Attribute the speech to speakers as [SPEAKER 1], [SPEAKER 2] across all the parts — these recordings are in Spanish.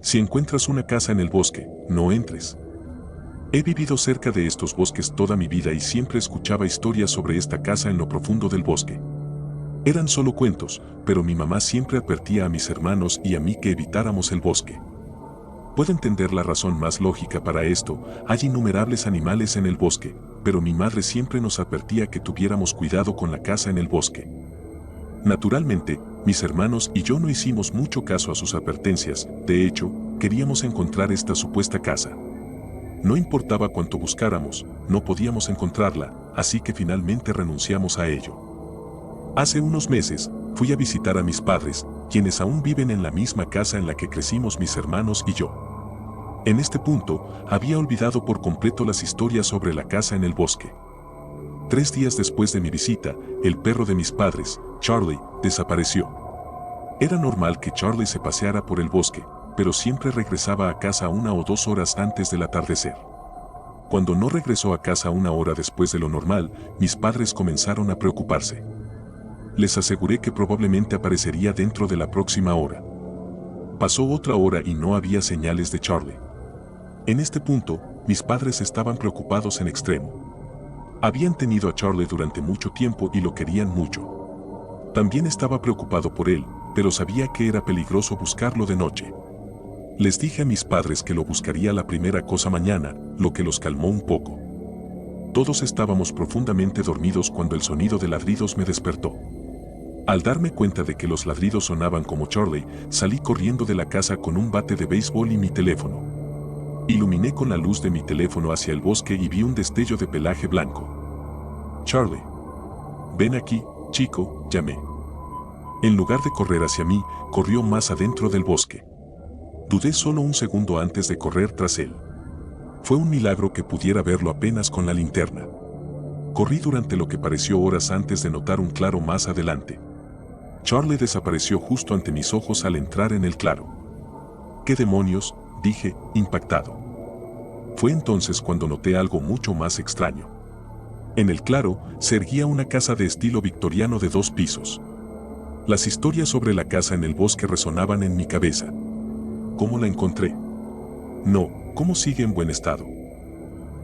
[SPEAKER 1] Si encuentras una casa en el bosque, no entres. He vivido cerca de estos bosques toda mi vida y siempre escuchaba historias sobre esta casa en lo profundo del bosque. Eran solo cuentos, pero mi mamá siempre advertía a mis hermanos y a mí que evitáramos el bosque. Puedo entender la razón más lógica para esto, hay innumerables animales en el bosque, pero mi madre siempre nos advertía que tuviéramos cuidado con la casa en el bosque. Naturalmente, mis hermanos y yo no hicimos mucho caso a sus advertencias, de hecho, queríamos encontrar esta supuesta casa. No importaba cuánto buscáramos, no podíamos encontrarla, así que finalmente renunciamos a ello. Hace unos meses, fui a visitar a mis padres, quienes aún viven en la misma casa en la que crecimos mis hermanos y yo. En este punto, había olvidado por completo las historias sobre la casa en el bosque. 3 días después de mi visita, el perro de mis padres, Charlie, desapareció. Era normal que Charlie se paseara por el bosque, pero siempre regresaba a casa 1 o 2 horas antes del atardecer. Cuando no regresó a casa 1 hora después de lo normal, mis padres comenzaron a preocuparse. Les aseguré que probablemente aparecería dentro de la próxima hora. Pasó otra hora y no había señales de Charlie. En este punto, mis padres estaban preocupados en extremo. Habían tenido a Charlie durante mucho tiempo y lo querían mucho. También estaba preocupado por él, pero sabía que era peligroso buscarlo de noche. Les dije a mis padres que lo buscaría la primera cosa mañana, lo que los calmó un poco. Todos estábamos profundamente dormidos cuando el sonido de ladridos me despertó. Al darme cuenta de que los ladridos sonaban como Charlie, salí corriendo de la casa con un bate de béisbol y mi teléfono. Iluminé con la luz de mi teléfono hacia el bosque y vi un destello de pelaje blanco. Charlie. Ven aquí, chico, llamé. En lugar de correr hacia mí, corrió más adentro del bosque. Dudé solo un segundo antes de correr tras él. Fue un milagro que pudiera verlo apenas con la linterna. Corrí durante lo que pareció horas antes de notar un claro más adelante. Charlie desapareció justo ante mis ojos al entrar en el claro. ¿Qué demonios?, dije, impactado. Fue entonces cuando noté algo mucho más extraño. En el claro, se erguía una casa de estilo victoriano de 2 pisos. Las historias sobre la casa en el bosque resonaban en mi cabeza. ¿Cómo la encontré? No, ¿cómo sigue en buen estado?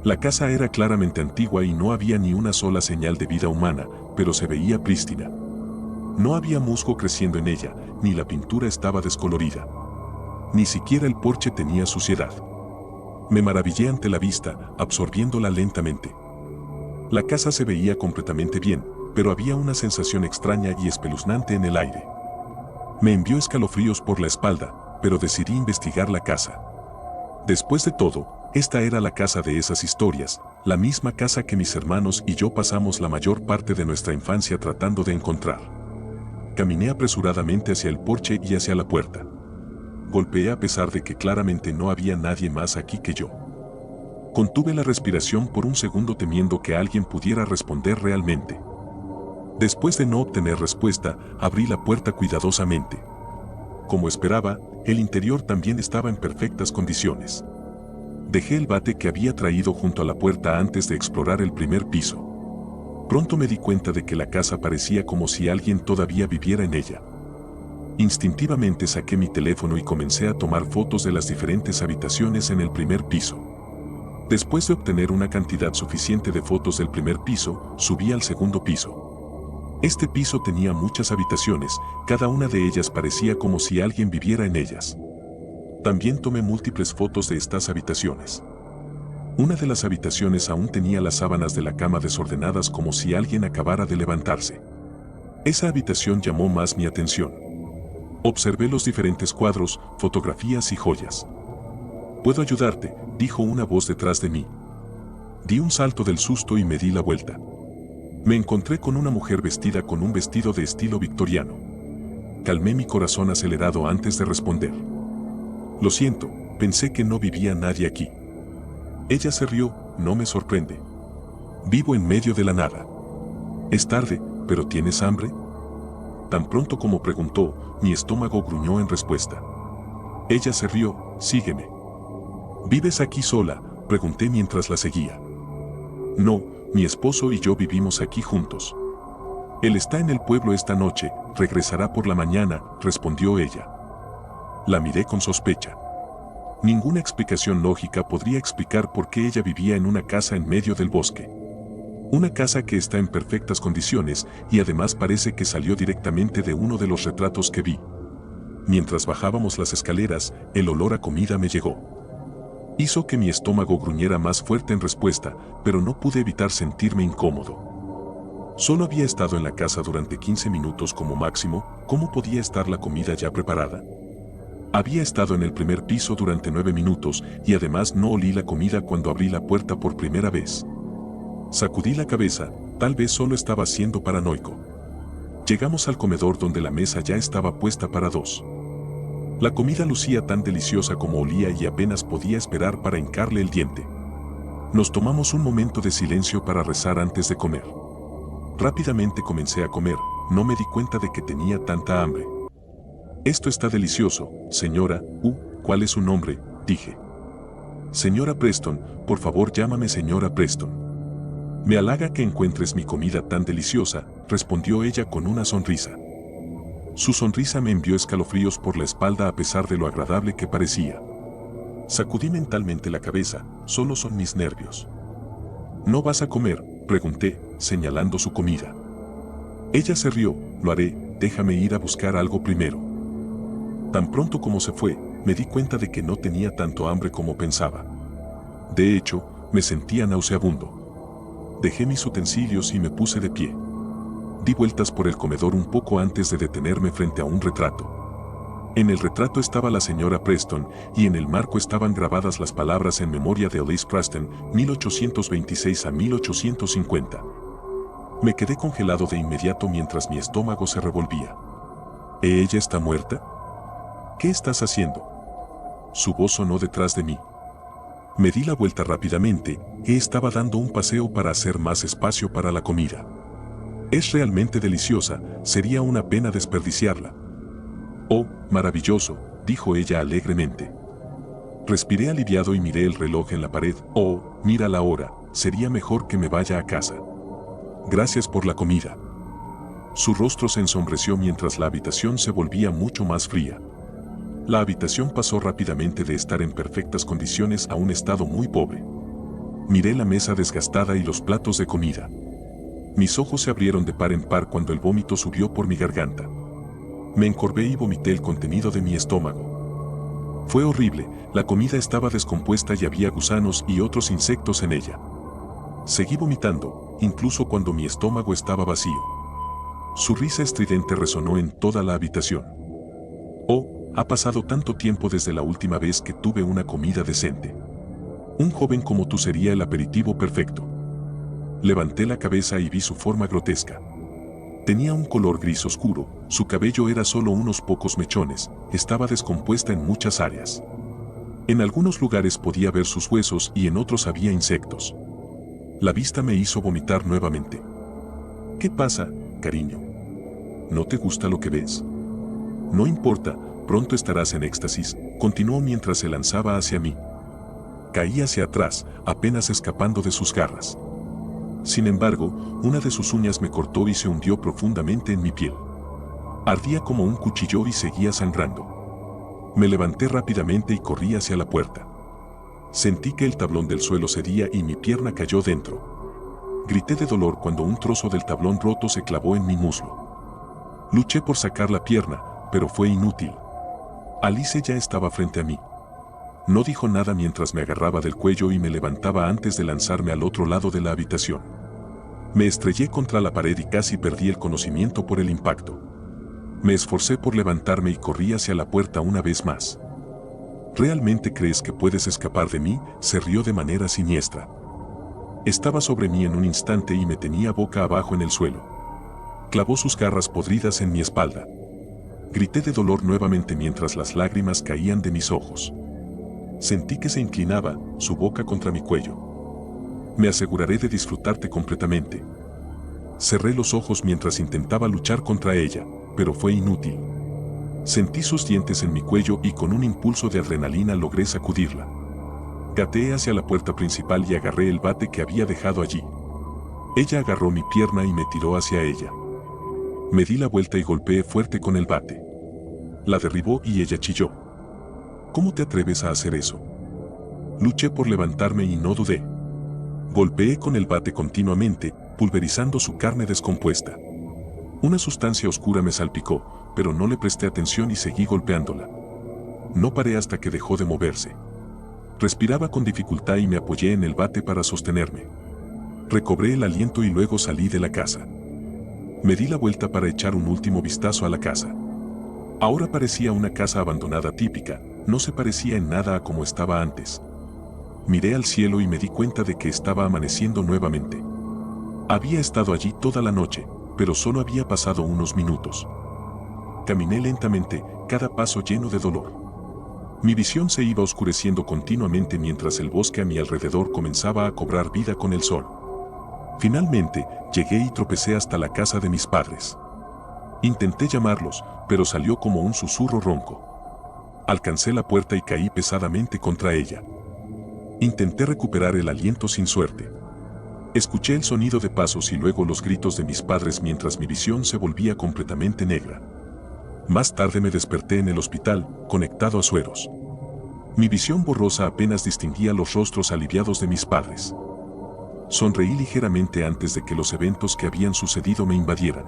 [SPEAKER 1] La casa era claramente antigua y no había ni una sola señal de vida humana, pero se veía prístina. No había musgo creciendo en ella, ni la pintura estaba descolorida. Ni siquiera el porche tenía suciedad. Me maravillé ante la vista, absorbiéndola lentamente. La casa se veía completamente bien, pero había una sensación extraña y espeluznante en el aire. Me envió escalofríos por la espalda, pero decidí investigar la casa. Después de todo, esta era la casa de esas historias, la misma casa que mis hermanos y yo pasamos la mayor parte de nuestra infancia tratando de encontrar. Caminé apresuradamente hacia el porche y hacia la puerta. Golpeé a pesar de que claramente no había nadie más aquí que yo. Contuve la respiración por un segundo temiendo que alguien pudiera responder realmente. Después de no obtener respuesta, abrí la puerta cuidadosamente. Como esperaba, el interior también estaba en perfectas condiciones. Dejé el bate que había traído junto a la puerta antes de explorar el primer piso. Pronto me di cuenta de que la casa parecía como si alguien todavía viviera en ella. Instintivamente saqué mi teléfono y comencé a tomar fotos de las diferentes habitaciones en el primer piso. Después de obtener una cantidad suficiente de fotos del primer piso, subí al segundo piso. Este piso tenía muchas habitaciones, cada una de ellas parecía como si alguien viviera en ellas. También tomé múltiples fotos de estas habitaciones. Una de las habitaciones aún tenía las sábanas de la cama desordenadas como si alguien acabara de levantarse. Esa habitación llamó más mi atención. Observé los diferentes cuadros, fotografías y joyas. «Puedo ayudarte», dijo una voz detrás de mí. Di un salto del susto y me di la vuelta. Me encontré con una mujer vestida con un vestido de estilo victoriano. Calmé mi corazón acelerado antes de responder. «Lo siento, pensé que no vivía nadie aquí». Ella se rió, no me sorprende. Vivo en medio de la nada. Es tarde, pero ¿tienes hambre? Tan pronto como preguntó, mi estómago gruñó en respuesta. Ella se rió, sígueme. ¿Vives aquí sola?, pregunté mientras la seguía. No, mi esposo y yo vivimos aquí juntos. Él está en el pueblo esta noche, regresará por la mañana, respondió ella. La miré con sospecha. Ninguna explicación lógica podría explicar por qué ella vivía en una casa en medio del bosque. Una casa que está en perfectas condiciones y además parece que salió directamente de uno de los retratos que vi. Mientras bajábamos las escaleras, el olor a comida me llegó. Hizo que mi estómago gruñera más fuerte en respuesta, pero no pude evitar sentirme incómodo. Solo había estado en la casa durante 15 minutos como máximo. ¿Cómo podía estar la comida ya preparada? Había estado en el primer piso durante 9 minutos y además no olí la comida cuando abrí la puerta por primera vez. Sacudí la cabeza, tal vez solo estaba siendo paranoico. Llegamos al comedor donde la mesa ya estaba puesta para 2. La comida lucía tan deliciosa como olía y apenas podía esperar para hincarle el diente. Nos tomamos un momento de silencio para rezar antes de comer. Rápidamente comencé a comer, no me di cuenta de que tenía tanta hambre. Esto está delicioso, señora. ¿Cuál es su nombre?, dije. Señora Preston, por favor llámame señora Preston. Me halaga que encuentres mi comida tan deliciosa, respondió ella con una sonrisa. Su sonrisa me envió escalofríos por la espalda a pesar de lo agradable que parecía. Sacudí mentalmente la cabeza, solo son mis nervios. ¿No vas a comer?, pregunté, señalando su comida. Ella se rió. Lo haré, déjame ir a buscar algo primero. Tan pronto como se fue, me di cuenta de que no tenía tanto hambre como pensaba. De hecho, me sentía nauseabundo. Dejé mis utensilios y me puse de pie. Di vueltas por el comedor un poco antes de detenerme frente a un retrato. En el retrato estaba la señora Preston y en el marco estaban grabadas las palabras en memoria de Elise Preston, 1826 a 1850. Me quedé congelado de inmediato mientras mi estómago se revolvía. ¿Ella está muerta? ¿Qué estás haciendo? Su voz sonó detrás de mí. Me di la vuelta rápidamente, estaba dando un paseo para hacer más espacio para la comida. Es realmente deliciosa, sería una pena desperdiciarla. Oh, maravilloso, dijo ella alegremente. Respiré aliviado y miré el reloj en la pared. Oh, mira la hora, sería mejor que me vaya a casa. Gracias por la comida. Su rostro se ensombreció mientras la habitación se volvía mucho más fría. La habitación pasó rápidamente de estar en perfectas condiciones a un estado muy pobre. Miré la mesa desgastada y los platos de comida. Mis ojos se abrieron de par en par cuando el vómito subió por mi garganta. Me encorvé y vomité el contenido de mi estómago. Fue horrible, la comida estaba descompuesta y había gusanos y otros insectos en ella. Seguí vomitando, incluso cuando mi estómago estaba vacío. Su risa estridente resonó en toda la habitación. Oh, ha pasado tanto tiempo desde la última vez que tuve una comida decente. Un joven como tú sería el aperitivo perfecto. Levanté la cabeza y vi su forma grotesca. Tenía un color gris oscuro, su cabello era solo unos pocos mechones, estaba descompuesta en muchas áreas. En algunos lugares podía ver sus huesos y en otros había insectos. La vista me hizo vomitar nuevamente. ¿Qué pasa, cariño? ¿No te gusta lo que ves? No importa, pronto estarás en éxtasis, continuó mientras se lanzaba hacia mí. Caí hacia atrás, apenas escapando de sus garras. Sin embargo, una de sus uñas me cortó y se hundió profundamente en mi piel. Ardía como un cuchillo y seguía sangrando. Me levanté rápidamente y corrí hacia la puerta. Sentí que el tablón del suelo cedía y mi pierna cayó dentro. Grité de dolor cuando un trozo del tablón roto se clavó en mi muslo. Luché por sacar la pierna, pero fue inútil. Alice ya estaba frente a mí. No dijo nada mientras me agarraba del cuello y me levantaba antes de lanzarme al otro lado de la habitación. Me estrellé contra la pared y casi perdí el conocimiento por el impacto. Me esforcé por levantarme y corrí hacia la puerta una vez más. ¿Realmente crees que puedes escapar de mí?, se rió de manera siniestra. Estaba sobre mí en un instante y me tenía boca abajo en el suelo. Clavó sus garras podridas en mi espalda. Grité de dolor nuevamente mientras las lágrimas caían de mis ojos. Sentí que se inclinaba, su boca contra mi cuello. Me aseguraré de disfrutarte completamente. Cerré los ojos mientras intentaba luchar contra ella, pero fue inútil. Sentí sus dientes en mi cuello y con un impulso de adrenalina logré sacudirla. Gateé hacia la puerta principal y agarré el bate que había dejado allí. Ella agarró mi pierna y me tiró hacia ella. Me di la vuelta y golpeé fuerte con el bate. La derribó y ella chilló. ¿Cómo te atreves a hacer eso? Luché por levantarme y no dudé. Golpeé con el bate continuamente, pulverizando su carne descompuesta. Una sustancia oscura me salpicó, pero no le presté atención y seguí golpeándola. No paré hasta que dejó de moverse. Respiraba con dificultad y me apoyé en el bate para sostenerme. Recobré el aliento y luego salí de la casa. Me di la vuelta para echar un último vistazo a la casa. Ahora parecía una casa abandonada típica, no se parecía en nada a como estaba antes. Miré al cielo y me di cuenta de que estaba amaneciendo nuevamente. Había estado allí toda la noche, pero solo había pasado unos minutos. Caminé lentamente, cada paso lleno de dolor. Mi visión se iba oscureciendo continuamente mientras el bosque a mi alrededor comenzaba a cobrar vida con el sol. Finalmente, llegué y tropecé hasta la casa de mis padres. Intenté llamarlos, pero salió como un susurro ronco. Alcancé la puerta y caí pesadamente contra ella. Intenté recuperar el aliento sin suerte. Escuché el sonido de pasos y luego los gritos de mis padres mientras mi visión se volvía completamente negra. Más tarde me desperté en el hospital, conectado a sueros. Mi visión borrosa apenas distinguía los rostros aliviados de mis padres. Sonreí ligeramente antes de que los eventos que habían sucedido me invadieran.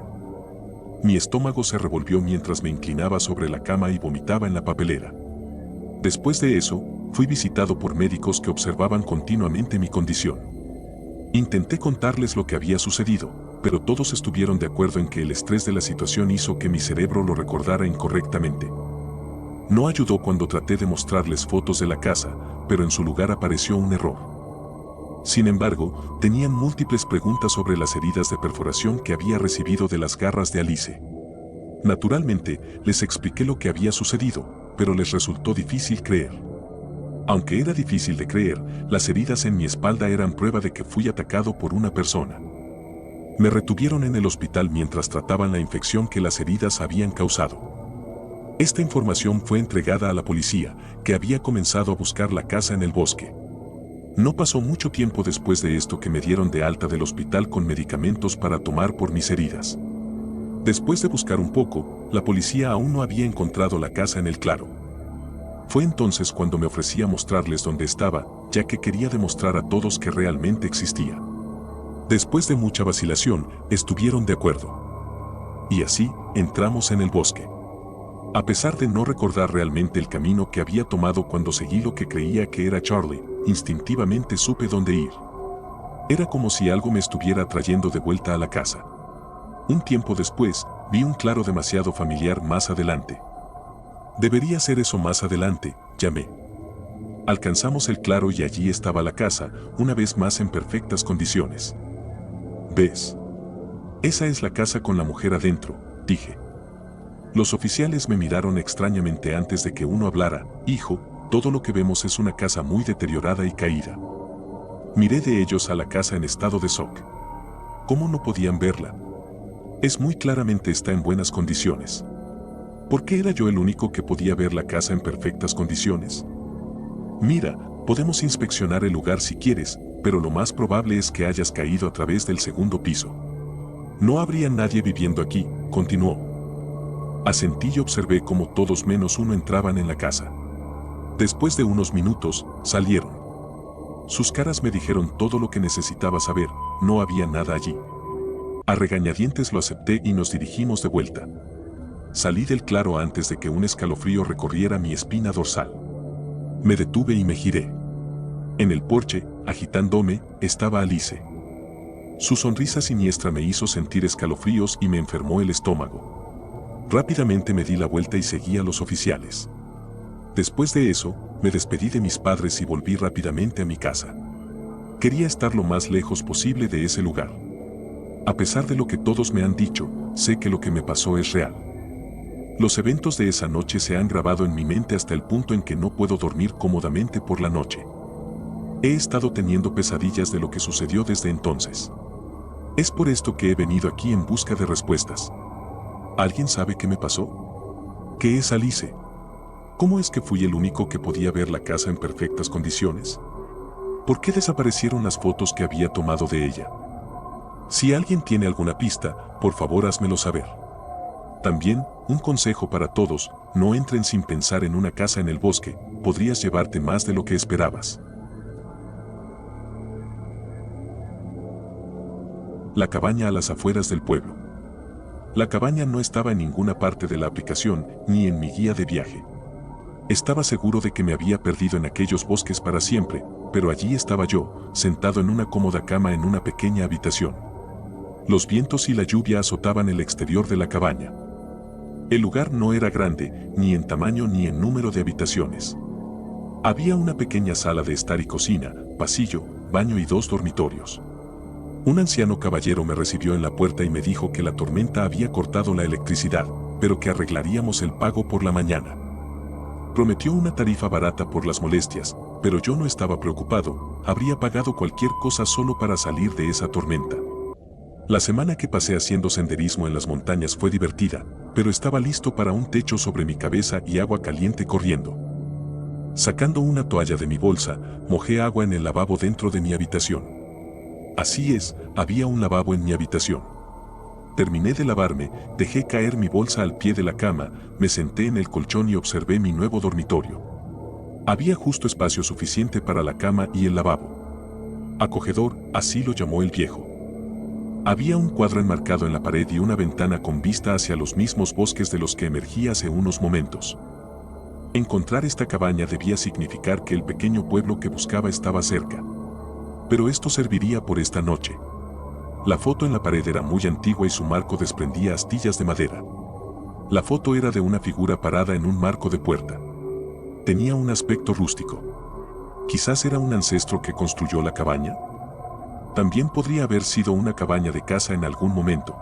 [SPEAKER 1] Mi estómago se revolvió mientras me inclinaba sobre la cama y vomitaba en la papelera. Después de eso, fui visitado por médicos que observaban continuamente mi condición. Intenté contarles lo que había sucedido, pero todos estuvieron de acuerdo en que el estrés de la situación hizo que mi cerebro lo recordara incorrectamente. No ayudó cuando traté de mostrarles fotos de la casa, pero en su lugar apareció un error. Sin embargo, tenían múltiples preguntas sobre las heridas de perforación que había recibido de las garras de Alice. Naturalmente, les expliqué lo que había sucedido, pero les resultó difícil creer. Aunque era difícil de creer, las heridas en mi espalda eran prueba de que fui atacado por una persona. Me retuvieron en el hospital mientras trataban la infección que las heridas habían causado. Esta información fue entregada a la policía, que había comenzado a buscar la casa en el bosque. No pasó mucho tiempo después de esto que me dieron de alta del hospital con medicamentos para tomar por mis heridas. Después de buscar un poco, la policía aún no había encontrado la casa en el claro. Fue entonces cuando me ofrecí a mostrarles dónde estaba, ya que quería demostrar a todos que realmente existía. Después de mucha vacilación, estuvieron de acuerdo. Y así, entramos en el bosque. A pesar de no recordar realmente el camino que había tomado cuando seguí lo que creía que era Charlie, instintivamente supe dónde ir. Era como si algo me estuviera trayendo de vuelta a la casa. Un tiempo después, vi un claro demasiado familiar más adelante. Debería ser eso más adelante, llamé. Alcanzamos el claro y allí estaba la casa, una vez más en perfectas condiciones. ¿Ves? Esa es la casa con la mujer adentro, dije. Los oficiales me miraron extrañamente antes de que uno hablara. Hijo, todo lo que vemos es una casa muy deteriorada y caída. Miré de ellos a la casa en estado de shock. ¿Cómo no podían verla? Es muy claramente está en buenas condiciones. ¿Por qué era yo el único que podía ver la casa en perfectas condiciones? Mira, podemos inspeccionar el lugar si quieres, pero lo más probable es que hayas caído a través del segundo piso. No habría nadie viviendo aquí, continuó. Asentí y observé cómo todos menos uno entraban en la casa. Después de unos minutos, salieron. Sus caras me dijeron todo lo que necesitaba saber, no había nada allí. A regañadientes lo acepté y nos dirigimos de vuelta. Salí del claro antes de que un escalofrío recorriera mi espina dorsal. Me detuve y me giré. En el porche, agitándome, estaba Alice. Su sonrisa siniestra me hizo sentir escalofríos y me enfermó el estómago. Rápidamente me di la vuelta y seguí a los oficiales. Después de eso, me despedí de mis padres y volví rápidamente a mi casa. Quería estar lo más lejos posible de ese lugar. A pesar de lo que todos me han dicho, sé que lo que me pasó es real. Los eventos de esa noche se han grabado en mi mente hasta el punto en que no puedo dormir cómodamente por la noche. He estado teniendo pesadillas de lo que sucedió desde entonces. Es por esto que he venido aquí en busca de respuestas. ¿Alguien sabe qué me pasó? ¿Qué es Alice? ¿Cómo es que fui el único que podía ver la casa en perfectas condiciones? ¿Por qué desaparecieron las fotos que había tomado de ella? Si alguien tiene alguna pista, por favor házmelo saber. También, un consejo para todos, no entren sin pensar en una casa en el bosque, podrías llevarte más de lo que esperabas. La cabaña a las afueras del pueblo. La cabaña no estaba en ninguna parte de la aplicación, ni en mi guía de viaje. Estaba seguro de que me había perdido en aquellos bosques para siempre, pero allí estaba yo, sentado en una cómoda cama en una pequeña habitación. Los vientos y la lluvia azotaban el exterior de la cabaña. El lugar no era grande, ni en tamaño ni en número de habitaciones. Había una pequeña sala de estar y cocina, pasillo, baño y 2 dormitorios. Un anciano caballero me recibió en la puerta y me dijo que la tormenta había cortado la electricidad, pero que arreglaríamos el pago por la mañana. Prometió una tarifa barata por las molestias, pero yo no estaba preocupado, habría pagado cualquier cosa solo para salir de esa tormenta. La semana que pasé haciendo senderismo en las montañas fue divertida, pero estaba listo para un techo sobre mi cabeza y agua caliente corriendo. Sacando una toalla de mi bolsa, mojé agua en el lavabo dentro de mi habitación. Así es, había un lavabo en mi habitación. Terminé de lavarme, dejé caer mi bolsa al pie de la cama, me senté en el colchón y observé mi nuevo dormitorio. Había justo espacio suficiente para la cama y el lavabo. Acogedor, así lo llamó el viejo. Había un cuadro enmarcado en la pared y una ventana con vista hacia los mismos bosques de los que emergí hace unos momentos. Encontrar esta cabaña debía significar que el pequeño pueblo que buscaba estaba cerca. Pero esto serviría por esta noche. La foto en la pared era muy antigua y su marco desprendía astillas de madera. La foto era de una figura parada en un marco de puerta. Tenía un aspecto rústico. Quizás era un ancestro que construyó la cabaña. También podría haber sido una cabaña de caza en algún momento.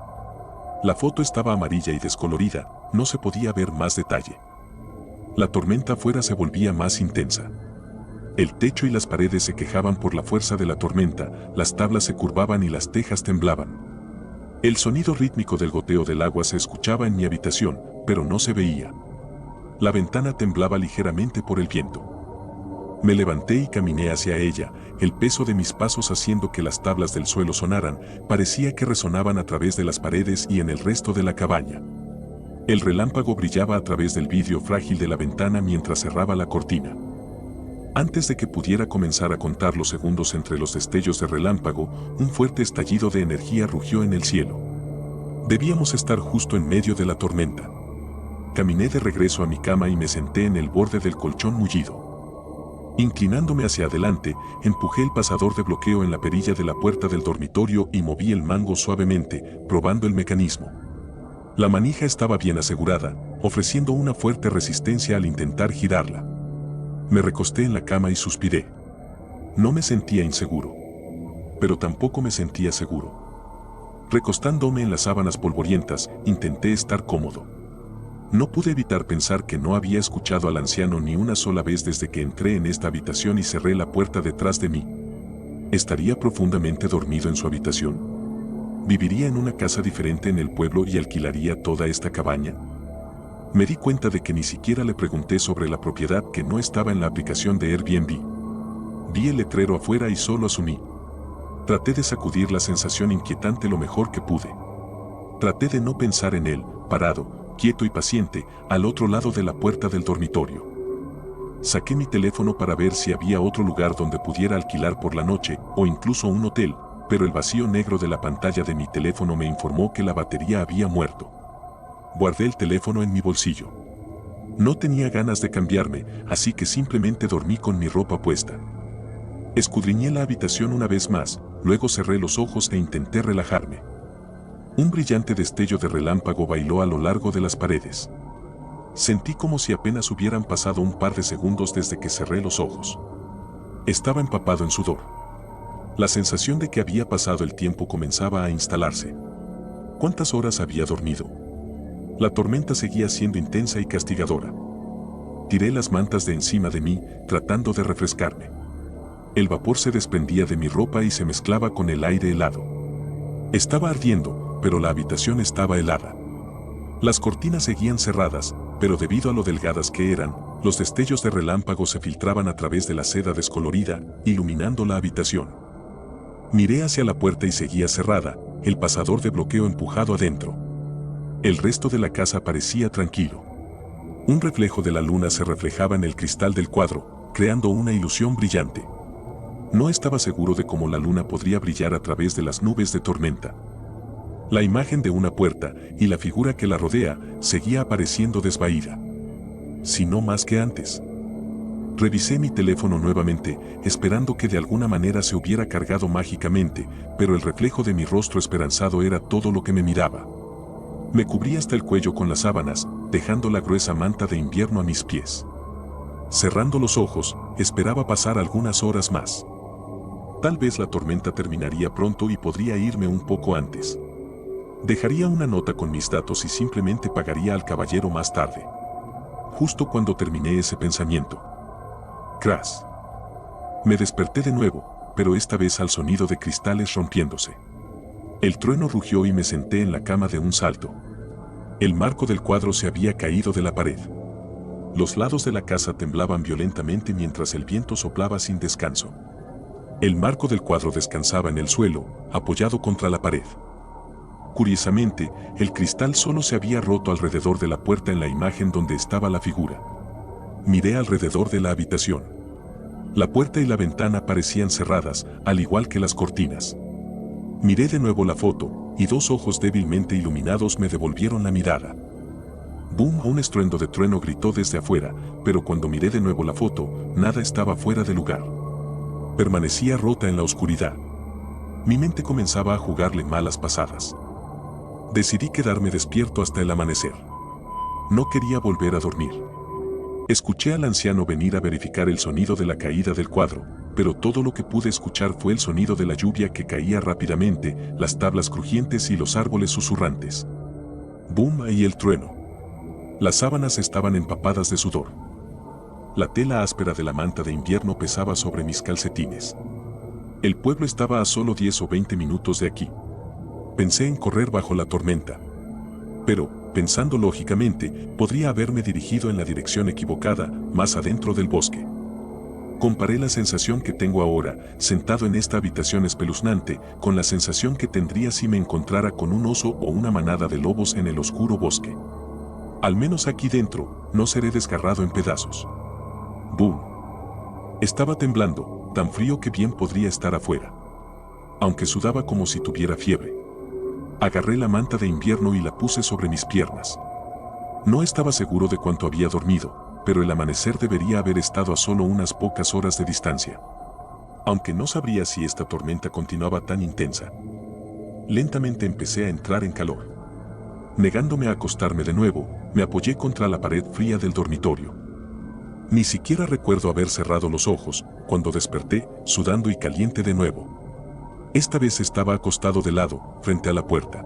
[SPEAKER 1] La foto estaba amarilla y descolorida, no se podía ver más detalle. La tormenta afuera se volvía más intensa. El techo y las paredes se quejaban por la fuerza de la tormenta, las tablas se curvaban y las tejas temblaban. El sonido rítmico del goteo del agua se escuchaba en mi habitación, pero no se veía. La ventana temblaba ligeramente por el viento. Me levanté y caminé hacia ella, el peso de mis pasos haciendo que las tablas del suelo sonaran, parecía que resonaban a través de las paredes y en el resto de la cabaña. El relámpago brillaba a través del vidrio frágil de la ventana mientras cerraba la cortina. Antes de que pudiera comenzar a contar los segundos entre los destellos de relámpago, un fuerte estallido de energía rugió en el cielo. Debíamos estar justo en medio de la tormenta. Caminé de regreso a mi cama y me senté en el borde del colchón mullido. Inclinándome hacia adelante, empujé el pasador de bloqueo en la perilla de la puerta del dormitorio y moví el mango suavemente, probando el mecanismo. La manija estaba bien asegurada, ofreciendo una fuerte resistencia al intentar girarla. Me recosté en la cama y suspiré. No me sentía inseguro, pero tampoco me sentía seguro. Recostándome en las sábanas polvorientas, intenté estar cómodo. No pude evitar pensar que no había escuchado al anciano ni una sola vez desde que entré en esta habitación y cerré la puerta detrás de mí. ¿Estaría profundamente dormido en su habitación? ¿Viviría en una casa diferente en el pueblo y alquilaría toda esta cabaña? Me di cuenta de que ni siquiera le pregunté sobre la propiedad que no estaba en la aplicación de Airbnb. Vi el letrero afuera y solo asumí. Traté de sacudir la sensación inquietante lo mejor que pude. Traté de no pensar en él, parado, quieto y paciente, al otro lado de la puerta del dormitorio. Saqué mi teléfono para ver si había otro lugar donde pudiera alquilar por la noche, o incluso un hotel, pero el vacío negro de la pantalla de mi teléfono me informó que la batería había muerto. Guardé el teléfono en mi bolsillo. No tenía ganas de cambiarme, así que simplemente dormí con mi ropa puesta. Escudriñé la habitación una vez más, luego cerré los ojos e intenté relajarme. Un brillante destello de relámpago bailó a lo largo de las paredes. Sentí como si apenas hubieran pasado un par de segundos desde que cerré los ojos. Estaba empapado en sudor. La sensación de que había pasado el tiempo comenzaba a instalarse. ¿Cuántas horas había dormido? La tormenta seguía siendo intensa y castigadora. Tiré las mantas de encima de mí, tratando de refrescarme. El vapor se desprendía de mi ropa y se mezclaba con el aire helado. Estaba ardiendo, pero la habitación estaba helada. Las cortinas seguían cerradas, pero debido a lo delgadas que eran, los destellos de relámpago se filtraban a través de la seda descolorida, iluminando la habitación. Miré hacia la puerta y seguía cerrada, el pasador de bloqueo empujado adentro. El resto de la casa parecía tranquilo. Un reflejo de la luna se reflejaba en el cristal del cuadro, creando una ilusión brillante. No estaba seguro de cómo la luna podría brillar a través de las nubes de tormenta. La imagen de una puerta y la figura que la rodea seguía apareciendo desvaída. Si no más que antes. Revisé mi teléfono nuevamente, esperando que de alguna manera se hubiera cargado mágicamente, pero el reflejo de mi rostro esperanzado era todo lo que me miraba. Me cubrí hasta el cuello con las sábanas, dejando la gruesa manta de invierno a mis pies. Cerrando los ojos, esperaba pasar algunas horas más. Tal vez la tormenta terminaría pronto y podría irme un poco antes. Dejaría una nota con mis datos y simplemente pagaría al caballero más tarde. Justo cuando terminé ese pensamiento. Crash. Me desperté de nuevo, pero esta vez al sonido de cristales rompiéndose. El trueno rugió y me senté en la cama de un salto. El marco del cuadro se había caído de la pared. Los lados de la casa temblaban violentamente mientras el viento soplaba sin descanso. El marco del cuadro descansaba en el suelo, apoyado contra la pared. Curiosamente, el cristal solo se había roto alrededor de la puerta en la imagen donde estaba la figura. Miré alrededor de la habitación. La puerta y la ventana parecían cerradas, al igual que las cortinas. Miré de nuevo la foto, y dos ojos débilmente iluminados me devolvieron la mirada. ¡Bum! Un estruendo de trueno gritó desde afuera, pero cuando miré de nuevo la foto, nada estaba fuera de lugar. Permanecía rota en la oscuridad. Mi mente comenzaba a jugarle malas pasadas. Decidí quedarme despierto hasta el amanecer. No quería volver a dormir. Escuché al anciano venir a verificar el sonido de la caída del cuadro, pero todo lo que pude escuchar fue el sonido de la lluvia que caía rápidamente, las tablas crujientes y los árboles susurrantes. ¡Bum! Y el trueno. Las sábanas estaban empapadas de sudor. La tela áspera de la manta de invierno pesaba sobre mis calcetines. El pueblo estaba a solo 10 o 20 minutos de aquí. Pensé en correr bajo la tormenta. Pero, pensando lógicamente, podría haberme dirigido en la dirección equivocada, más adentro del bosque. Comparé la sensación que tengo ahora, sentado en esta habitación espeluznante, con la sensación que tendría si me encontrara con un oso o una manada de lobos en el oscuro bosque. Al menos aquí dentro, no seré desgarrado en pedazos. ¡Bum! Estaba temblando, tan frío que bien podría estar afuera. Aunque sudaba como si tuviera fiebre. Agarré la manta de invierno y la puse sobre mis piernas. No estaba seguro de cuánto había dormido, pero el amanecer debería haber estado a solo unas pocas horas de distancia. Aunque no sabría si esta tormenta continuaba tan intensa. Lentamente empecé a entrar en calor. Negándome a acostarme de nuevo, me apoyé contra la pared fría del dormitorio. Ni siquiera recuerdo haber cerrado los ojos, cuando desperté, sudando y caliente de nuevo. Esta vez estaba acostado de lado, frente a la puerta.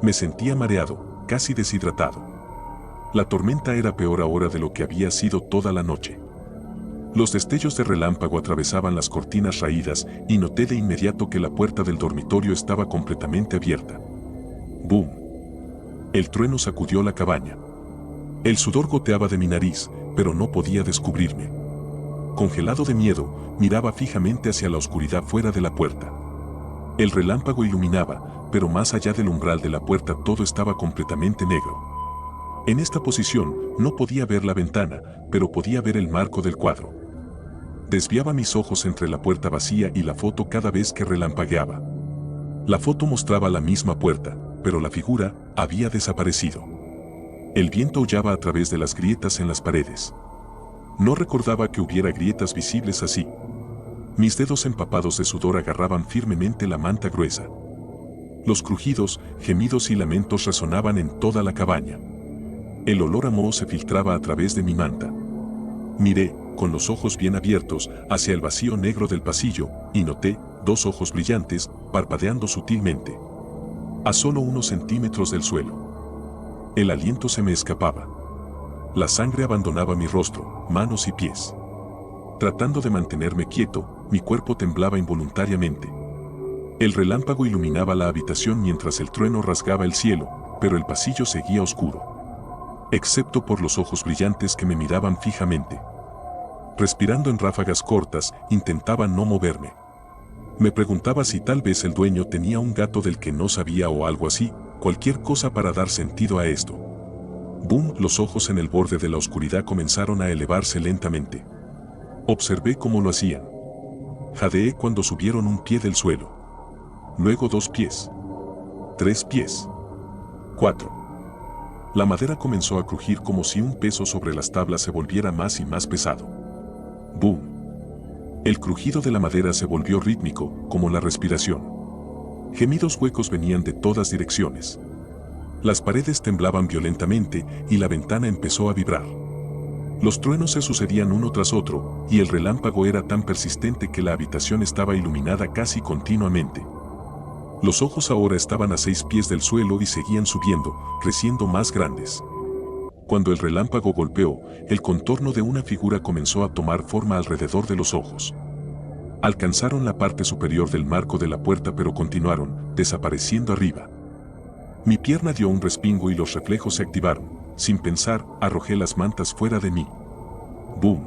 [SPEAKER 1] Me sentía mareado, casi deshidratado. La tormenta era peor ahora de lo que había sido toda la noche. Los destellos de relámpago atravesaban las cortinas raídas y noté de inmediato que la puerta del dormitorio estaba completamente abierta. ¡Bum! El trueno sacudió la cabaña. El sudor goteaba de mi nariz, pero no podía descubrirme. Congelado de miedo, miraba fijamente hacia la oscuridad fuera de la puerta. El relámpago iluminaba, pero más allá del umbral de la puerta todo estaba completamente negro. En esta posición, no podía ver la ventana, pero podía ver el marco del cuadro. Desviaba mis ojos entre la puerta vacía y la foto cada vez que relampagueaba. La foto mostraba la misma puerta, pero la figura había desaparecido. El viento aullaba a través de las grietas en las paredes. No recordaba que hubiera grietas visibles así. Mis dedos empapados de sudor agarraban firmemente la manta gruesa. Los crujidos, gemidos y lamentos resonaban en toda la cabaña. El olor a moho se filtraba a través de mi manta. Miré, con los ojos bien abiertos, hacia el vacío negro del pasillo, y noté dos ojos brillantes, parpadeando sutilmente. A solo unos centímetros del suelo. El aliento se me escapaba. La sangre abandonaba mi rostro, manos y pies. Tratando de mantenerme quieto, mi cuerpo temblaba involuntariamente. El relámpago iluminaba la habitación mientras el trueno rasgaba el cielo, pero el pasillo seguía oscuro. Excepto por los ojos brillantes que me miraban fijamente. Respirando en ráfagas cortas, intentaba no moverme. Me preguntaba si tal vez el dueño tenía un gato del que no sabía o algo así, cualquier cosa para dar sentido a esto. Boom, los ojos en el borde de la oscuridad comenzaron a elevarse lentamente. Observé cómo lo hacían. Jadeé cuando subieron un pie del suelo. Luego 2 pies. 3 pies. 4. La madera comenzó a crujir como si un peso sobre las tablas se volviera más y más pesado. ¡Boom! El crujido de la madera se volvió rítmico, como la respiración. Gemidos huecos venían de todas direcciones. Las paredes temblaban violentamente y la ventana empezó a vibrar. Los truenos se sucedían uno tras otro, y el relámpago era tan persistente que la habitación estaba iluminada casi continuamente. Los ojos ahora estaban a 6 pies del suelo y seguían subiendo, creciendo más grandes. Cuando el relámpago golpeó, el contorno de una figura comenzó a tomar forma alrededor de los ojos. Alcanzaron la parte superior del marco de la puerta, pero continuaron, desapareciendo arriba. Mi pierna dio un respingo y los reflejos se activaron. Sin pensar, arrojé las mantas fuera de mí. ¡Boom!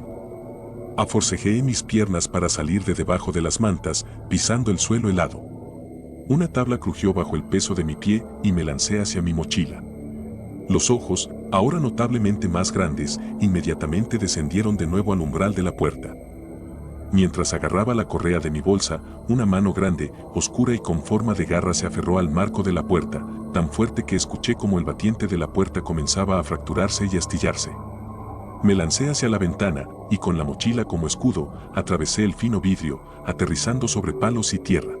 [SPEAKER 1] Aforcejeé mis piernas para salir de debajo de las mantas, pisando el suelo helado. Una tabla crujió bajo el peso de mi pie y me lancé hacia mi mochila. Los ojos, ahora notablemente más grandes, inmediatamente descendieron de nuevo al umbral de la puerta. Mientras agarraba la correa de mi bolsa, una mano grande, oscura y con forma de garra se aferró al marco de la puerta, tan fuerte que escuché como el batiente de la puerta comenzaba a fracturarse y astillarse. Me lancé hacia la ventana, y con la mochila como escudo, atravesé el fino vidrio, aterrizando sobre palos y tierra.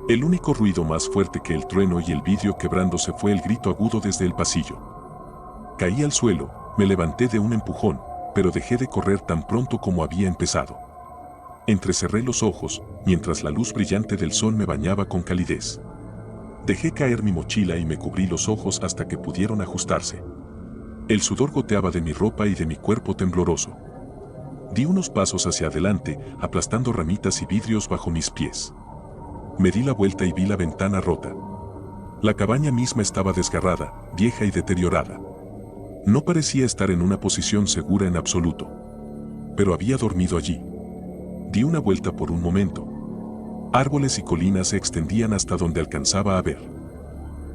[SPEAKER 1] El único ruido más fuerte que el trueno y el vidrio quebrándose fue el grito agudo desde el pasillo. Caí al suelo, me levanté de un empujón, pero dejé de correr tan pronto como había empezado. Entrecerré los ojos, mientras la luz brillante del sol me bañaba con calidez. Dejé caer mi mochila y me cubrí los ojos hasta que pudieron ajustarse. El sudor goteaba de mi ropa y de mi cuerpo tembloroso. Di unos pasos hacia adelante, aplastando ramitas y vidrios bajo mis pies. Me di la vuelta y vi la ventana rota. La cabaña misma estaba desgarrada, vieja y deteriorada. No parecía estar en una posición segura en absoluto. Pero había dormido allí. Di una vuelta por un momento. Árboles y colinas se extendían hasta donde alcanzaba a ver.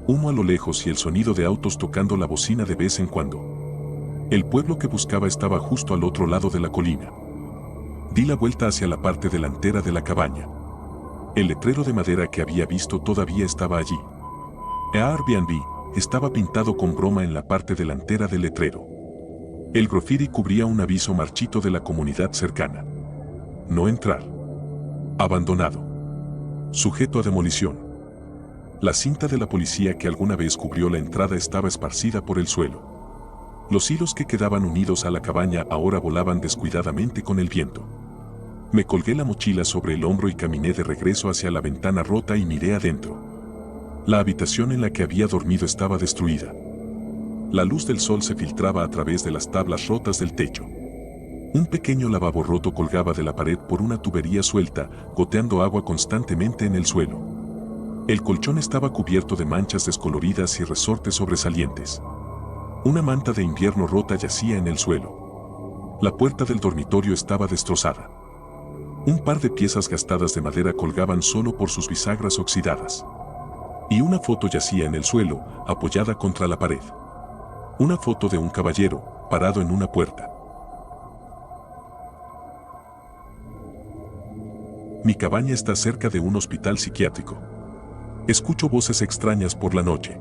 [SPEAKER 1] Humo a lo lejos y el sonido de autos tocando la bocina de vez en cuando. El pueblo que buscaba estaba justo al otro lado de la colina. Di la vuelta hacia la parte delantera de la cabaña. El letrero de madera que había visto todavía estaba allí. Airbnb estaba pintado con broma en la parte delantera del letrero. El graffiti cubría un aviso marchito de la comunidad cercana. No entrar. Abandonado. Sujeto a demolición. La cinta de la policía que alguna vez cubrió la entrada estaba esparcida por el suelo. Los hilos que quedaban unidos a la cabaña ahora volaban descuidadamente con el viento. Me colgué la mochila sobre el hombro y caminé de regreso hacia la ventana rota y miré adentro. La habitación en la que había dormido estaba destruida. La luz del sol se filtraba a través de las tablas rotas del techo. Un pequeño lavabo roto colgaba de la pared por una tubería suelta, goteando agua constantemente en el suelo. El colchón estaba cubierto de manchas descoloridas y resortes sobresalientes. Una manta de invierno rota yacía en el suelo. La puerta del dormitorio estaba destrozada. Un par de piezas gastadas de madera colgaban solo por sus bisagras oxidadas. Y una foto yacía en el suelo, apoyada contra la pared. Una foto de un caballero, parado en una puerta. Mi cabaña está cerca de un hospital psiquiátrico. Escucho voces extrañas por la noche.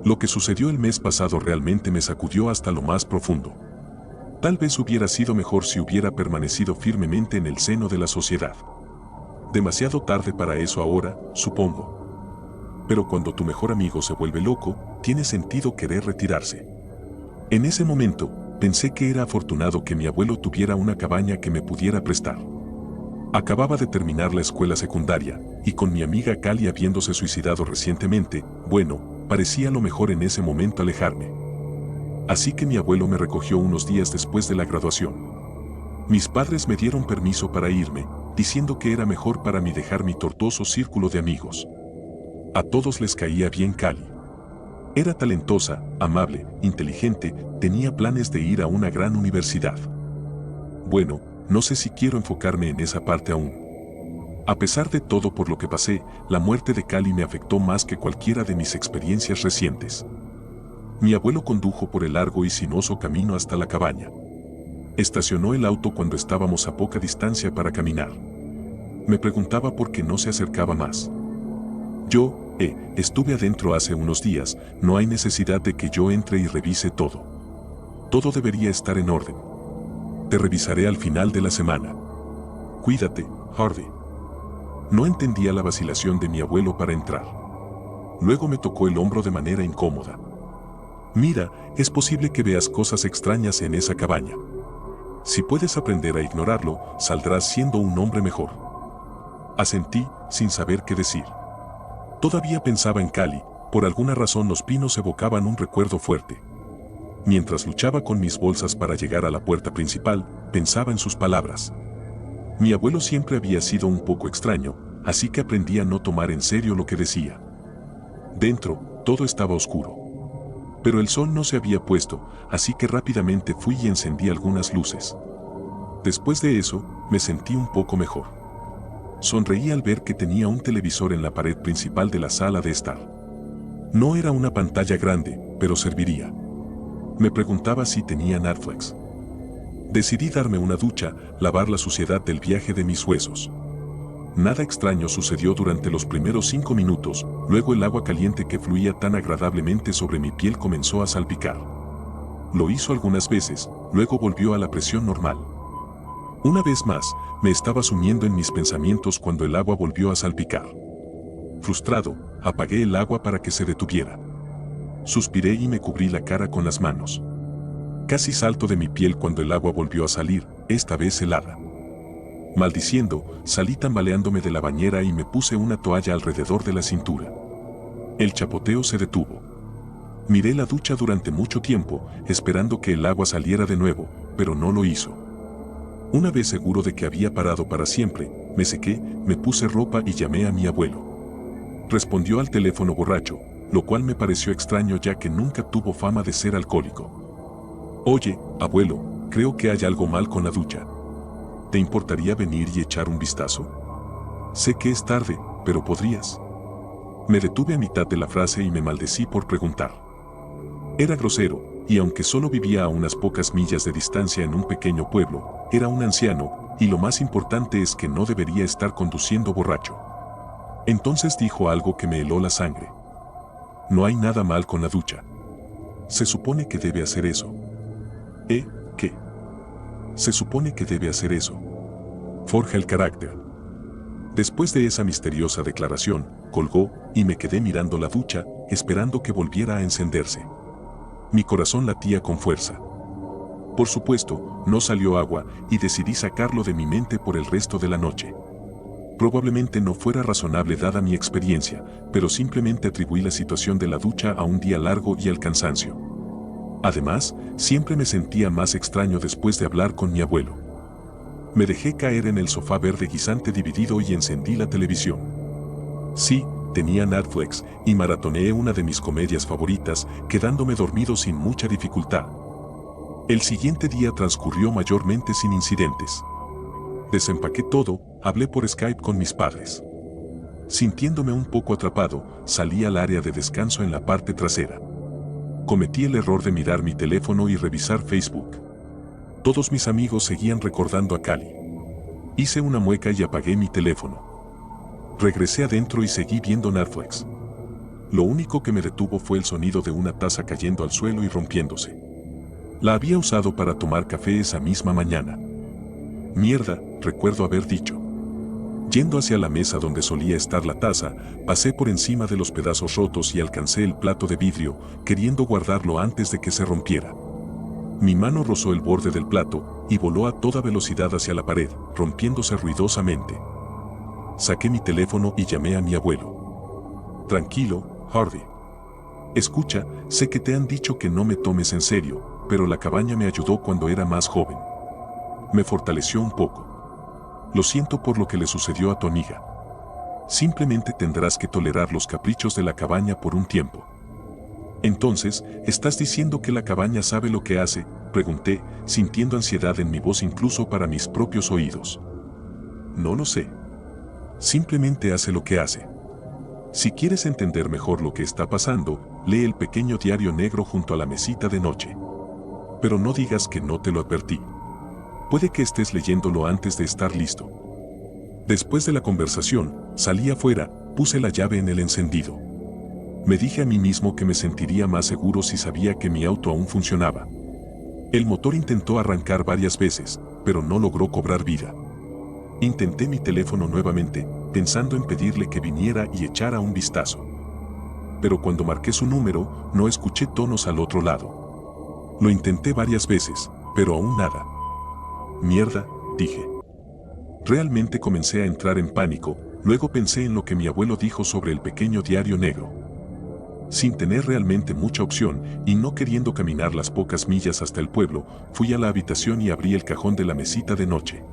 [SPEAKER 1] Lo que sucedió el mes pasado realmente me sacudió hasta lo más profundo. Tal vez hubiera sido mejor si hubiera permanecido firmemente en el seno de la sociedad. Demasiado tarde para eso ahora, supongo. Pero cuando tu mejor amigo se vuelve loco, tiene sentido querer retirarse. En ese momento, pensé que era afortunado que mi abuelo tuviera una cabaña que me pudiera prestar. Acababa de terminar la escuela secundaria, y con mi amiga Cali habiéndose suicidado recientemente, bueno, parecía lo mejor en ese momento alejarme. Así que mi abuelo me recogió unos días después de la graduación. Mis padres me dieron permiso para irme, diciendo que era mejor para mí dejar mi tortuoso círculo de amigos. A todos les caía bien Cali. Era talentosa, amable, inteligente, tenía planes de ir a una gran universidad. Bueno, no sé si quiero enfocarme en esa parte aún. A pesar de todo por lo que pasé, la muerte de Cali me afectó más que cualquiera de mis experiencias recientes. Mi abuelo condujo por el largo y sinuoso camino hasta la cabaña. Estacionó el auto cuando estábamos a poca distancia para caminar. Me preguntaba por qué no se acercaba más. Estuve adentro hace unos días, no hay necesidad de que yo entre y revise todo. Todo debería estar en orden. Te revisaré al final de la semana. Cuídate, Harvey. No entendía la vacilación de mi abuelo para entrar. Luego me tocó el hombro de manera incómoda. Mira, es posible que veas cosas extrañas en esa cabaña. Si puedes aprender a ignorarlo, saldrás siendo un hombre mejor. Asentí, sin saber qué decir. Todavía pensaba en Cali, por alguna razón los pinos evocaban un recuerdo fuerte. Mientras luchaba con mis bolsas para llegar a la puerta principal, pensaba en sus palabras. Mi abuelo siempre había sido un poco extraño, así que aprendí a no tomar en serio lo que decía. Dentro, todo estaba oscuro. Pero el sol no se había puesto, así que rápidamente fui y encendí algunas luces. Después de eso, me sentí un poco mejor. Sonreí al ver que tenía un televisor en la pared principal de la sala de estar. No era una pantalla grande, pero serviría. Me preguntaba si tenía Netflix. Decidí darme una ducha, lavar la suciedad del viaje de mis huesos. Nada extraño sucedió durante los primeros 5 minutos, luego el agua caliente que fluía tan agradablemente sobre mi piel comenzó a salpicar. Lo hizo algunas veces, luego volvió a la presión normal. Una vez más, me estaba sumiendo en mis pensamientos cuando el agua volvió a salpicar. Frustrado, apagué el agua para que se detuviera. Suspiré y me cubrí la cara con las manos. Casi salto de mi piel cuando el agua volvió a salir, esta vez helada. Maldiciendo, salí tambaleándome de la bañera y me puse una toalla alrededor de la cintura. El chapoteo se detuvo. Miré la ducha durante mucho tiempo, esperando que el agua saliera de nuevo, pero no lo hizo. Una vez seguro de que había parado para siempre, me sequé, me puse ropa y llamé a mi abuelo. Respondió al teléfono borracho, lo cual me pareció extraño ya que nunca tuvo fama de ser alcohólico. Oye, abuelo, creo que hay algo mal con la ducha. ¿Te importaría venir y echar un vistazo? Sé que es tarde, pero podrías. Me detuve a mitad de la frase y me maldecí por preguntar. Era grosero, y aunque solo vivía a unas pocas millas de distancia en un pequeño pueblo, era un anciano, y lo más importante es que no debería estar conduciendo borracho. Entonces dijo algo que me heló la sangre. No hay nada mal con la ducha. Se supone que debe hacer eso. ¿Qué? Se supone que debe hacer eso. Forja el carácter. Después de esa misteriosa declaración, colgó, y me quedé mirando la ducha, esperando que volviera a encenderse. Mi corazón latía con fuerza. Por supuesto, no salió agua, y decidí sacarlo de mi mente por el resto de la noche. Probablemente no fuera razonable dada mi experiencia, pero simplemente atribuí la situación de la ducha a un día largo y al cansancio. Además, siempre me sentía más extraño después de hablar con mi abuelo. Me dejé caer en el sofá verde guisante dividido y encendí la televisión. Sí, tenía Netflix, y maratoneé una de mis comedias favoritas, quedándome dormido sin mucha dificultad. El siguiente día transcurrió mayormente sin incidentes. Desempaqué todo, hablé por Skype con mis padres. Sintiéndome un poco atrapado, salí al área de descanso en la parte trasera. Cometí el error de mirar mi teléfono y revisar Facebook. Todos mis amigos seguían recordando a Cali. Hice una mueca y apagué mi teléfono. Regresé adentro y seguí viendo Netflix. Lo único que me detuvo fue el sonido de una taza cayendo al suelo y rompiéndose. La había usado para tomar café esa misma mañana. Mierda, recuerdo haber dicho. Yendo hacia la mesa donde solía estar la taza, pasé por encima de los pedazos rotos y alcancé el plato de vidrio, queriendo guardarlo antes de que se rompiera. Mi mano rozó el borde del plato y voló a toda velocidad hacia la pared, rompiéndose ruidosamente. Saqué mi teléfono y llamé a mi abuelo. Tranquilo, Harvey. Escucha, sé que te han dicho que no me tomes en serio, pero la cabaña me ayudó cuando era más joven. Me fortaleció un poco. Lo siento por lo que le sucedió a tu amiga. Simplemente tendrás que tolerar los caprichos de la cabaña por un tiempo. Entonces, ¿estás diciendo que la cabaña sabe lo que hace?, pregunté, sintiendo ansiedad en mi voz incluso para mis propios oídos. No lo sé. Simplemente hace lo que hace. Si quieres entender mejor lo que está pasando, lee el pequeño diario negro junto a la mesita de noche. Pero no digas que no te lo advertí. Puede que estés leyéndolo antes de estar listo. Después de la conversación, salí afuera, puse la llave en el encendido. Me dije a mí mismo que me sentiría más seguro si sabía que mi auto aún funcionaba. El motor intentó arrancar varias veces, pero no logró cobrar vida. Intenté mi teléfono nuevamente, pensando en pedirle que viniera y echara un vistazo. Pero cuando marqué su número, no escuché tonos al otro lado. Lo intenté varias veces, pero aún nada. Mierda, dije. Realmente comencé a entrar en pánico, luego pensé en lo que mi abuelo dijo sobre el pequeño diario negro. Sin tener realmente mucha opción y no queriendo caminar las pocas millas hasta el pueblo, fui a la habitación y abrí el cajón de la mesita de noche.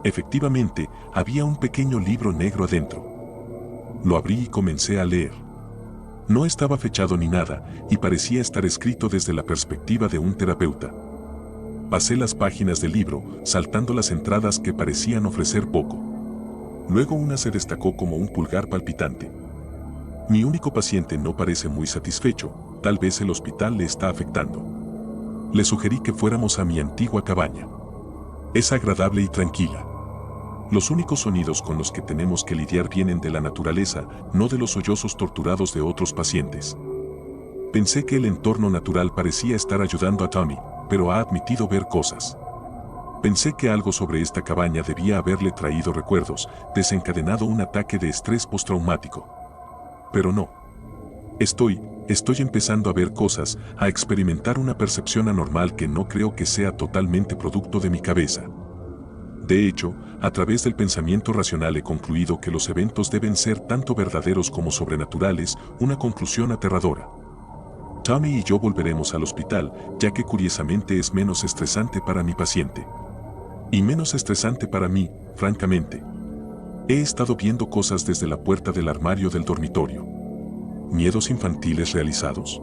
[SPEAKER 1] Efectivamente, había un pequeño libro negro adentro. Lo abrí y comencé a leer. No estaba fechado ni nada, y parecía estar escrito desde la perspectiva de un terapeuta. Pasé las páginas del libro, saltando las entradas que parecían ofrecer poco. Luego una se destacó como un pulgar palpitante. Mi único paciente no parece muy satisfecho, tal vez el hospital le está afectando. Le sugerí que fuéramos a mi antigua cabaña. Es agradable y tranquila. Los únicos sonidos con los que tenemos que lidiar vienen de la naturaleza, no de los sollozos torturados de otros pacientes. Pensé que el entorno natural parecía estar ayudando a Tommy, pero ha admitido ver cosas. Pensé que algo sobre esta cabaña debía haberle traído recuerdos, desencadenado un ataque de estrés postraumático. Pero no. Estoy empezando a ver cosas, a experimentar una percepción anormal que no creo que sea totalmente producto de mi cabeza. De hecho, a través del pensamiento racional he concluido que los eventos deben ser tanto verdaderos como sobrenaturales, una conclusión aterradora. Tommy y yo volveremos al hospital, ya que curiosamente es menos estresante para mi paciente. Y menos estresante para mí, francamente. He estado viendo cosas desde la puerta del armario del dormitorio. ¿Miedos infantiles realizados?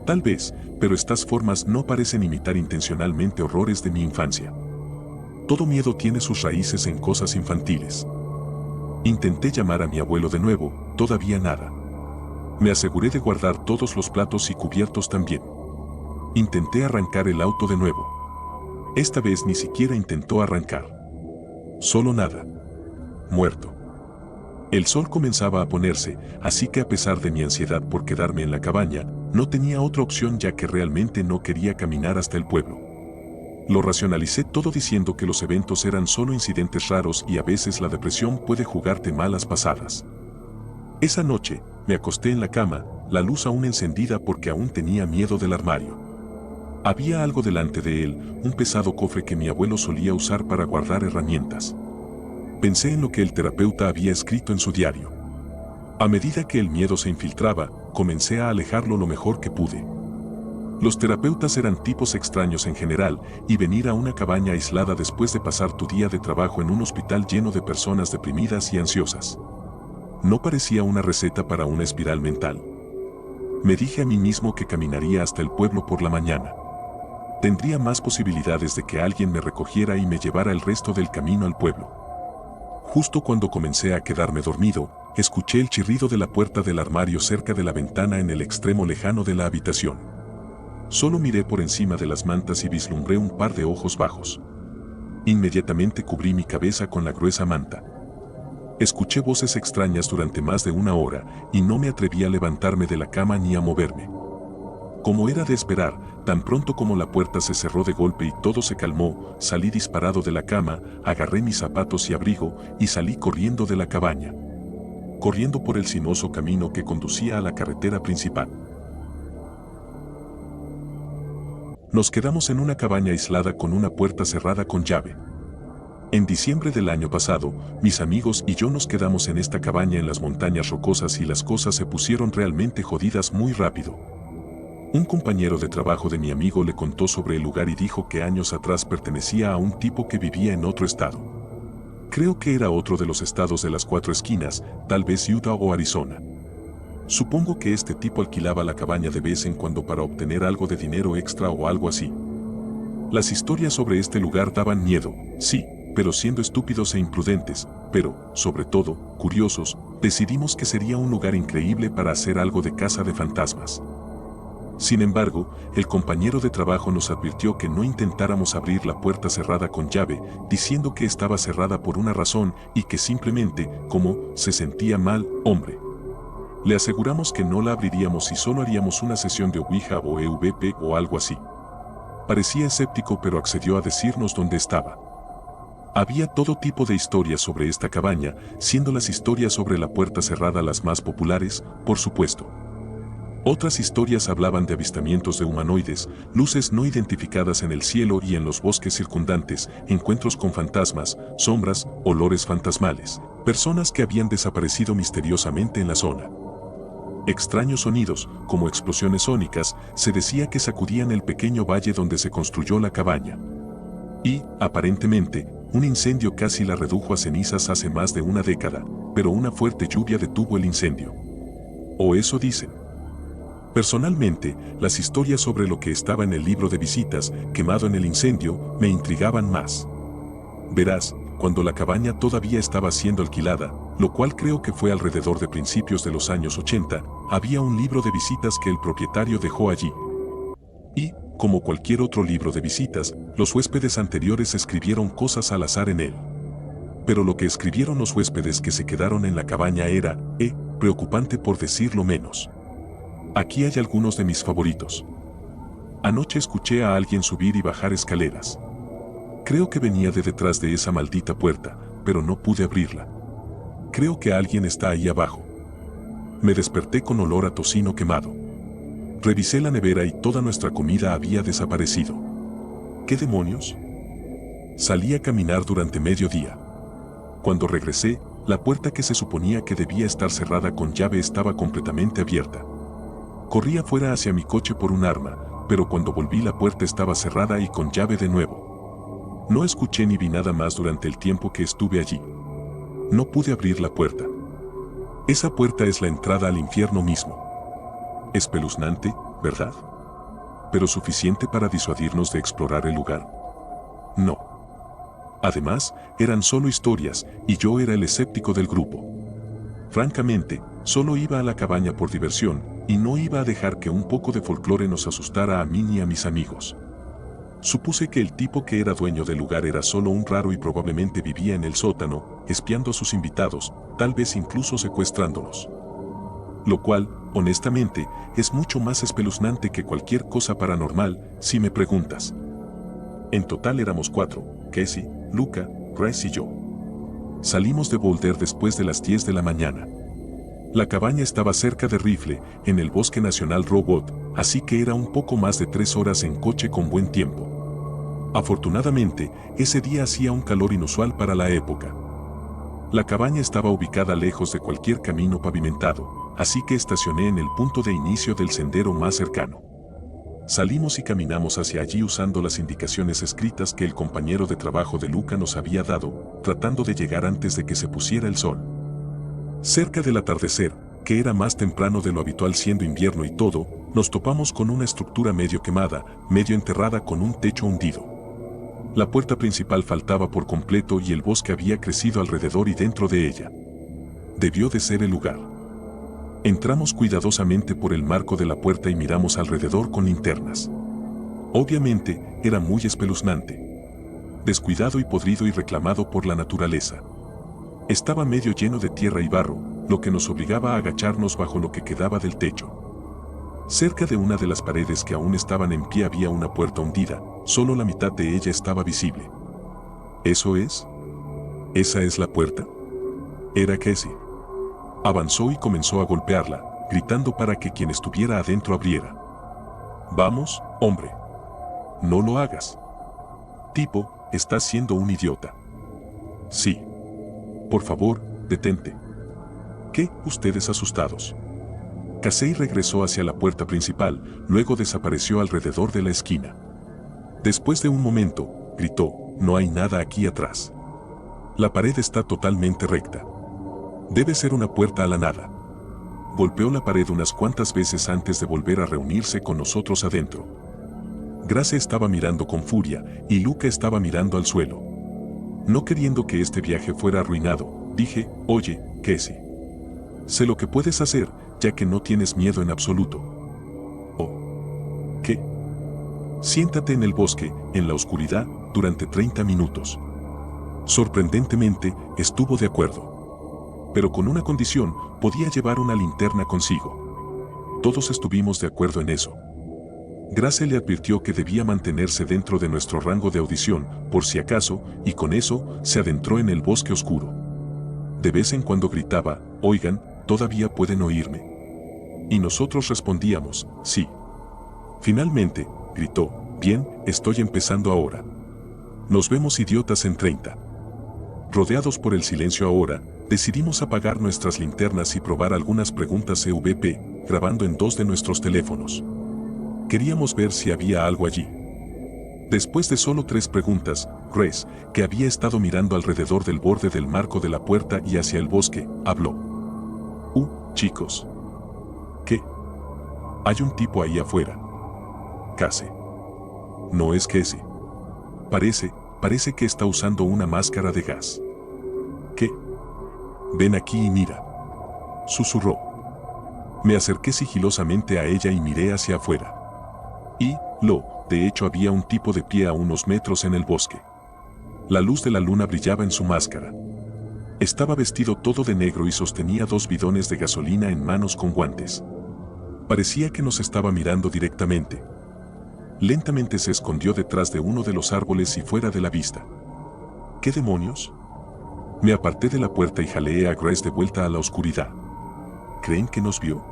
[SPEAKER 1] Tal vez, pero estas formas no parecen imitar intencionalmente horrores de mi infancia. Todo miedo tiene sus raíces en cosas infantiles. Intenté llamar a mi abuelo de nuevo, todavía nada. Me aseguré de guardar todos los platos y cubiertos también. Intenté arrancar el auto de nuevo. Esta vez ni siquiera intentó arrancar. Solo nada. Muerto. El sol comenzaba a ponerse, así que a pesar de mi ansiedad por quedarme en la cabaña, no tenía otra opción ya que realmente no quería caminar hasta el pueblo. Lo racionalicé todo diciendo que los eventos eran solo incidentes raros y a veces la depresión puede jugarte malas pasadas. Esa noche, me acosté en la cama, la luz aún encendida porque aún tenía miedo del armario. Había algo delante de él, un pesado cofre que mi abuelo solía usar para guardar herramientas. Pensé en lo que el terapeuta había escrito en su diario. A medida que el miedo se infiltraba, comencé a alejarlo lo mejor que pude. Los terapeutas eran tipos extraños en general, y venir a una cabaña aislada después de pasar tu día de trabajo en un hospital lleno de personas deprimidas y ansiosas. No parecía una receta para una espiral mental. Me dije a mí mismo que caminaría hasta el pueblo por la mañana. Tendría más posibilidades de que alguien me recogiera y me llevara el resto del camino al pueblo. Justo cuando comencé a quedarme dormido, escuché el chirrido de la puerta del armario cerca de la ventana en el extremo lejano de la habitación. Solo miré por encima de las mantas y vislumbré un par de ojos bajos. Inmediatamente cubrí mi cabeza con la gruesa manta. Escuché voces extrañas durante más de una hora y no me atreví a levantarme de la cama ni a moverme. Como era de esperar, tan pronto como la puerta se cerró de golpe y todo se calmó, salí disparado de la cama, agarré mis zapatos y abrigo y salí corriendo de la cabaña. Corriendo por el sinuoso camino que conducía a la carretera principal. Nos quedamos en una cabaña aislada con una puerta cerrada con llave. En diciembre del año pasado, mis amigos y yo nos quedamos en esta cabaña en las montañas rocosas y las cosas se pusieron realmente jodidas muy rápido. Un compañero de trabajo de mi amigo le contó sobre el lugar y dijo que años atrás pertenecía a un tipo que vivía en otro estado. Creo que era otro de los estados de las 4 esquinas, tal vez Utah o Arizona. Supongo que este tipo alquilaba la cabaña de vez en cuando para obtener algo de dinero extra o algo así. Las historias sobre este lugar daban miedo, sí, pero siendo estúpidos e imprudentes, pero, sobre todo, curiosos, decidimos que sería un lugar increíble para hacer algo de caza de fantasmas. Sin embargo, el compañero de trabajo nos advirtió que no intentáramos abrir la puerta cerrada con llave, diciendo que estaba cerrada por una razón y que simplemente, como se sentía mal, hombre. Le aseguramos que no la abriríamos y solo haríamos una sesión de Ouija o EVP o algo así. Parecía escéptico, pero accedió a decirnos dónde estaba. Había todo tipo de historias sobre esta cabaña, siendo las historias sobre la puerta cerrada las más populares, por supuesto. Otras historias hablaban de avistamientos de humanoides, luces no identificadas en el cielo y en los bosques circundantes, encuentros con fantasmas, sombras, olores fantasmales, personas que habían desaparecido misteriosamente en la zona. Extraños sonidos, como explosiones sónicas, se decía que sacudían el pequeño valle donde se construyó la cabaña. Y, aparentemente, un incendio casi la redujo a cenizas hace más de una década, pero una fuerte lluvia detuvo el incendio. O eso dicen. Personalmente, las historias sobre lo que estaba en el libro de visitas, quemado en el incendio, me intrigaban más. Verás, cuando la cabaña todavía estaba siendo alquilada, lo cual creo que fue alrededor de principios de los años 80, había un libro de visitas que el propietario dejó allí. Y, como cualquier otro libro de visitas, los huéspedes anteriores escribieron cosas al azar en él. Pero lo que escribieron los huéspedes que se quedaron en la cabaña era, preocupante por decirlo menos. Aquí hay algunos de mis favoritos. Anoche escuché a alguien subir y bajar escaleras. Creo que venía de detrás de esa maldita puerta, pero no pude abrirla. Creo que alguien está ahí abajo. Me desperté con olor a tocino quemado. Revisé la nevera y toda nuestra comida había desaparecido. ¿Qué demonios? Salí a caminar durante mediodía. Cuando regresé, la puerta que se suponía que debía estar cerrada con llave estaba completamente abierta. Corrí afuera hacia mi coche por un arma, pero cuando volví la puerta estaba cerrada y con llave de nuevo. No escuché ni vi nada más durante el tiempo que estuve allí. No pude abrir la puerta. Esa puerta es la entrada al infierno mismo. Espeluznante, ¿verdad? ¿Pero suficiente para disuadirnos de explorar el lugar? No. Además, eran solo historias, y yo era el escéptico del grupo. Francamente, solo iba a la cabaña por diversión, y no iba a dejar que un poco de folclore nos asustara a mí ni a mis amigos. Supuse que el tipo que era dueño del lugar era solo un raro y probablemente vivía en el sótano, espiando a sus invitados, tal vez incluso secuestrándolos. Lo cual, honestamente, es mucho más espeluznante que cualquier cosa paranormal, si me preguntas. En total éramos 4, Casey, Luca, Rez y yo. Salimos de Boulder después de las 10 de la mañana. La cabaña estaba cerca de Rifle, en el Bosque Nacional Robot, así que era un poco más de 3 horas en coche con buen tiempo. Afortunadamente, ese día hacía un calor inusual para la época. La cabaña estaba ubicada lejos de cualquier camino pavimentado, así que estacioné en el punto de inicio del sendero más cercano. Salimos y caminamos hacia allí usando las indicaciones escritas que el compañero de trabajo de Luca nos había dado, tratando de llegar antes de que se pusiera el sol. Cerca del atardecer, que era más temprano de lo habitual siendo invierno y todo, nos topamos con una estructura medio quemada, medio enterrada con un techo hundido. La puerta principal faltaba por completo y el bosque había crecido alrededor y dentro de ella. Debió de ser el lugar. Entramos cuidadosamente por el marco de la puerta y miramos alrededor con linternas. Obviamente, era muy espeluznante. Descuidado y podrido y reclamado por la naturaleza. Estaba medio lleno de tierra y barro, lo que nos obligaba a agacharnos bajo lo que quedaba del techo. Cerca de una de las paredes que aún estaban en pie había una puerta hundida, solo la mitad de ella estaba visible. ¿Eso es? ¿Esa es la puerta? Era Casey. Avanzó y comenzó a golpearla, gritando para que quien estuviera adentro abriera. Vamos, hombre. No lo hagas. Tipo, estás siendo un idiota. Sí. Por favor, detente. ¿Qué? Ustedes asustados. Casey regresó hacia la puerta principal, luego desapareció alrededor de la esquina. Después de un momento, gritó, no hay nada aquí atrás. La pared está totalmente recta. Debe ser una puerta a la nada. Golpeó la pared unas cuantas veces antes de volver a reunirse con nosotros adentro. Grace estaba mirando con furia, y Luca estaba mirando al suelo. No queriendo que este viaje fuera arruinado, dije, oye, Casey. Sé lo que puedes hacer, ya que no tienes miedo en absoluto. ¿Oh? ¿Qué? Siéntate en el bosque, en la oscuridad, durante 30 minutos. Sorprendentemente, estuvo de acuerdo. Pero con una condición, podía llevar una linterna consigo. Todos estuvimos de acuerdo en eso. Grace le advirtió que debía mantenerse dentro de nuestro rango de audición, por si acaso, y con eso, se adentró en el bosque oscuro. De vez en cuando gritaba, «Oigan, ¿todavía pueden oírme?» Y nosotros respondíamos, «Sí». Finalmente, gritó, «Bien, estoy empezando ahora. Nos vemos idiotas en 30». Rodeados por el silencio ahora, decidimos apagar nuestras linternas y probar algunas preguntas EVP, grabando en 2 de nuestros teléfonos. Queríamos ver si había algo allí. Después de solo 3 preguntas, Grace, que había estado mirando alrededor del borde del marco de la puerta y hacia el bosque, habló. Chicos. ¿Qué? Hay un tipo ahí afuera. Case. No es Casey. Parece que está usando una máscara de gas. ¿Qué? Ven aquí y mira. Susurró. Me acerqué sigilosamente a ella y miré hacia afuera. De hecho había un tipo de pie a unos metros en el bosque. La luz de la luna brillaba en su máscara. Estaba vestido todo de negro y sostenía 2 bidones de gasolina en manos con guantes. Parecía que nos estaba mirando directamente. Lentamente se escondió detrás de uno de los árboles y fuera de la vista. ¿Qué demonios? Me aparté de la puerta y jaleé a Grace de vuelta a la oscuridad. ¿Creen que nos vio?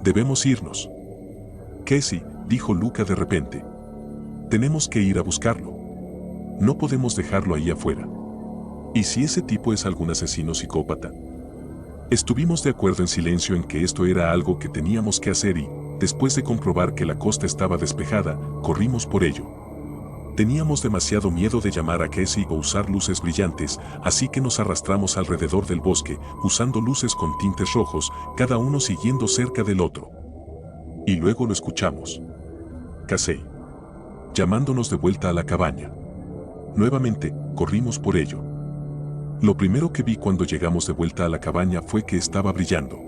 [SPEAKER 1] Debemos irnos. Casey, dijo Luca de repente. Tenemos que ir a buscarlo. No podemos dejarlo ahí afuera. ¿Y si ese tipo es algún asesino psicópata? Estuvimos de acuerdo en silencio en que esto era algo que teníamos que hacer y, después de comprobar que la costa estaba despejada, corrimos por ello. Teníamos demasiado miedo de llamar a Casey o usar luces brillantes, así que nos arrastramos alrededor del bosque, usando luces con tintes rojos, cada uno siguiendo cerca del otro. Y luego lo escuchamos. Casey. Llamándonos de vuelta a la cabaña. Nuevamente, corrimos por ello. Lo primero que vi cuando llegamos de vuelta a la cabaña fue que estaba brillando.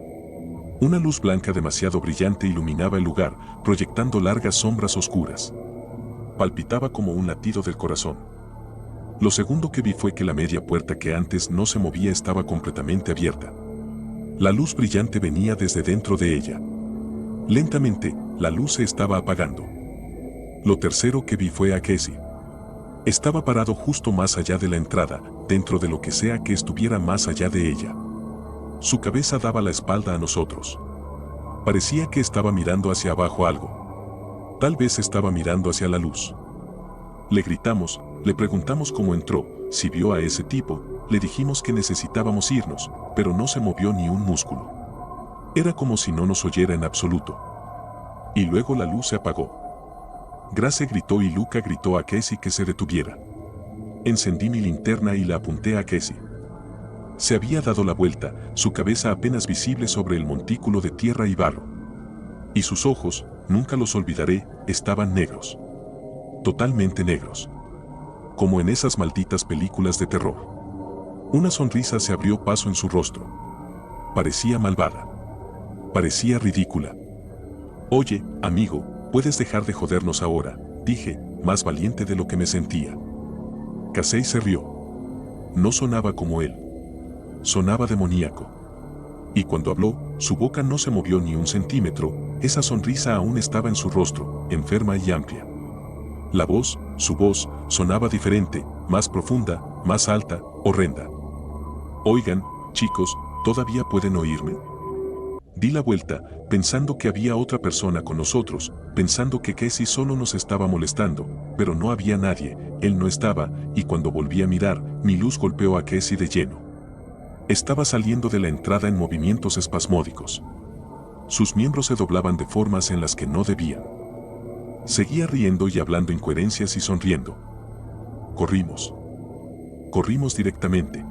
[SPEAKER 1] Una luz blanca demasiado brillante iluminaba el lugar, proyectando largas sombras oscuras. Palpitaba como un latido del corazón. Lo segundo que vi fue que la media puerta que antes no se movía estaba completamente abierta. La luz brillante venía desde dentro de ella. Lentamente, la luz se estaba apagando. Lo tercero que vi fue a Casey. Estaba parado justo más allá de la entrada, dentro de lo que sea que estuviera más allá de ella. Su cabeza daba la espalda a nosotros. Parecía que estaba mirando hacia abajo algo. Tal vez estaba mirando hacia la luz. Le gritamos, le preguntamos cómo entró, si vio a ese tipo, le dijimos que necesitábamos irnos, pero no se movió ni un músculo. Era como si no nos oyera en absoluto. Y luego la luz se apagó. Grace gritó y Luca gritó a Casey que se detuviera. Encendí mi linterna y la apunté a Casey. Se había dado la vuelta, su cabeza apenas visible sobre el montículo de tierra y barro. Y sus ojos, nunca los olvidaré, estaban negros. Totalmente negros. Como en esas malditas películas de terror. Una sonrisa se abrió paso en su rostro. Parecía malvada. Parecía ridícula. Oye, amigo, puedes dejar de jodernos ahora, dije, más valiente de lo que me sentía. Casey se rió. No sonaba como él. Sonaba demoníaco. Y cuando habló, su boca no se movió ni un centímetro, esa sonrisa aún estaba en su rostro, enferma y amplia. La voz, su voz, sonaba diferente, más profunda, más alta, horrenda. Oigan, chicos, ¿todavía pueden oírme? Di la vuelta, pensando que había otra persona con nosotros, pensando que Casey solo nos estaba molestando, pero no había nadie, él no estaba, y cuando volví a mirar, mi luz golpeó a Casey de lleno. Estaba saliendo de la entrada en movimientos espasmódicos. Sus miembros se doblaban de formas en las que no debían. Seguía riendo y hablando incoherencias y sonriendo. Corrimos. Corrimos directamente.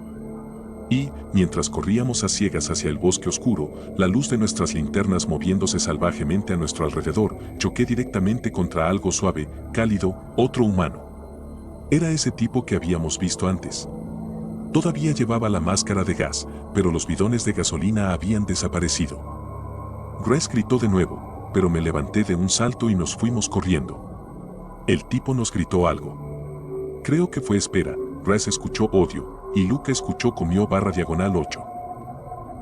[SPEAKER 1] Y, mientras corríamos a ciegas hacia el bosque oscuro, la luz de nuestras linternas moviéndose salvajemente a nuestro alrededor, choqué directamente contra algo suave, cálido, otro humano. Era ese tipo que habíamos visto antes. Todavía llevaba la máscara de gas, pero los bidones de gasolina habían desaparecido. Grace gritó de nuevo, pero me levanté de un salto y nos fuimos corriendo. El tipo nos gritó algo. Creo que fue espera. Grace escuchó odio, y Luca escuchó comió/8.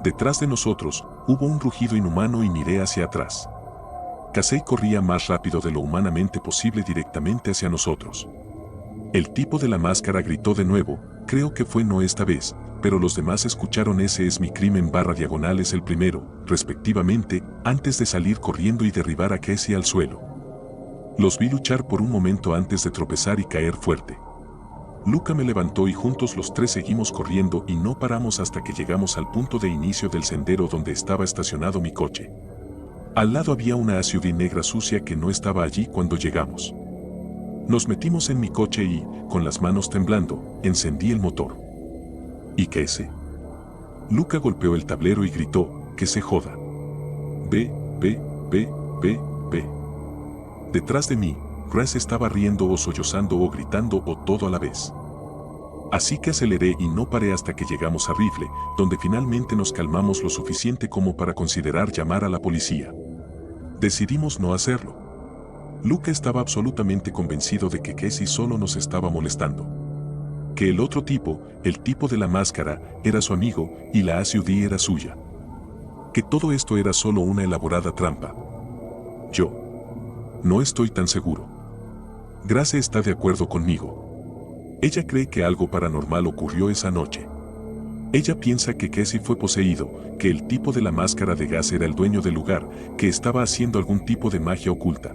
[SPEAKER 1] Detrás de nosotros, hubo un rugido inhumano y miré hacia atrás. Casey corría más rápido de lo humanamente posible directamente hacia nosotros. El tipo de la máscara gritó de nuevo, creo que fue no esta vez, pero los demás escucharon ese es mi crimen/es el primero, respectivamente, antes de salir corriendo y derribar a Casey al suelo. Los vi luchar por un momento antes de tropezar y caer fuerte. Luca me levantó y juntos los tres seguimos corriendo y no paramos hasta que llegamos al punto de inicio del sendero donde estaba estacionado mi coche. Al lado había una SUV negra sucia que no estaba allí cuando llegamos. Nos metimos en mi coche y, con las manos temblando, encendí el motor. ¿Y qué ese? Luca golpeó el tablero y gritó, que se joda. Ve. Detrás de mí, Grace estaba riendo o sollozando o gritando o todo a la vez. Así que aceleré y no paré hasta que llegamos a Rifle, donde finalmente nos calmamos lo suficiente como para considerar llamar a la policía. Decidimos no hacerlo. Luca estaba absolutamente convencido de que Casey solo nos estaba molestando. Que el otro tipo, el tipo de la máscara, era su amigo y la SUV era suya. Que todo esto era solo una elaborada trampa. Yo no estoy tan seguro. Grace está de acuerdo conmigo. Ella cree que algo paranormal ocurrió esa noche. Ella piensa que Casey fue poseído, que el tipo de la máscara de gas era el dueño del lugar, que estaba haciendo algún tipo de magia oculta.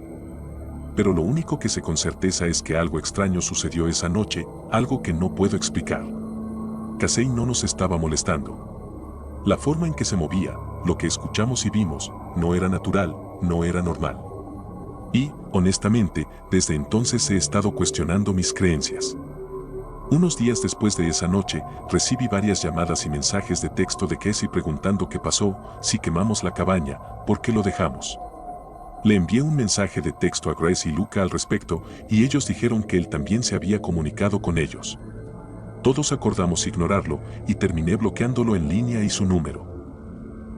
[SPEAKER 1] Pero lo único que sé con certeza es que algo extraño sucedió esa noche, algo que no puedo explicar. Casey no nos estaba molestando. La forma en que se movía, lo que escuchamos y vimos, no era natural, no era normal. Y, honestamente, desde entonces he estado cuestionando mis creencias. Unos días después de esa noche, recibí varias llamadas y mensajes de texto de Casey preguntando qué pasó, si quemamos la cabaña, por qué lo dejamos. Le envié un mensaje de texto a Grace y Luca al respecto, y ellos dijeron que él también se había comunicado con ellos. Todos acordamos ignorarlo, y terminé bloqueándolo en línea y su número.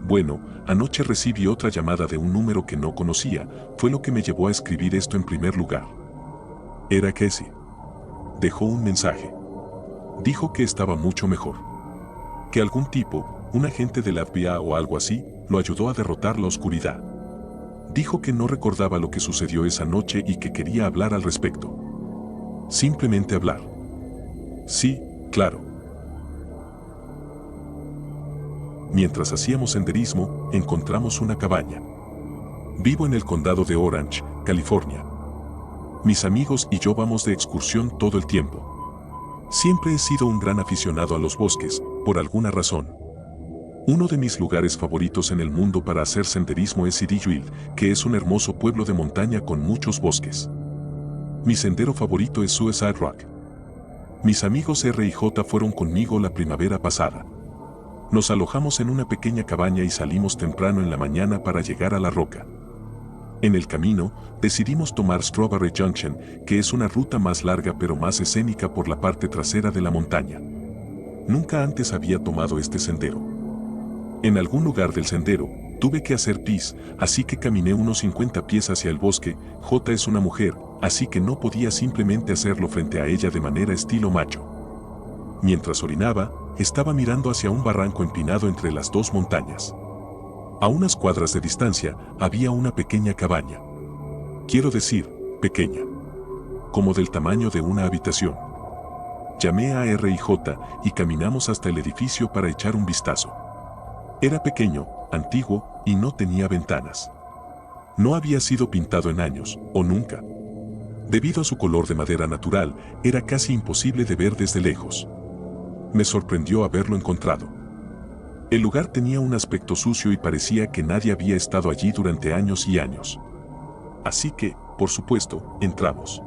[SPEAKER 1] Bueno, anoche recibí otra llamada de un número que no conocía, fue lo que me llevó a escribir esto en primer lugar. Era Casey. Dejó un mensaje. Dijo que estaba mucho mejor. Que algún tipo, un agente del FBI o algo así, lo ayudó a derrotar la oscuridad. Dijo que no recordaba lo que sucedió esa noche y que quería hablar al respecto. Simplemente hablar. Sí, claro. Mientras hacíamos senderismo, encontramos una cabaña. Vivo en el condado de Orange, California. Mis amigos y yo vamos de excursión todo el tiempo. Siempre he sido un gran aficionado a los bosques, por alguna razón. Uno de mis lugares favoritos en el mundo para hacer senderismo es Idyllwild, que es un hermoso pueblo de montaña con muchos bosques. Mi sendero favorito es Suicide Rock. Mis amigos R y J fueron conmigo la primavera pasada. Nos alojamos en una pequeña cabaña y salimos temprano en la mañana para llegar a la roca. En el camino, decidimos tomar Strawberry Junction, que es una ruta más larga pero más escénica por la parte trasera de la montaña. Nunca antes había tomado este sendero. En algún lugar del sendero, tuve que hacer pis, así que caminé unos 50 pies hacia el bosque. J es una mujer, así que no podía simplemente hacerlo frente a ella de manera estilo macho. Mientras orinaba, estaba mirando hacia un barranco empinado entre las dos montañas. A unas cuadras de distancia, había una pequeña cabaña. Quiero decir, pequeña. Como del tamaño de una habitación. Llamé a R y J y caminamos hasta el edificio para echar un vistazo. Era pequeño, antiguo y no tenía ventanas. No había sido pintado en años, o nunca. Debido a su color de madera natural, era casi imposible de ver desde lejos. Me sorprendió haberlo encontrado. El lugar tenía un aspecto sucio y parecía que nadie había estado allí durante años y años. Así que, por supuesto, entramos.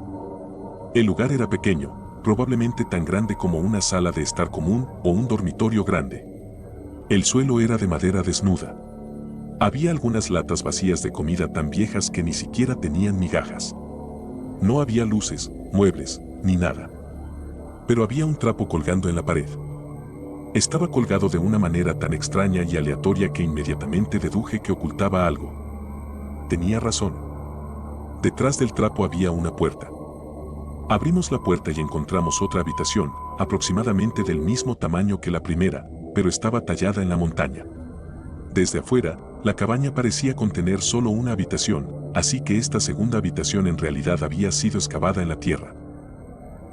[SPEAKER 1] El lugar era pequeño, probablemente tan grande como una sala de estar común o un dormitorio grande. El suelo era de madera desnuda. Había algunas latas vacías de comida tan viejas que ni siquiera tenían migajas. No había luces, muebles, ni nada. Pero había un trapo colgando en la pared. Estaba colgado de una manera tan extraña y aleatoria que inmediatamente deduje que ocultaba algo. Tenía razón. Detrás del trapo había una puerta. Abrimos la puerta y encontramos otra habitación, aproximadamente del mismo tamaño que la primera, pero estaba tallada en la montaña. Desde afuera, la cabaña parecía contener solo una habitación, así que esta segunda habitación en realidad había sido excavada en la tierra.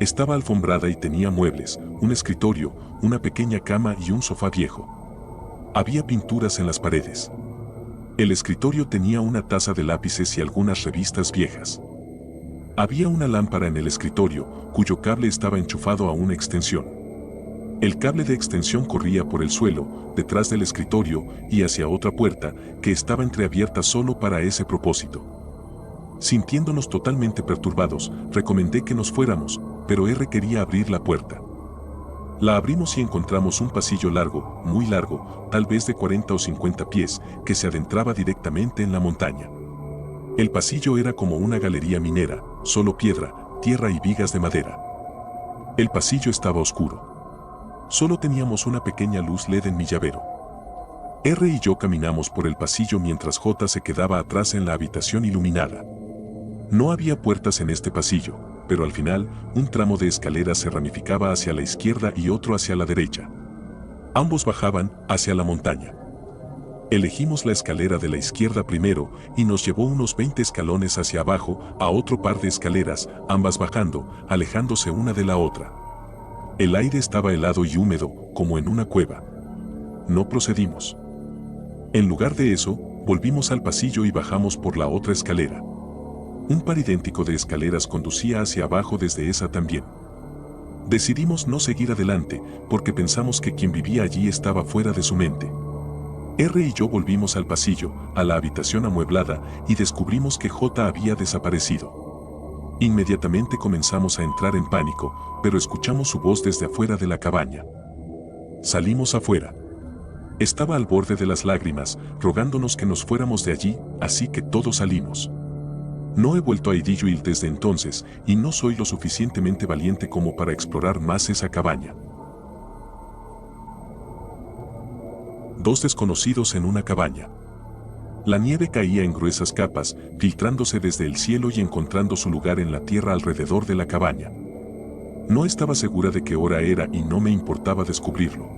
[SPEAKER 1] Estaba alfombrada y tenía muebles, un escritorio, una pequeña cama y un sofá viejo. Había pinturas en las paredes. El escritorio tenía una taza de lápices y algunas revistas viejas. Había una lámpara en el escritorio, cuyo cable estaba enchufado a una extensión. El cable de extensión corría por el suelo, detrás del escritorio y hacia otra puerta, que estaba entreabierta solo para ese propósito. Sintiéndonos totalmente perturbados, recomendé que nos fuéramos, pero R quería abrir la puerta. La abrimos y encontramos un pasillo largo, muy largo, tal vez de 40 o 50 pies, que se adentraba directamente en la montaña. El pasillo era como una galería minera, solo piedra, tierra y vigas de madera. El pasillo estaba oscuro. Solo teníamos una pequeña luz LED en mi llavero. R y yo caminamos por el pasillo mientras J se quedaba atrás en la habitación iluminada. No había puertas en este pasillo, pero al final, un tramo de escaleras se ramificaba hacia la izquierda y otro hacia la derecha. Ambos bajaban hacia la montaña. Elegimos la escalera de la izquierda primero y nos llevó unos 20 escalones hacia abajo a otro par de escaleras, ambas bajando, alejándose una de la otra. El aire estaba helado y húmedo, como en una cueva. No procedimos. En lugar de eso, volvimos al pasillo y bajamos por la otra escalera. Un par idéntico de escaleras conducía hacia abajo desde esa también. Decidimos no seguir adelante, porque pensamos que quien vivía allí estaba fuera de su mente. R y yo volvimos al pasillo, a la habitación amueblada, y descubrimos que J había desaparecido. Inmediatamente comenzamos a entrar en pánico, pero escuchamos su voz desde afuera de la cabaña. Salimos afuera. Estaba al borde de las lágrimas, rogándonos que nos fuéramos de allí, así que todos salimos. No he vuelto a Idyllwild desde entonces, y no soy lo suficientemente valiente como para explorar más esa cabaña. Dos desconocidos en una cabaña. La nieve caía en gruesas capas, filtrándose desde el cielo y encontrando su lugar en la tierra alrededor de la cabaña. No estaba segura de qué hora era y no me importaba descubrirlo.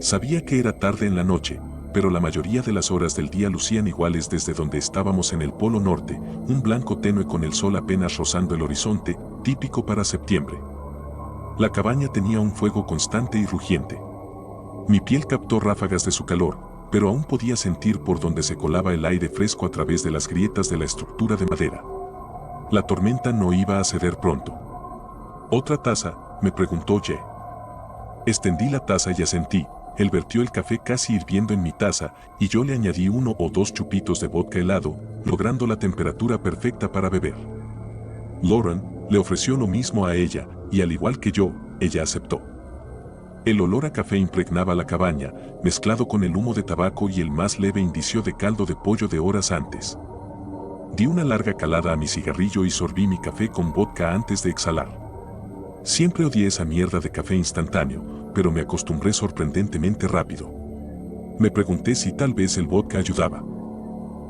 [SPEAKER 1] Sabía que era tarde en la noche, pero la mayoría de las horas del día lucían iguales desde donde estábamos en el Polo Norte, un blanco tenue con el sol apenas rozando el horizonte, típico para septiembre. La cabaña tenía un fuego constante y rugiente. Mi piel captó ráfagas de su calor, pero aún podía sentir por donde se colaba el aire fresco a través de las grietas de la estructura de madera. La tormenta no iba a ceder pronto. ¿Otra taza?, me preguntó Ye. Extendí la taza y asentí. Él vertió el café casi hirviendo en mi taza y yo le añadí 1 o 2 chupitos de vodka helado, logrando la temperatura perfecta para beber. Lauren le ofreció lo mismo a ella, y al igual que yo, ella aceptó. El olor a café impregnaba la cabaña, mezclado con el humo de tabaco y el más leve indicio de caldo de pollo de horas antes. Di una larga calada a mi cigarrillo y sorbí mi café con vodka antes de exhalar. Siempre odié esa mierda de café instantáneo, pero me acostumbré sorprendentemente rápido. Me pregunté si tal vez el vodka ayudaba.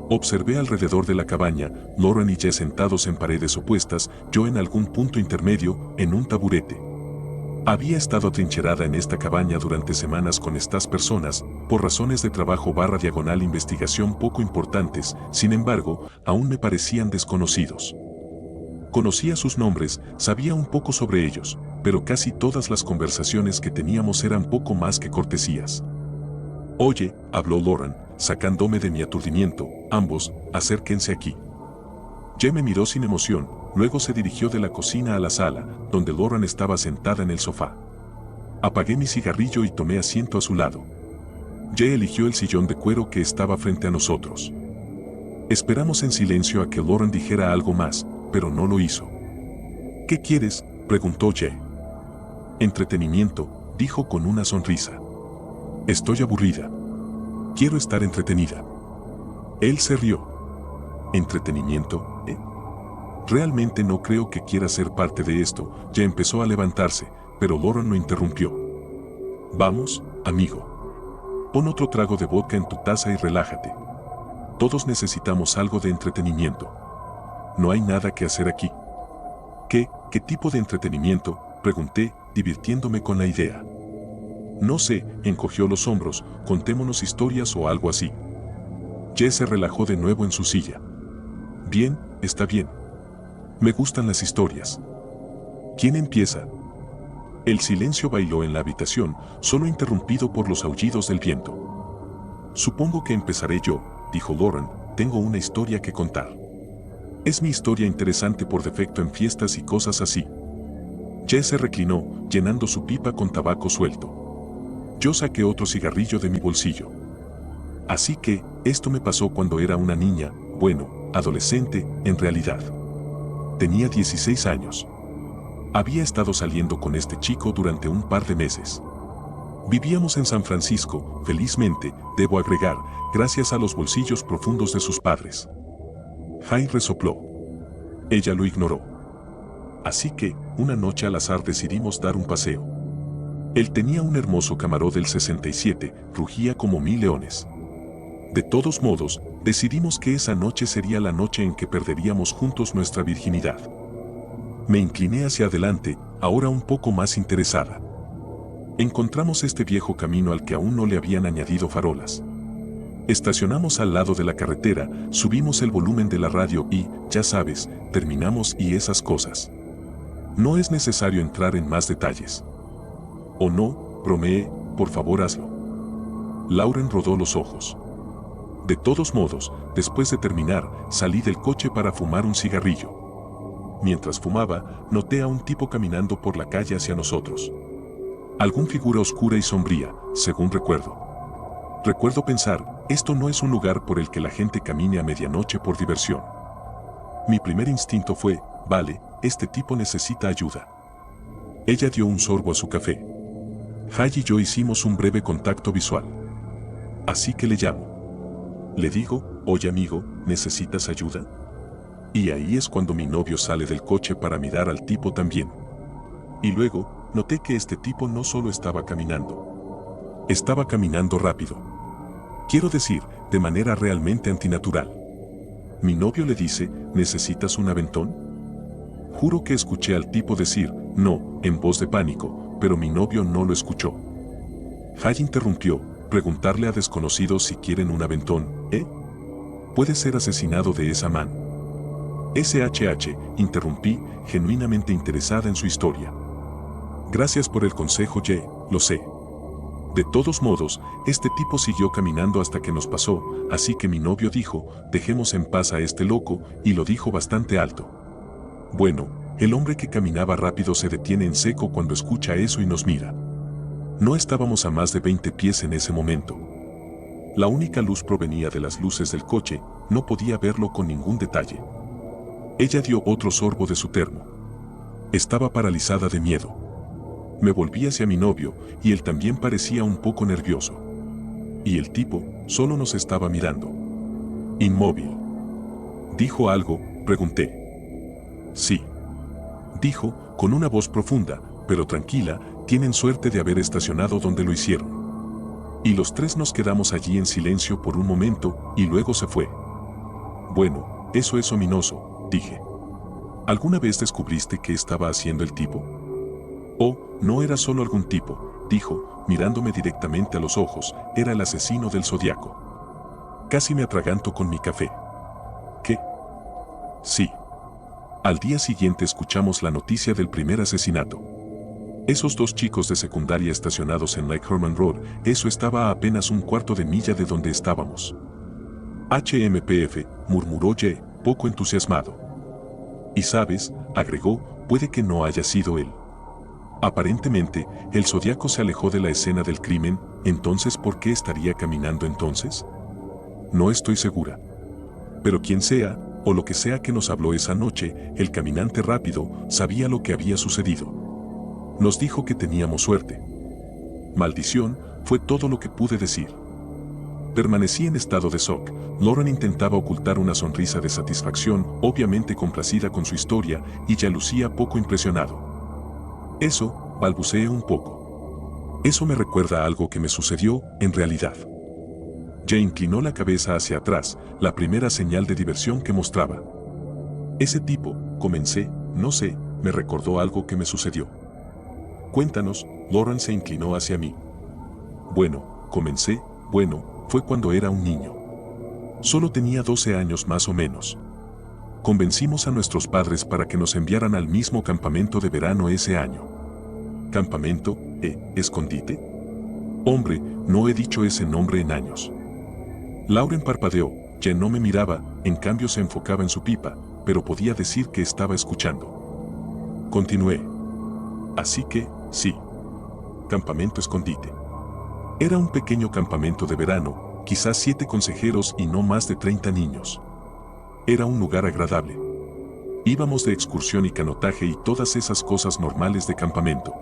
[SPEAKER 1] Observé alrededor de la cabaña, Lauren y Jess sentados en paredes opuestas, yo en algún punto intermedio, en un taburete. Había estado atrincherada en esta cabaña durante semanas con estas personas, por razones de trabajo / investigación poco importantes, sin embargo, aún me parecían desconocidos. Conocía sus nombres, sabía un poco sobre ellos, pero casi todas las conversaciones que teníamos eran poco más que cortesías. Oye, habló Lauren, sacándome de mi aturdimiento, ambos, acérquense aquí. Ye me miró sin emoción, luego se dirigió de la cocina a la sala, donde Lauren estaba sentada en el sofá. Apagué mi cigarrillo y tomé asiento a su lado. Ye eligió el sillón de cuero que estaba frente a nosotros. Esperamos en silencio a que Lauren dijera algo más, pero no lo hizo. ¿Qué quieres?, preguntó Ye. Entretenimiento, dijo con una sonrisa. Estoy aburrida. Quiero estar entretenida. Él se rió. ¿Entretenimiento? Realmente no creo que quiera ser parte de esto. Ya empezó a levantarse, pero Lauren lo interrumpió. Vamos, amigo. Pon otro trago de vodka en tu taza y relájate. Todos necesitamos algo de entretenimiento. No hay nada que hacer aquí. ¿Qué tipo de entretenimiento?, pregunté, divirtiéndome con la idea. No sé, encogió los hombros, contémonos historias o algo así. Jess se relajó de nuevo en su silla. Bien, está bien. Me gustan las historias. ¿Quién empieza? El silencio bailó en la habitación, solo interrumpido por los aullidos del viento. Supongo que empezaré yo, dijo Lauren, tengo una historia que contar. Es mi historia interesante por defecto en fiestas y cosas así. Jess se reclinó, llenando su pipa con tabaco suelto. Yo saqué otro cigarrillo de mi bolsillo. Así que, esto me pasó cuando era una niña, bueno, adolescente, en realidad. Tenía 16 años. Había estado saliendo con este chico durante un par de meses. Vivíamos en San Francisco, felizmente, debo agregar, gracias a los bolsillos profundos de sus padres. Jay resopló. Ella lo ignoró. Así que, una noche al azar decidimos dar un paseo. Él tenía un hermoso Camaro del 67, rugía como 1000 leones. De todos modos, decidimos que esa noche sería la noche en que perderíamos juntos nuestra virginidad. Me incliné hacia adelante, ahora un poco más interesada. Encontramos este viejo camino al que aún no le habían añadido farolas. Estacionamos al lado de la carretera, subimos el volumen de la radio y, ya sabes, terminamos y esas cosas. No es necesario entrar en más detalles. ¿O no? Bromeé, por favor hazlo. Lauren rodó los ojos. De todos modos, después de terminar, salí del coche para fumar un cigarrillo. Mientras fumaba, noté a un tipo caminando por la calle hacia nosotros. Alguna figura oscura y sombría, según recuerdo. Recuerdo pensar, esto no es un lugar por el que la gente camine a medianoche por diversión. Mi primer instinto fue, vale, este tipo necesita ayuda. Ella dio un sorbo a su café. Jay y yo hicimos un breve contacto visual. Así que le llamo. Le digo, oye amigo, ¿necesitas ayuda? Y ahí es cuando mi novio sale del coche para mirar al tipo también. Y luego, noté que este tipo no solo estaba caminando. Estaba caminando rápido. Quiero decir, de manera realmente antinatural. Mi novio le dice, ¿necesitas un aventón? Juro que escuché al tipo decir, no, en voz de pánico, pero mi novio no lo escuchó. Jay interrumpió, preguntarle a desconocidos si quieren un aventón, ¿eh? Puede ser asesinado de esa man. SHH, interrumpí, genuinamente interesada en su historia. Gracias por el consejo, Ye, lo sé. De todos modos, este tipo siguió caminando hasta que nos pasó, así que mi novio dijo, dejemos en paz a este loco, y lo dijo bastante alto. Bueno, el hombre que caminaba rápido se detiene en seco cuando escucha eso y nos mira. No estábamos a más de 20 pies en ese momento. La única luz provenía de las luces del coche, no podía verlo con ningún detalle. Ella dio otro sorbo de su termo. Estaba paralizada de miedo. Me volví hacia mi novio, y él también parecía un poco nervioso. Y el tipo solo nos estaba mirando. Inmóvil. ¿Dijo algo?, pregunté. Sí. Dijo, con una voz profunda, pero tranquila, tienen suerte de haber estacionado donde lo hicieron. Y los tres nos quedamos allí en silencio por un momento, y luego se fue. Bueno, eso es ominoso, dije. ¿Alguna vez descubriste qué estaba haciendo el tipo? Oh, no era solo algún tipo, dijo, mirándome directamente a los ojos, era el asesino del zodiaco. Casi me atraganto con mi café. ¿Qué? Sí. Al día siguiente escuchamos la noticia del primer asesinato. Esos dos chicos de secundaria estacionados en Lake Herman Road, eso estaba a apenas un cuarto de milla de donde estábamos. HMPF, murmuró Ye, poco entusiasmado. Y sabes, agregó, puede que no haya sido él. Aparentemente, el zodiaco se alejó de la escena del crimen, entonces ¿por qué estaría caminando entonces? No estoy segura. Pero quien sea, o lo que sea que nos habló esa noche, el caminante rápido sabía lo que había sucedido. Nos dijo que teníamos suerte. Maldición, fue todo lo que pude decir. Permanecí en estado de shock. Lauren intentaba ocultar una sonrisa de satisfacción, obviamente complacida con su historia, y ya lucía poco impresionado. Eso, balbuceé un poco. Eso me recuerda a algo que me sucedió, en realidad. Jay inclinó la cabeza hacia atrás, la primera señal de diversión que mostraba. Ese tipo, comencé, no sé, me recordó algo que me sucedió. Cuéntanos, Lauren se inclinó hacia mí. Bueno, comencé, fue cuando era un niño. Solo tenía 12 años más o menos. Convencimos a nuestros padres para que nos enviaran al mismo campamento de verano ese año. ¿Campamento? ¿Escondite? Hombre, no he dicho ese nombre en años. Lauren parpadeó, Jen no me miraba, en cambio se enfocaba en su pipa, pero podía decir que estaba escuchando. Continué. Así que, sí. Campamento escondite. Era un pequeño campamento de verano, quizás 7 consejeros y no más de 30 niños. Era un lugar agradable. Íbamos de excursión y canotaje y todas esas cosas normales de campamento.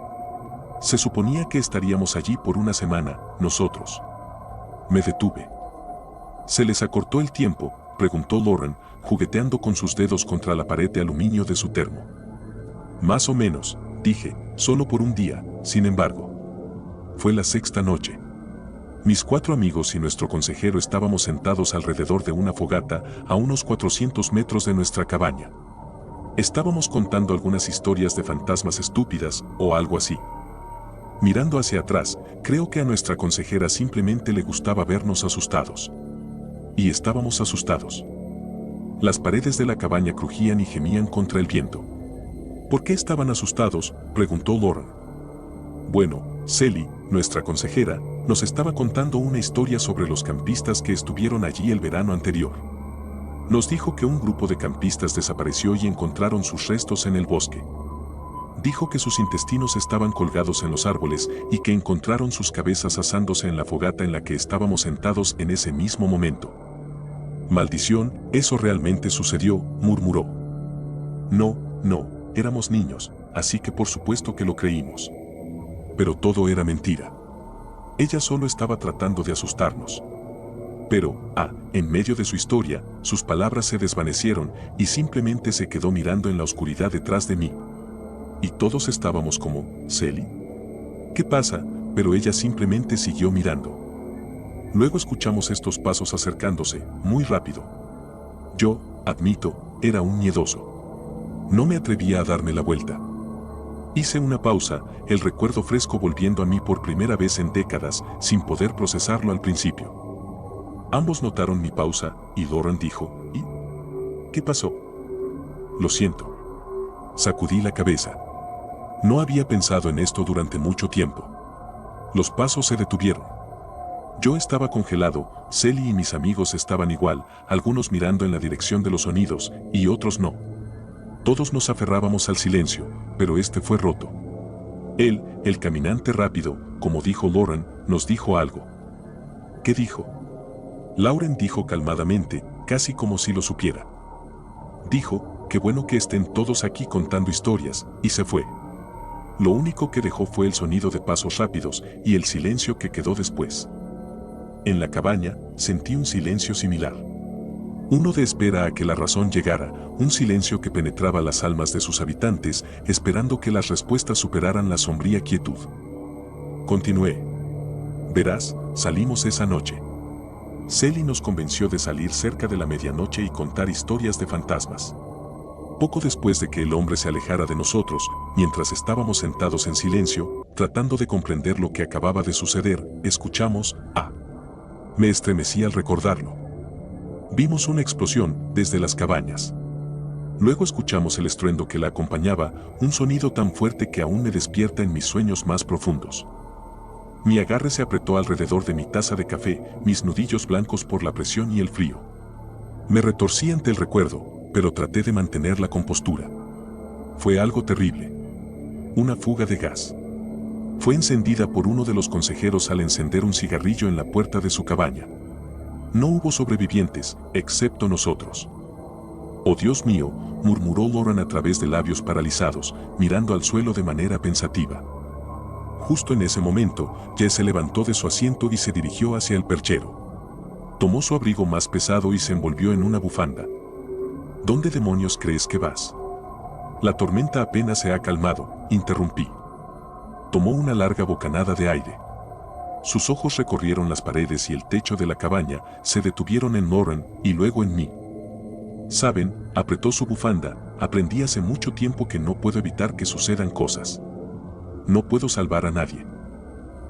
[SPEAKER 1] Se suponía que estaríamos allí por una semana, nosotros. Me detuve. ¿Se les acortó el tiempo?, preguntó Lauren, jugueteando con sus dedos contra la pared de aluminio de su termo. Más o menos, dije, solo por un día, sin embargo. Fue la 6ª noche. Mis 4 amigos y nuestro consejero estábamos sentados alrededor de una fogata a unos 400 metros de nuestra cabaña. Estábamos contando algunas historias de fantasmas estúpidas o algo así. Mirando hacia atrás, creo que a nuestra consejera simplemente le gustaba vernos asustados. Y estábamos asustados. Las paredes de la cabaña crujían y gemían contra el viento. ¿Por qué estaban asustados?, preguntó Lauren. Bueno, Sally, nuestra consejera, nos estaba contando una historia sobre los campistas que estuvieron allí el verano anterior. Nos dijo que un grupo de campistas desapareció y encontraron sus restos en el bosque. Dijo que sus intestinos estaban colgados en los árboles y que encontraron sus cabezas asándose en la fogata en la que estábamos sentados en ese mismo momento. Maldición, eso realmente sucedió, murmuró. No, éramos niños, así que por supuesto que lo creímos. Pero todo era mentira. Ella solo estaba tratando de asustarnos. Pero, en medio de su historia, sus palabras se desvanecieron y simplemente se quedó mirando en la oscuridad detrás de mí. Y todos estábamos como, ¿Sally? ¿Qué pasa? Pero ella simplemente siguió mirando. Luego escuchamos estos pasos acercándose, muy rápido. Yo, admito, era un miedoso. No me atrevía a darme la vuelta. Hice una pausa, el recuerdo fresco volviendo a mí por primera vez en décadas, sin poder procesarlo al principio. Ambos notaron mi pausa, y Lauren dijo, ¿y qué pasó? Lo siento. Sacudí la cabeza. No había pensado en esto durante mucho tiempo. Los pasos se detuvieron. Yo estaba congelado, Sally y mis amigos estaban igual, algunos mirando en la dirección de los sonidos, y otros no. Todos nos aferrábamos al silencio, pero este fue roto. Él, el caminante rápido, como dijo Lauren, nos dijo algo. ¿Qué dijo? Lauren dijo calmadamente, casi como si lo supiera. Dijo, qué bueno que estén todos aquí contando historias, y se fue. Lo único que dejó fue el sonido de pasos rápidos y el silencio que quedó después. En la cabaña, sentí un silencio similar. Uno de espera a que la razón llegara, un silencio que penetraba las almas de sus habitantes, esperando que las respuestas superaran la sombría quietud. Continué. Verás, salimos esa noche. Sally nos convenció de salir cerca de la medianoche y contar historias de fantasmas. Poco después de que el hombre se alejara de nosotros, mientras estábamos sentados en silencio, tratando de comprender lo que acababa de suceder, escuchamos, Me estremecí al recordarlo. Vimos una explosión desde las cabañas. Luego escuchamos el estruendo que la acompañaba, un sonido tan fuerte que aún me despierta en mis sueños más profundos. Mi agarre se apretó alrededor de mi taza de café, mis nudillos blancos por la presión y el frío. Me retorcí ante el recuerdo, pero traté de mantener la compostura. Fue algo terrible. Una fuga de gas. Fue encendida por uno de los consejeros al encender un cigarrillo en la puerta de su cabaña. No hubo sobrevivientes, excepto nosotros. «Oh Dios mío», murmuró Lauren a través de labios paralizados, mirando al suelo de manera pensativa. Justo en ese momento, Jess se levantó de su asiento y se dirigió hacia el perchero. Tomó su abrigo más pesado y se envolvió en una bufanda. ¿Dónde demonios crees que vas? La tormenta apenas se ha calmado, interrumpí. Tomó una larga bocanada de aire. Sus ojos recorrieron las paredes y el techo de la cabaña, se detuvieron en Lauren y luego en mí. Saben, apretó su bufanda, aprendí hace mucho tiempo que no puedo evitar que sucedan cosas. No puedo salvar a nadie.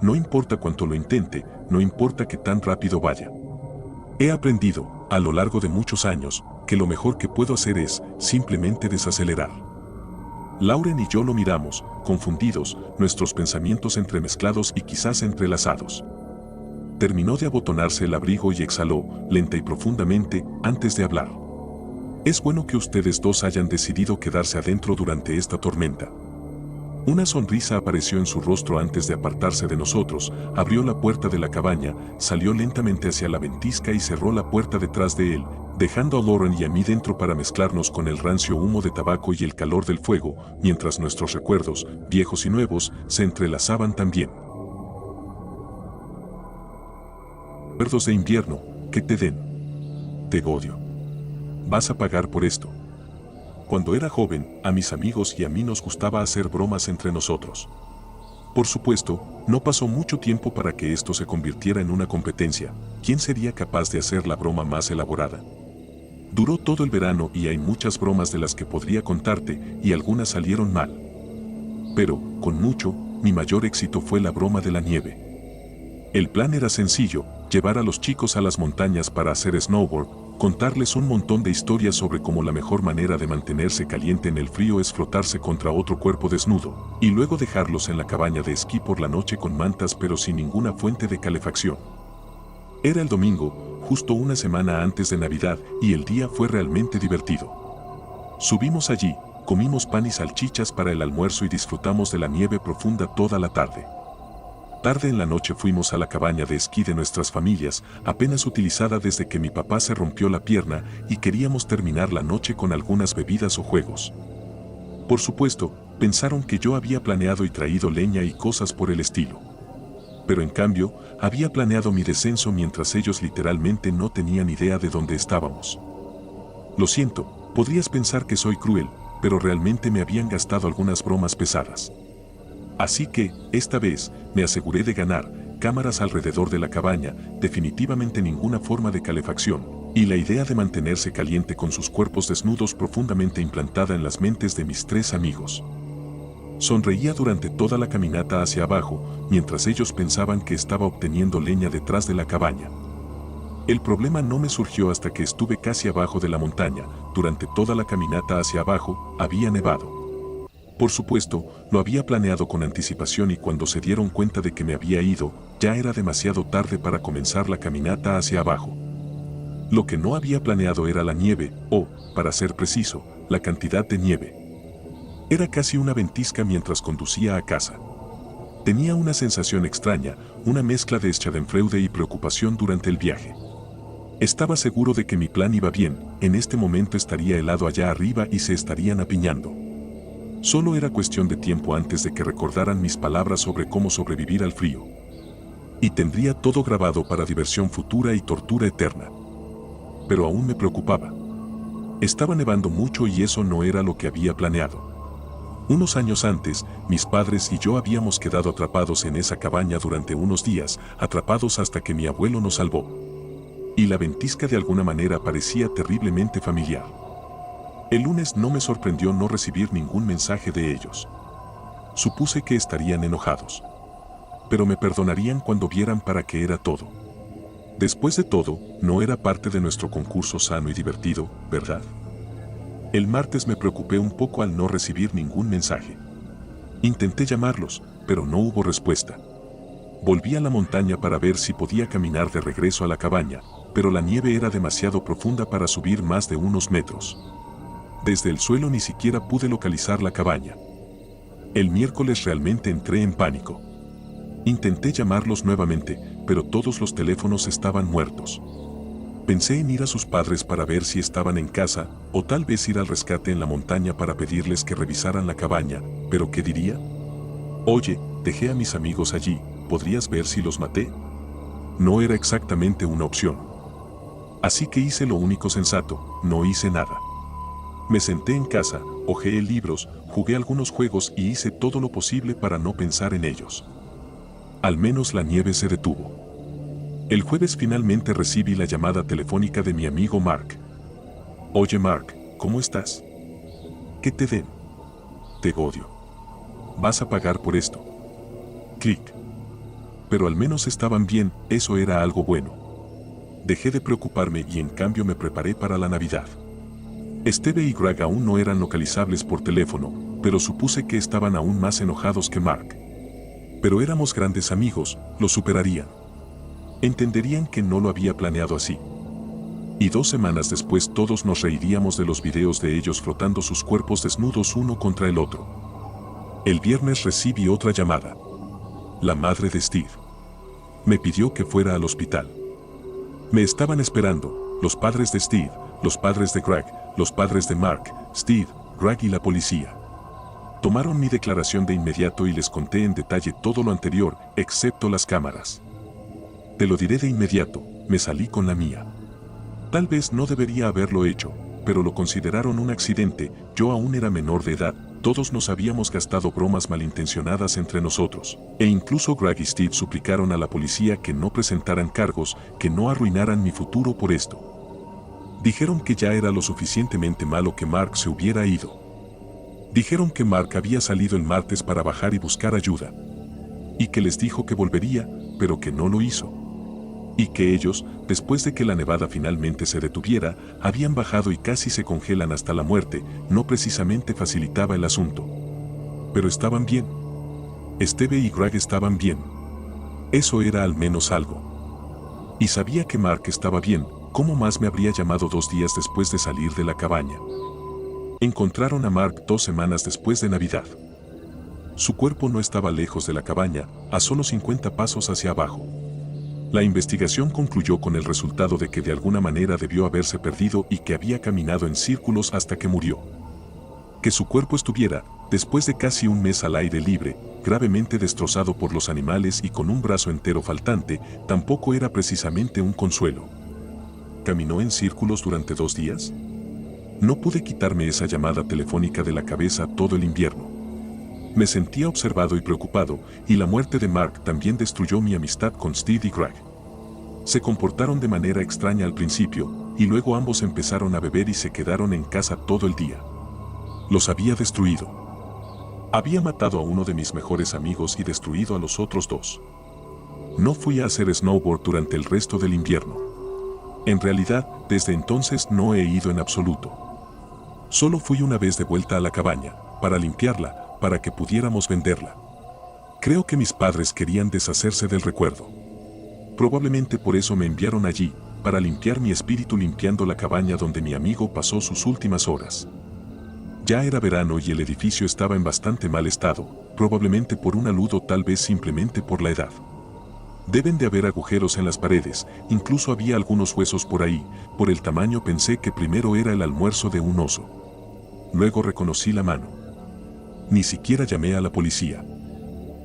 [SPEAKER 1] No importa cuánto lo intente, no importa que tan rápido vaya. He aprendido, a lo largo de muchos años, que lo mejor que puedo hacer es, simplemente desacelerar. Lauren y yo lo miramos, confundidos, nuestros pensamientos entremezclados y quizás entrelazados. Terminó de abotonarse el abrigo y exhaló, lenta y profundamente, antes de hablar. Es bueno que ustedes dos hayan decidido quedarse adentro durante esta tormenta. Una sonrisa apareció en su rostro antes de apartarse de nosotros, abrió la puerta de la cabaña, salió lentamente hacia la ventisca y cerró la puerta detrás de él, dejando a Lauren y a mí dentro para mezclarnos con el rancio humo de tabaco y el calor del fuego, mientras nuestros recuerdos, viejos y nuevos, se entrelazaban también. Recuerdos de invierno, que te den. Te odio. Vas a pagar por esto. Cuando era joven, a mis amigos y a mí nos gustaba hacer bromas entre nosotros. Por supuesto, no pasó mucho tiempo para que esto se convirtiera en una competencia. ¿Quién sería capaz de hacer la broma más elaborada? Duró todo el verano y hay muchas bromas de las que podría contarte y algunas salieron mal. Pero, con mucho, mi mayor éxito fue la broma de la nieve. El plan era sencillo, llevar a los chicos a las montañas para hacer snowboard, contarles un montón de historias sobre cómo la mejor manera de mantenerse caliente en el frío es frotarse contra otro cuerpo desnudo, y luego dejarlos en la cabaña de esquí por la noche con mantas pero sin ninguna fuente de calefacción. Era el domingo, justo una semana antes de Navidad, y el día fue realmente divertido. Subimos allí, comimos pan y salchichas para el almuerzo y disfrutamos de la nieve profunda toda la tarde. Tarde en la noche fuimos a la cabaña de esquí de nuestras familias, apenas utilizada desde que mi papá se rompió la pierna, y queríamos terminar la noche con algunas bebidas o juegos. Por supuesto, pensaron que yo había planeado y traído leña y cosas por el estilo. Pero en cambio, había planeado mi descenso mientras ellos literalmente no tenían idea de dónde estábamos. Lo siento, podrías pensar que soy cruel, pero realmente me habían gastado algunas bromas pesadas. Así que, esta vez, me aseguré de ganar, cámaras alrededor de la cabaña, definitivamente ninguna forma de calefacción, y la idea de mantenerse caliente con sus cuerpos desnudos profundamente implantada en las mentes de mis tres amigos. Sonreía durante toda la caminata hacia abajo, mientras ellos pensaban que estaba obteniendo leña detrás de la cabaña. El problema no me surgió hasta que estuve casi abajo de la montaña. Durante toda la caminata hacia abajo, había nevado. Por supuesto, lo había planeado con anticipación y cuando se dieron cuenta de que me había ido, ya era demasiado tarde para comenzar la caminata hacia abajo. Lo que no había planeado era la nieve, o, para ser preciso, la cantidad de nieve. Era casi una ventisca mientras conducía a casa. Tenía una sensación extraña, una mezcla de schadenfreude y preocupación durante el viaje. Estaba seguro de que mi plan iba bien, en este momento estaría helado allá arriba y se estarían apiñando. Solo era cuestión de tiempo antes de que recordaran mis palabras sobre cómo sobrevivir al frío. Y tendría todo grabado para diversión futura y tortura eterna. Pero aún me preocupaba. Estaba nevando mucho y eso no era lo que había planeado. Unos años antes, mis padres y yo habíamos quedado atrapados en esa cabaña durante unos días, atrapados hasta que mi abuelo nos salvó. Y la ventisca de alguna manera parecía terriblemente familiar. El lunes no me sorprendió no recibir ningún mensaje de ellos. Supuse que estarían enojados. Pero me perdonarían cuando vieran para qué era todo. Después de todo, no era parte de nuestro concurso sano y divertido, ¿verdad? El martes me preocupé un poco al no recibir ningún mensaje. Intenté llamarlos, pero no hubo respuesta. Volví a la montaña para ver si podía caminar de regreso a la cabaña, pero la nieve era demasiado profunda para subir más de unos metros. Desde el suelo ni siquiera pude localizar la cabaña. El miércoles realmente entré en pánico. Intenté llamarlos nuevamente, pero todos los teléfonos estaban muertos. Pensé en ir a sus padres para ver si estaban en casa, o tal vez ir al rescate en la montaña para pedirles que revisaran la cabaña, pero ¿qué diría? Oye, dejé a mis amigos allí, ¿podrías ver si los maté? No era exactamente una opción. Así que hice lo único sensato, no hice nada. Me senté en casa, Hojeé libros, jugué algunos juegos y hice todo lo posible para no pensar en ellos. Al menos la nieve se detuvo. El jueves finalmente recibí la llamada telefónica de mi amigo Mark. Oye Mark, ¿cómo estás? ¿Qué te den? Te odio. Vas a pagar por esto. Clic. Pero al menos estaban bien, eso era algo bueno. Dejé de preocuparme y en cambio me preparé para la Navidad. Steve y Greg aún no eran localizables por teléfono, pero supuse que estaban aún más enojados que Mark. Pero éramos grandes amigos, lo superarían. Entenderían que no lo había planeado así. Y 2 semanas después todos nos reiríamos de los videos de ellos frotando sus cuerpos desnudos uno contra el otro. El viernes recibí otra llamada. La madre de Steve. Me pidió que fuera al hospital. Me estaban esperando, los padres de Steve, los padres de Greg, los padres de Mark, Steve, Greg y la policía. Tomaron mi declaración de inmediato y les conté en detalle todo lo anterior, excepto las cámaras. Te lo diré de inmediato, me salí con la mía. Tal vez no debería haberlo hecho, pero lo consideraron un accidente, yo aún era menor de edad, todos nos habíamos gastado bromas malintencionadas entre nosotros, e incluso Greg y Steve suplicaron a la policía que no presentaran cargos, que no arruinaran mi futuro por esto. Dijeron que ya era lo suficientemente malo que Mark se hubiera ido. Dijeron que Mark había salido el martes para bajar y buscar ayuda. Y que les dijo que volvería, pero que no lo hizo. Y que ellos, después de que la nevada finalmente se detuviera, habían bajado y casi se congelan hasta la muerte, no precisamente facilitaba el asunto. Pero estaban bien. Steve y Greg estaban bien. Eso era al menos algo. Y sabía que Mark estaba bien, ¿cómo más me habría llamado 2 días después de salir de la cabaña? Encontraron a Mark 2 semanas después de Navidad. Su cuerpo no estaba lejos de la cabaña, a solo 50 pasos hacia abajo. La investigación concluyó con el resultado de que de alguna manera debió haberse perdido y que había caminado en círculos hasta que murió. Que su cuerpo estuviera, después de casi un mes al aire libre, gravemente destrozado por los animales y con un brazo entero faltante, tampoco era precisamente un consuelo. ¿Caminó en círculos durante 2 días? No pude quitarme esa llamada telefónica de la cabeza todo el invierno. Me sentía observado y preocupado, y la muerte de Mark también destruyó mi amistad con Steve y Greg. Se comportaron de manera extraña al principio, y luego ambos empezaron a beber y se quedaron en casa todo el día. Los había destruido. Había matado a uno de mis mejores amigos y destruido a los otros 2. No fui a hacer snowboard durante el resto del invierno. En realidad, desde entonces no he ido en absoluto. Solo fui una vez de vuelta a la cabaña, para limpiarla, para que pudiéramos venderla. Creo que mis padres querían deshacerse del recuerdo. Probablemente por eso me enviaron allí, para limpiar mi espíritu limpiando la cabaña donde mi amigo pasó sus últimas horas. Ya era verano y el edificio estaba en bastante mal estado, probablemente por un alud o tal vez simplemente por la edad. Deben de haber agujeros en las paredes, incluso había algunos huesos por ahí, por el tamaño pensé que primero era el almuerzo de un oso. Luego reconocí la mano. Ni siquiera llamé a la policía.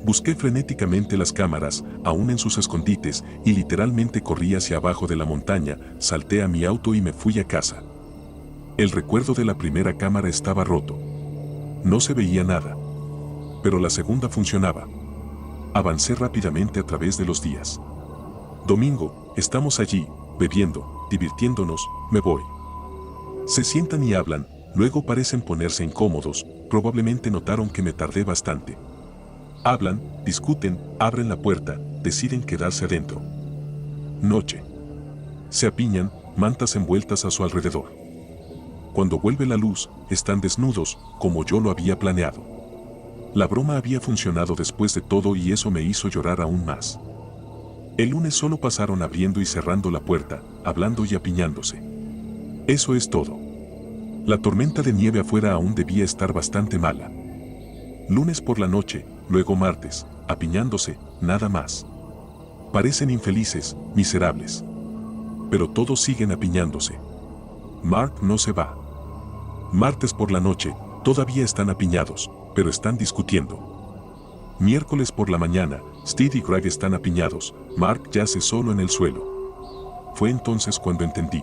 [SPEAKER 1] Busqué frenéticamente las cámaras, aún en sus escondites, y literalmente corrí hacia abajo de la montaña, salté a mi auto y me fui a casa. El recuerdo de la primera cámara estaba roto. No se veía nada. Pero la segunda funcionaba. Avancé rápidamente a través de los días. Domingo, estamos allí, bebiendo, divirtiéndonos, me voy. Se sientan y hablan, luego parecen ponerse incómodos, probablemente notaron que me tardé bastante. Hablan, discuten, abren la puerta, deciden quedarse adentro. Noche. Se apiñan, mantas envueltas a su alrededor. Cuando vuelve la luz, están desnudos, como yo lo había planeado. La broma había funcionado después de todo y eso me hizo llorar aún más. El lunes solo pasaron abriendo y cerrando la puerta, hablando y apiñándose. Eso es todo. La tormenta de nieve afuera aún debía estar bastante mala. Lunes por la noche, luego martes, apiñándose, nada más. Parecen infelices, miserables. Pero todos siguen apiñándose. Mark no se va. Martes por la noche, todavía están apiñados, pero están discutiendo. Miércoles por la mañana, Steve y Greg están apiñados, Mark yace solo en el suelo. Fue entonces cuando entendí.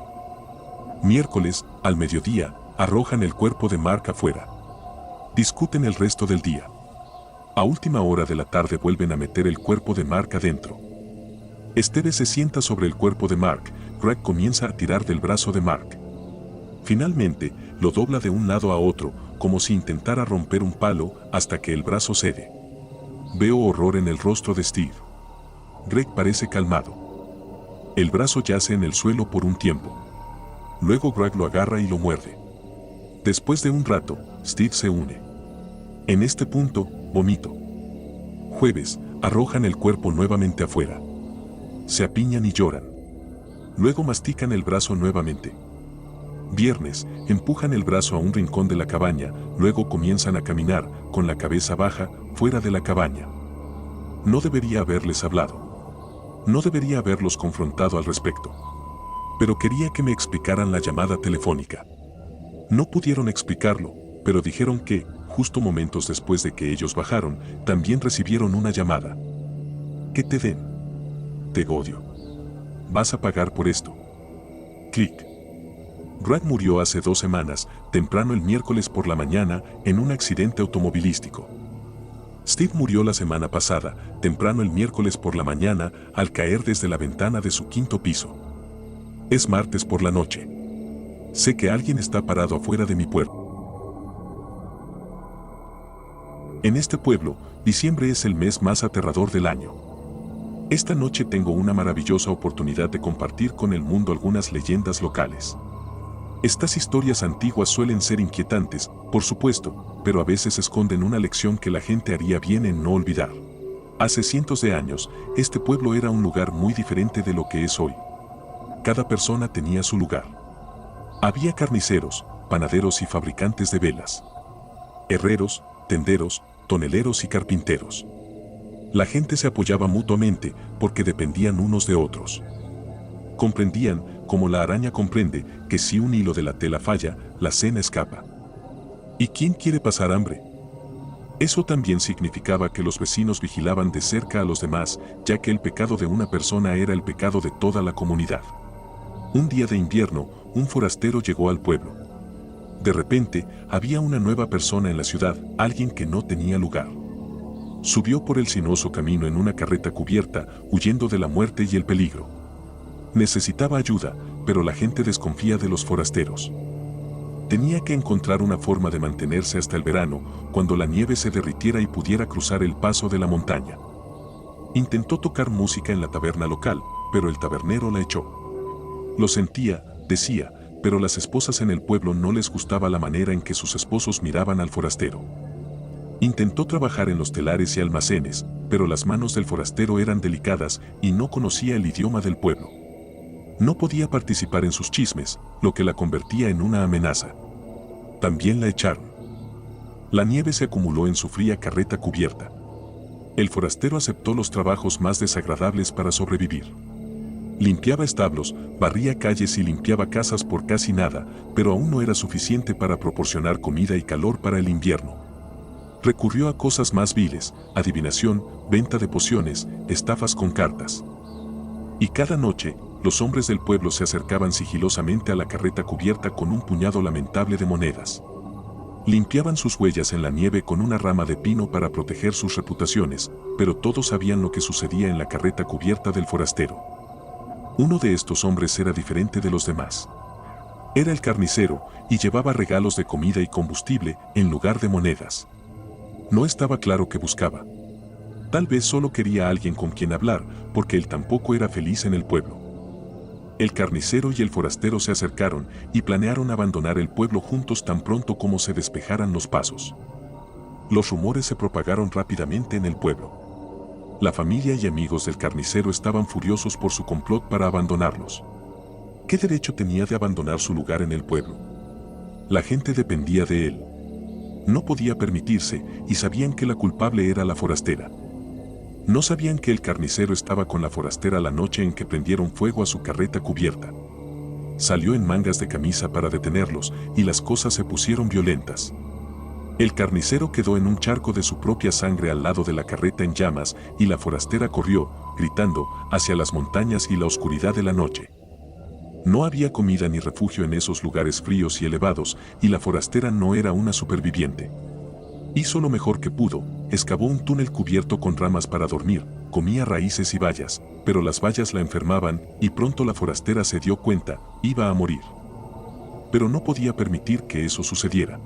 [SPEAKER 1] Miércoles, al mediodía, arrojan el cuerpo de Mark afuera. Discuten el resto del día. A última hora de la tarde vuelven a meter el cuerpo de Mark adentro. Steve se sienta sobre el cuerpo de Mark. Greg comienza a tirar del brazo de Mark. Finalmente, lo dobla de un lado a otro, como si intentara romper un palo, hasta que el brazo cede. Veo horror en el rostro de Steve. Greg parece calmado. El brazo yace en el suelo por un tiempo. Luego Greg lo agarra y lo muerde. Después de un rato, Steve se une. En este punto, vomito. Jueves, arrojan el cuerpo nuevamente afuera. Se apiñan y lloran. Luego mastican el brazo nuevamente. Viernes, empujan el brazo a un rincón de la cabaña, luego comienzan a caminar, con la cabeza baja, fuera de la cabaña. No debería haberles hablado. No debería haberlos confrontado al respecto. Pero quería que me explicaran la llamada telefónica. No pudieron explicarlo, pero dijeron que, justo momentos después de que ellos bajaron, también recibieron una llamada. Que te den. Te odio. Vas a pagar por esto. Clic. Greg murió hace 2 semanas, temprano el miércoles por la mañana, en un accidente automovilístico. Steve murió la semana pasada, temprano el miércoles por la mañana, al caer desde la ventana de su 5º piso. Es martes por la noche. Sé que alguien está parado afuera de mi pueblo. En este pueblo, diciembre es el mes más aterrador del año. Esta noche tengo una maravillosa oportunidad de compartir con el mundo algunas leyendas locales. Estas historias antiguas suelen ser inquietantes, por supuesto, pero a veces esconden una lección que la gente haría bien en no olvidar. Hace cientos de años, este pueblo era un lugar muy diferente de lo que es hoy. Cada persona tenía su lugar. Había carniceros, panaderos y fabricantes de velas. Herreros, tenderos, toneleros y carpinteros. La gente se apoyaba mutuamente porque dependían unos de otros. Comprendían, como la araña comprende, que si un hilo de la tela falla, la cena escapa. ¿Y quién quiere pasar hambre? Eso también significaba que los vecinos vigilaban de cerca a los demás, ya que el pecado de una persona era el pecado de toda la comunidad. Un día de invierno, un forastero llegó al pueblo. De repente, había una nueva persona en la ciudad, alguien que no tenía lugar. Subió por el sinuoso camino en una carreta cubierta, huyendo de la muerte y el peligro. Necesitaba ayuda, pero la gente desconfía de los forasteros. Tenía que encontrar una forma de mantenerse hasta el verano, cuando la nieve se derritiera y pudiera cruzar el paso de la montaña. Intentó tocar música en la taberna local, pero el tabernero la echó. Lo sentía, decía, pero las esposas en el pueblo no les gustaba la manera en que sus esposos miraban al forastero. Intentó trabajar en los telares y almacenes, pero las manos del forastero eran delicadas y no conocía el idioma del pueblo. No podía participar en sus chismes, lo que la convertía en una amenaza. También la echaron. La nieve se acumuló en su fría carreta cubierta. El forastero aceptó los trabajos más desagradables para sobrevivir. Limpiaba establos, barría calles y limpiaba casas por casi nada, pero aún no era suficiente para proporcionar comida y calor para el invierno. Recurrió a cosas más viles, adivinación, venta de pociones, estafas con cartas. Y cada noche, los hombres del pueblo se acercaban sigilosamente a la carreta cubierta con un puñado lamentable de monedas. Limpiaban sus huellas en la nieve con una rama de pino para proteger sus reputaciones, pero todos sabían lo que sucedía en la carreta cubierta del forastero. Uno de estos hombres era diferente de los demás. Era el carnicero y llevaba regalos de comida y combustible en lugar de monedas. No estaba claro qué buscaba. Tal vez solo quería a alguien con quien hablar, porque él tampoco era feliz en el pueblo. El carnicero y el forastero se acercaron y planearon abandonar el pueblo juntos tan pronto como se despejaran los pasos. Los rumores se propagaron rápidamente en el pueblo. La familia y amigos del carnicero estaban furiosos por su complot para abandonarlos. ¿Qué derecho tenía de abandonar su lugar en el pueblo? La gente dependía de él. No podía permitirse y sabían que la culpable era la forastera. No sabían que el carnicero estaba con la forastera la noche en que prendieron fuego a su carreta cubierta. Salió en mangas de camisa para detenerlos y las cosas se pusieron violentas. El carnicero quedó en un charco de su propia sangre al lado de la carreta en llamas y la forastera corrió, gritando, hacia las montañas y la oscuridad de la noche. No había comida ni refugio en esos lugares fríos y elevados y la forastera no era una superviviente. Hizo lo mejor que pudo, excavó un túnel cubierto con ramas para dormir, comía raíces y bayas, pero las bayas la enfermaban y pronto la forastera se dio cuenta, iba a morir. Pero no podía permitir que eso sucediera.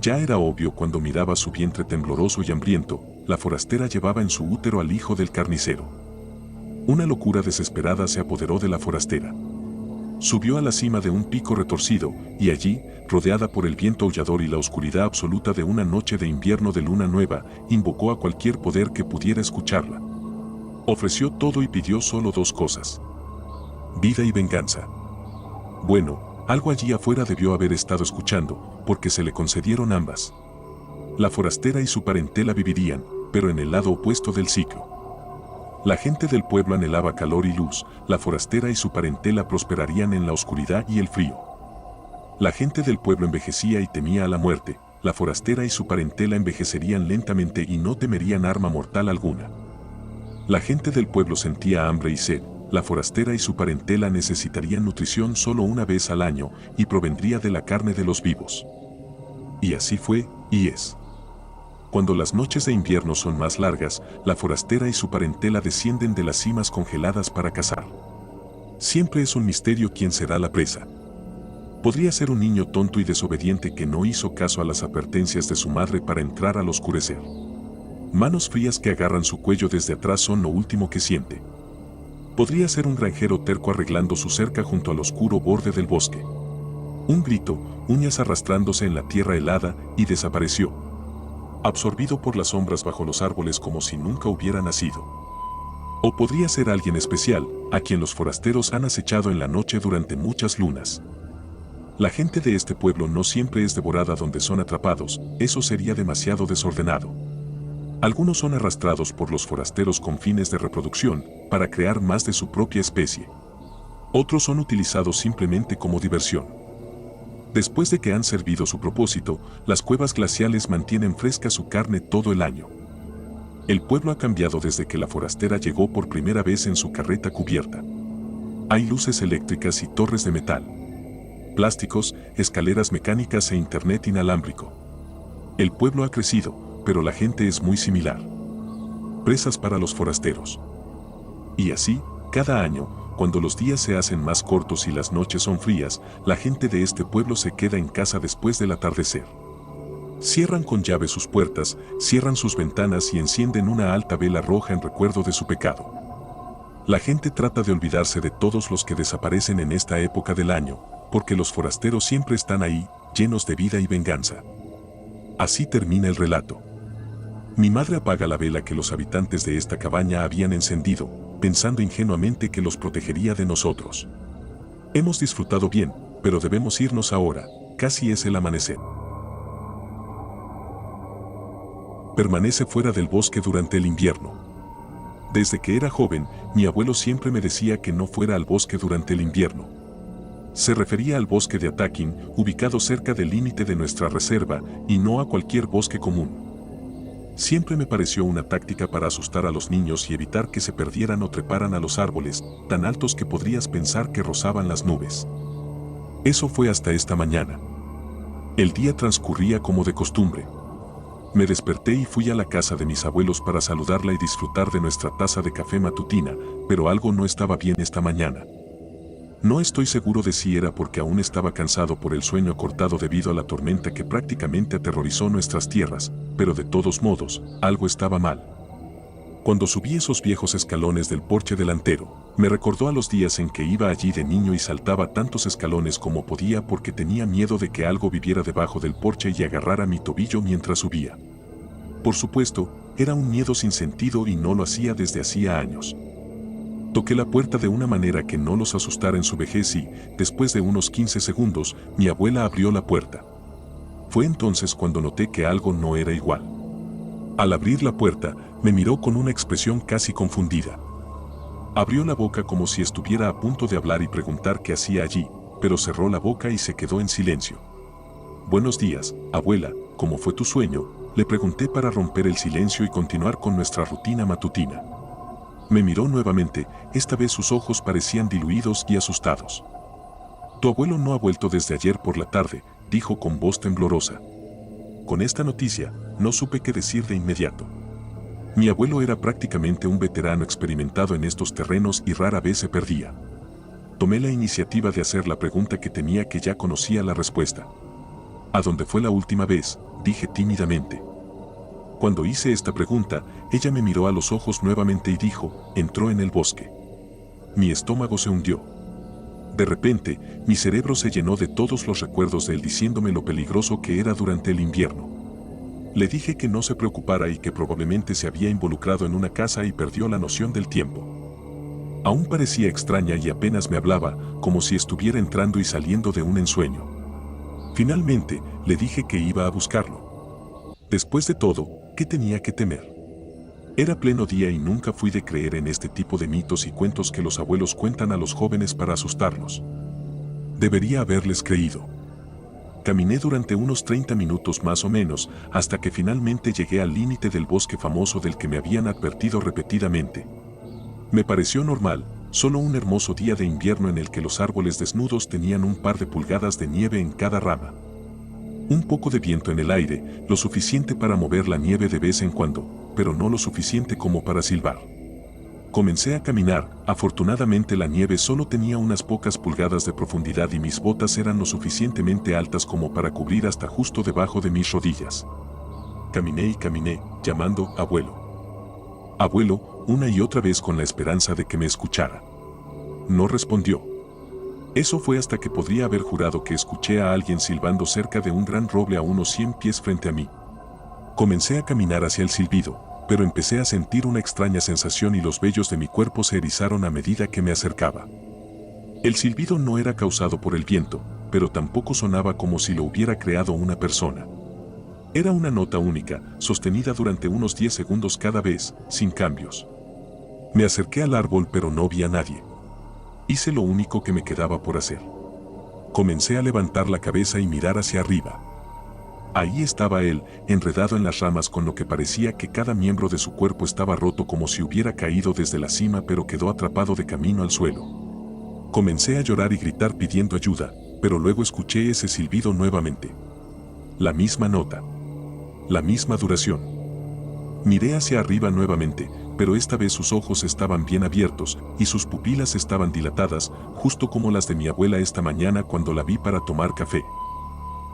[SPEAKER 1] Ya era obvio cuando miraba su vientre tembloroso y hambriento, la forastera llevaba en su útero al hijo del carnicero. Una locura desesperada se apoderó de la forastera. Subió a la cima de un pico retorcido, y allí, rodeada por el viento aullador y la oscuridad absoluta de una noche de invierno de luna nueva, invocó a cualquier poder que pudiera escucharla. Ofreció todo y pidió solo dos cosas: vida y venganza. Bueno, algo allí afuera debió haber estado escuchando, porque se le concedieron ambas. La forastera y su parentela vivirían, pero en el lado opuesto del ciclo. La gente del pueblo anhelaba calor y luz, la forastera y su parentela prosperarían en la oscuridad y el frío. La gente del pueblo envejecía y temía a la muerte, la forastera y su parentela envejecerían lentamente y no temerían arma mortal alguna. La gente del pueblo sentía hambre y sed, la forastera y su parentela necesitarían nutrición solo una vez al año y provendría de la carne de los vivos. Y así fue, y es. Cuando las noches de invierno son más largas, la forastera y su parentela descienden de las cimas congeladas para cazar. Siempre es un misterio quién será la presa. Podría ser un niño tonto y desobediente que no hizo caso a las advertencias de su madre para entrar al oscurecer. Manos frías que agarran su cuello desde atrás son lo último que siente. Podría ser un granjero terco arreglando su cerca junto al oscuro borde del bosque. Un grito, uñas arrastrándose en la tierra helada, y desapareció, absorbido por las sombras bajo los árboles como si nunca hubiera nacido. O podría ser alguien especial, a quien los forasteros han acechado en la noche durante muchas lunas. La gente de este pueblo no siempre es devorada donde son atrapados, eso sería demasiado desordenado. Algunos son arrastrados por los forasteros con fines de reproducción, para crear más de su propia especie. Otros son utilizados simplemente como diversión. Después de que han servido su propósito, las cuevas glaciales mantienen fresca su carne todo el año. El pueblo ha cambiado desde que la forastera llegó por primera vez en su carreta cubierta. Hay luces eléctricas y torres de metal, plásticos, escaleras mecánicas e internet inalámbrico. El pueblo ha crecido, pero la gente es muy similar. Presas para los forasteros. Y así, cada año, cuando los días se hacen más cortos y las noches son frías, la gente de este pueblo se queda en casa después del atardecer. Cierran con llave sus puertas, cierran sus ventanas y encienden una alta vela roja en recuerdo de su pecado. La gente trata de olvidarse de todos los que desaparecen en esta época del año, porque los forasteros siempre están ahí, llenos de vida y venganza. Así termina el relato. Mi madre apaga la vela que los habitantes de esta cabaña habían encendido, pensando ingenuamente que los protegería de nosotros. Hemos disfrutado bien, pero debemos irnos ahora, casi es el amanecer. Permanece fuera del bosque durante el invierno. Desde que era joven, mi abuelo siempre me decía que no fuera al bosque durante el invierno. Se refería al bosque de Ataquín, ubicado cerca del límite de nuestra reserva, y no a cualquier bosque común. Siempre me pareció una táctica para asustar a los niños y evitar que se perdieran o treparan a los árboles, tan altos que podrías pensar que rozaban las nubes. Eso fue hasta esta mañana. El día transcurría como de costumbre. Me desperté y fui a la casa de mis abuelos para saludarla y disfrutar de nuestra taza de café matutina, pero algo no estaba bien esta mañana. No estoy seguro de si era porque aún estaba cansado por el sueño cortado debido a la tormenta que prácticamente aterrorizó nuestras tierras, pero de todos modos, algo estaba mal. Cuando subí esos viejos escalones del porche delantero, me recordó a los días en que iba allí de niño y saltaba tantos escalones como podía porque tenía miedo de que algo viviera debajo del porche y agarrara mi tobillo mientras subía. Por supuesto, era un miedo sin sentido y no lo hacía desde hacía años. Toqué la puerta de una manera que no los asustara en su vejez y, después de unos 15 segundos, mi abuela abrió la puerta. Fue entonces cuando noté que algo no era igual. Al abrir la puerta, me miró con una expresión casi confundida. Abrió la boca como si estuviera a punto de hablar y preguntar qué hacía allí, pero cerró la boca y se quedó en silencio. Buenos días, abuela, ¿cómo fue tu sueño?, le pregunté para romper el silencio y continuar con nuestra rutina matutina. Me miró nuevamente, esta vez sus ojos parecían diluidos y asustados. Tu abuelo no ha vuelto desde ayer por la tarde, dijo con voz temblorosa. Con esta noticia, no supe qué decir de inmediato. Mi abuelo era prácticamente un veterano experimentado en estos terrenos y rara vez se perdía. Tomé la iniciativa de hacer la pregunta que temía que ya conocía la respuesta. ¿A dónde fue la última vez?, dije tímidamente. Cuando hice esta pregunta, ella me miró a los ojos nuevamente y dijo, entró en el bosque. Mi estómago se hundió. De repente, mi cerebro se llenó de todos los recuerdos de él diciéndome lo peligroso que era durante el invierno. Le dije que no se preocupara y que probablemente se había involucrado en una casa y perdió la noción del tiempo. Aún parecía extraña y apenas me hablaba, como si estuviera entrando y saliendo de un ensueño. Finalmente, le dije que iba a buscarlo. Después de todo, ¿qué tenía que temer? Era pleno día y nunca fui de creer en este tipo de mitos y cuentos que los abuelos cuentan a los jóvenes para asustarlos. Debería haberles creído. Caminé durante unos 30 minutos más o menos, hasta que finalmente llegué al límite del bosque famoso del que me habían advertido repetidamente. Me pareció normal, solo un hermoso día de invierno en el que los árboles desnudos tenían un par de pulgadas de nieve en cada rama. Un poco de viento en el aire, lo suficiente para mover la nieve de vez en cuando, pero no lo suficiente como para silbar. Comencé a caminar, afortunadamente la nieve solo tenía unas pocas pulgadas de profundidad y mis botas eran lo suficientemente altas como para cubrir hasta justo debajo de mis rodillas. Caminé y caminé, llamando abuelo. Abuelo, una y otra vez con la esperanza de que me escuchara. No respondió. Eso fue hasta que podría haber jurado que escuché a alguien silbando cerca de un gran roble a unos 100 pies frente a mí. Comencé a caminar hacia el silbido, pero empecé a sentir una extraña sensación y los vellos de mi cuerpo se erizaron a medida que me acercaba. El silbido no era causado por el viento, pero tampoco sonaba como si lo hubiera creado una persona. Era una nota única, sostenida durante unos 10 segundos cada vez, sin cambios. Me acerqué al árbol pero no vi a nadie. Hice lo único que me quedaba por hacer. Comencé a levantar la cabeza y mirar hacia arriba. Ahí estaba él, enredado en las ramas con lo que parecía que cada miembro de su cuerpo estaba roto como si hubiera caído desde la cima pero quedó atrapado de camino al suelo. Comencé a llorar y gritar pidiendo ayuda, pero luego escuché ese silbido nuevamente. La misma nota. La misma duración. Miré hacia arriba nuevamente, pero esta vez sus ojos estaban bien abiertos y sus pupilas estaban dilatadas, justo como las de mi abuela esta mañana cuando la vi para tomar café.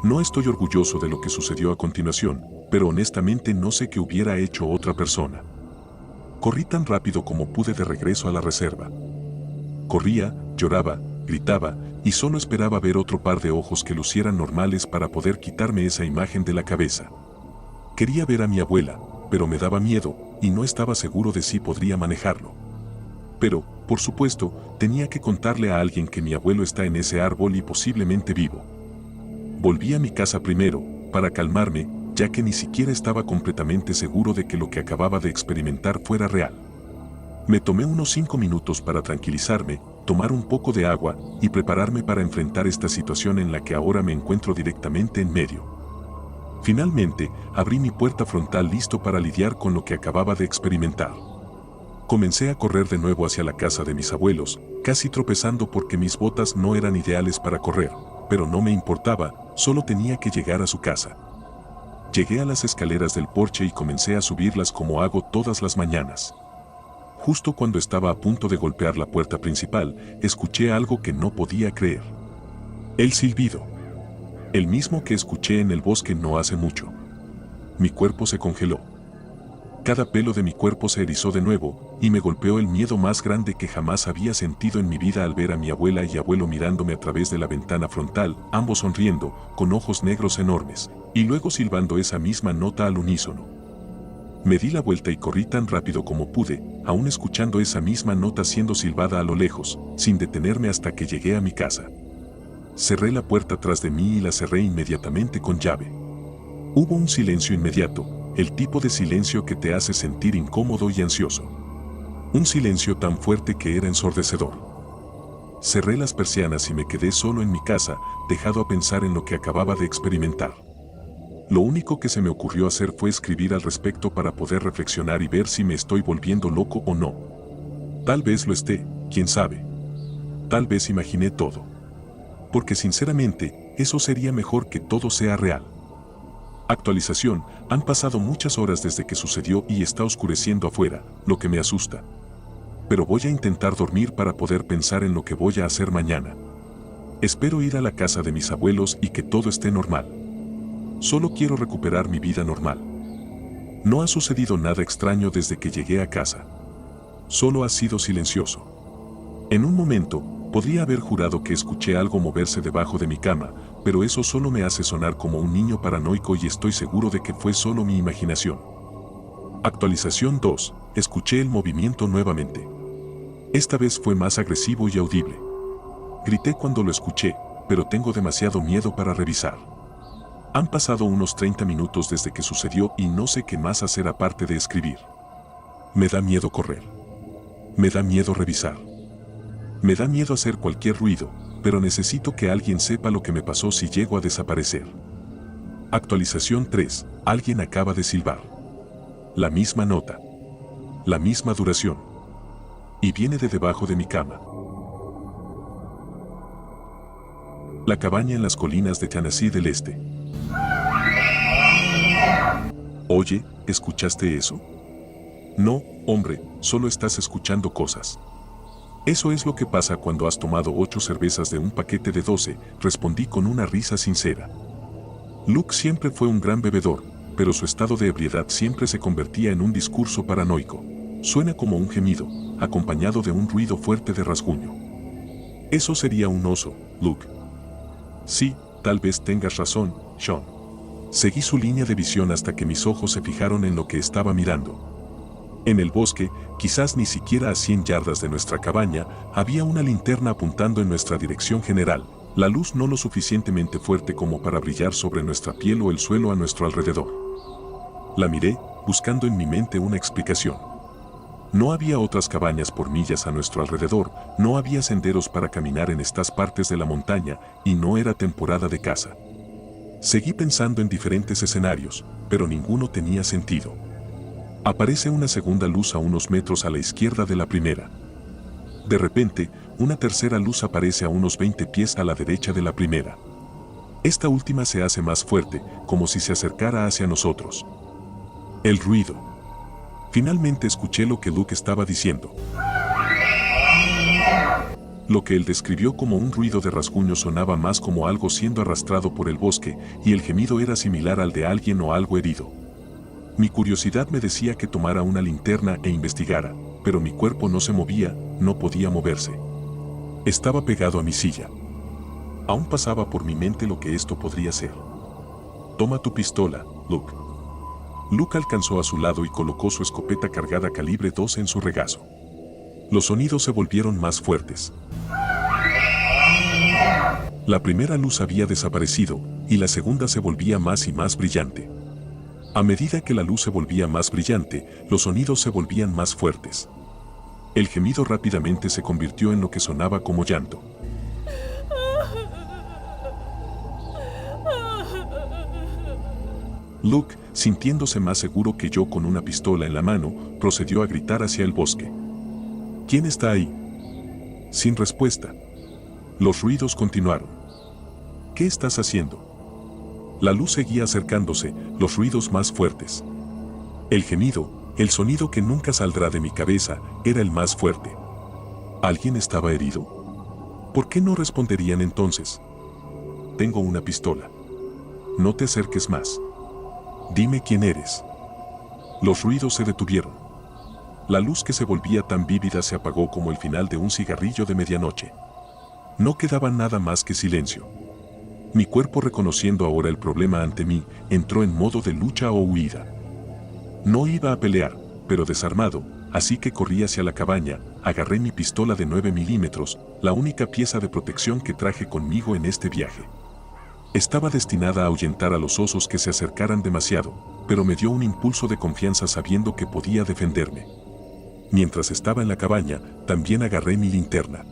[SPEAKER 1] No estoy orgulloso de lo que sucedió a continuación, pero honestamente no sé qué hubiera hecho otra persona. Corrí tan rápido como pude de regreso a la reserva. Corría, lloraba, gritaba, y solo esperaba ver otro par de ojos que lucieran normales para poder quitarme esa imagen de la cabeza. Quería ver a mi abuela, pero me daba miedo, y no estaba seguro de si podría manejarlo. Pero, por supuesto, tenía que contarle a alguien que mi abuelo está en ese árbol y posiblemente vivo. Volví a mi casa primero, para calmarme, ya que ni siquiera estaba completamente seguro de que lo que acababa de experimentar fuera real. Me tomé unos 5 minutos para tranquilizarme, tomar un poco de agua y prepararme para enfrentar esta situación en la que ahora me encuentro directamente en medio. Finalmente, abrí mi puerta frontal listo para lidiar con lo que acababa de experimentar. Comencé a correr de nuevo hacia la casa de mis abuelos, casi tropezando porque mis botas no eran ideales para correr, pero no me importaba, solo tenía que llegar a su casa. Llegué a las escaleras del porche y comencé a subirlas como hago todas las mañanas. Justo cuando estaba a punto de golpear la puerta principal, escuché algo que no podía creer. El silbido. El mismo que escuché en el bosque no hace mucho. Mi cuerpo se congeló. Cada pelo de mi cuerpo se erizó de nuevo, y me golpeó el miedo más grande que jamás había sentido en mi vida al ver a mi abuela y abuelo mirándome a través de la ventana frontal, ambos sonriendo, con ojos negros enormes, y luego silbando esa misma nota al unísono. Me di la vuelta y corrí tan rápido como pude, aún escuchando esa misma nota siendo silbada a lo lejos, sin detenerme hasta que llegué a mi casa. Cerré la puerta tras de mí y la cerré inmediatamente con llave. Hubo un silencio inmediato, el tipo de silencio que te hace sentir incómodo y ansioso. Un silencio tan fuerte que era ensordecedor. Cerré las persianas y me quedé solo en mi casa, dejado a pensar en lo que acababa de experimentar. Lo único que se me ocurrió hacer fue escribir al respecto para poder reflexionar y ver si me estoy volviendo loco o no. Tal vez lo esté, quién sabe. Tal vez imaginé todo. Porque sinceramente, eso sería mejor que todo sea real. Actualización, han pasado muchas horas desde que sucedió y está oscureciendo afuera, lo que me asusta. Pero voy a intentar dormir para poder pensar en lo que voy a hacer mañana. Espero ir a la casa de mis abuelos y que todo esté normal. Solo quiero recuperar mi vida normal. No ha sucedido nada extraño desde que llegué a casa. Solo ha sido silencioso. En un momento, podría haber jurado que escuché algo moverse debajo de mi cama, pero eso solo me hace sonar como un niño paranoico y estoy seguro de que fue solo mi imaginación. Actualización 2. Escuché el movimiento nuevamente. Esta vez fue más agresivo y audible. Grité cuando lo escuché, pero tengo demasiado miedo para revisar. Han pasado unos 30 minutos desde que sucedió y no sé qué más hacer aparte de escribir. Me da miedo correr. Me da miedo revisar. Me da miedo hacer cualquier ruido, pero necesito que alguien sepa lo que me pasó si llego a desaparecer. Actualización 3. Alguien acaba de silbar. La misma nota. La misma duración. Y viene de debajo de mi cama. La cabaña en las colinas de Tennessee del Este. Oye, ¿escuchaste eso? No, hombre, solo estás escuchando cosas. Eso es lo que pasa cuando has tomado 8 cervezas de un paquete de 12, respondí con una risa sincera. Luke siempre fue un gran bebedor, pero su estado de ebriedad siempre se convertía en un discurso paranoico. Suena como un gemido, acompañado de un ruido fuerte de rasguño. Eso sería un oso, Luke. Sí, tal vez tengas razón, Sean. Seguí su línea de visión hasta que mis ojos se fijaron en lo que estaba mirando. En el bosque, quizás ni siquiera a 100 yardas de nuestra cabaña, había una linterna apuntando en nuestra dirección general, la luz no lo suficientemente fuerte como para brillar sobre nuestra piel o el suelo a nuestro alrededor. La miré, buscando en mi mente una explicación. No había otras cabañas por millas a nuestro alrededor, no había senderos para caminar en estas partes de la montaña y no era temporada de caza. Seguí pensando en diferentes escenarios, pero ninguno tenía sentido. Aparece una segunda luz a unos metros a la izquierda de la primera. De repente, una tercera luz aparece a unos 20 pies a la derecha de la primera. Esta última se hace más fuerte, como si se acercara hacia nosotros. El ruido. Finalmente escuché lo que Luke estaba diciendo. Lo que él describió como un ruido de rasguño sonaba más como algo siendo arrastrado por el bosque, y el gemido era similar al de alguien o algo herido. Mi curiosidad me decía que tomara una linterna e investigara, pero mi cuerpo no se movía, no podía moverse. Estaba pegado a mi silla. Aún pasaba por mi mente lo que esto podría ser. Toma tu pistola, Luke. Luke alcanzó a su lado y colocó su escopeta cargada calibre 12 en su regazo. Los sonidos se volvieron más fuertes. La primera luz había desaparecido, y la segunda se volvía más y más brillante. A medida que la luz se volvía más brillante, los sonidos se volvían más fuertes. El gemido rápidamente se convirtió en lo que sonaba como llanto. Luke, sintiéndose más seguro que yo con una pistola en la mano, procedió a gritar hacia el bosque. ¿Quién está ahí? Sin respuesta. Los ruidos continuaron. ¿Qué estás haciendo? La luz seguía acercándose, los ruidos más fuertes. El gemido, el sonido que nunca saldrá de mi cabeza, era el más fuerte. ¿Alguien estaba herido? ¿Por qué no responderían entonces? Tengo una pistola. No te acerques más. Dime quién eres. Los ruidos se detuvieron. La luz que se volvía tan vívida se apagó como el final de un cigarrillo de medianoche. No quedaba nada más que silencio. Mi cuerpo, reconociendo ahora el problema ante mí, entró en modo de lucha o huida. No iba a pelear, pero desarmado, así que corrí hacia la cabaña, agarré mi pistola de 9 milímetros, la única pieza de protección que traje conmigo en este viaje. Estaba destinada a ahuyentar a los osos que se acercaran demasiado, pero me dio un impulso de confianza sabiendo que podía defenderme. Mientras estaba en la cabaña, también agarré mi linterna.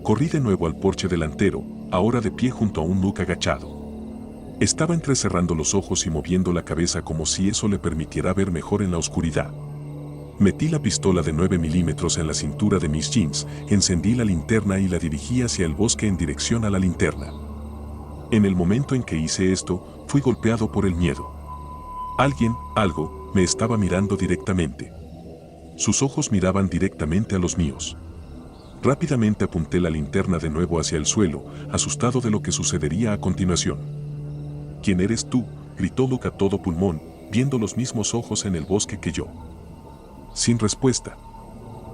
[SPEAKER 1] Corrí de nuevo al porche delantero, ahora de pie junto a un Luke agachado. Estaba entrecerrando los ojos y moviendo la cabeza como si eso le permitiera ver mejor en la oscuridad. Metí la pistola de 9 milímetros en la cintura de mis jeans, encendí la linterna y la dirigí hacia el bosque en dirección a la linterna. En el momento en que hice esto, fui golpeado por el miedo. Alguien, algo, me estaba mirando directamente. Sus ojos miraban directamente a los míos. Rápidamente apunté la linterna de nuevo hacia el suelo, asustado de lo que sucedería a continuación. ¿Quién eres tú?, gritó Luke a todo pulmón, viendo los mismos ojos en el bosque que yo. Sin respuesta.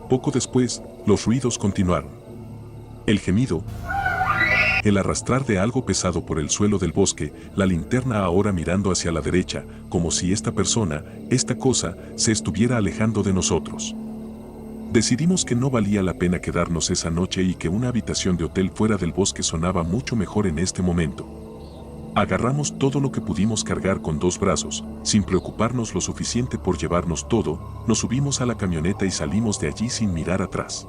[SPEAKER 1] Poco después, los ruidos continuaron. El gemido, el arrastrar de algo pesado por el suelo del bosque, la linterna ahora mirando hacia la derecha, como si esta persona, esta cosa, se estuviera alejando de nosotros. Decidimos que no valía la pena quedarnos esa noche y que una habitación de hotel fuera del bosque sonaba mucho mejor en este momento. Agarramos todo lo que pudimos cargar con 2 brazos, sin preocuparnos lo suficiente por llevarnos todo, nos subimos a la camioneta y salimos de allí sin mirar atrás.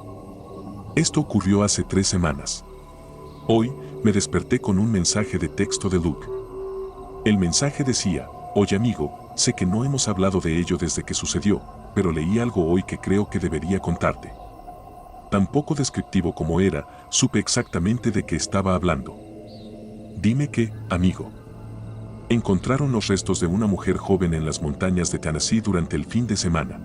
[SPEAKER 1] Esto ocurrió hace 3 semanas. Hoy, me desperté con un mensaje de texto de Luke. El mensaje decía: oye amigo, sé que no hemos hablado de ello desde que sucedió, pero leí algo hoy que creo que debería contarte. Tan poco descriptivo como era, supe exactamente de qué estaba hablando. Dime qué, amigo. Encontraron los restos de una mujer joven en las montañas de Tennessee durante el fin de semana.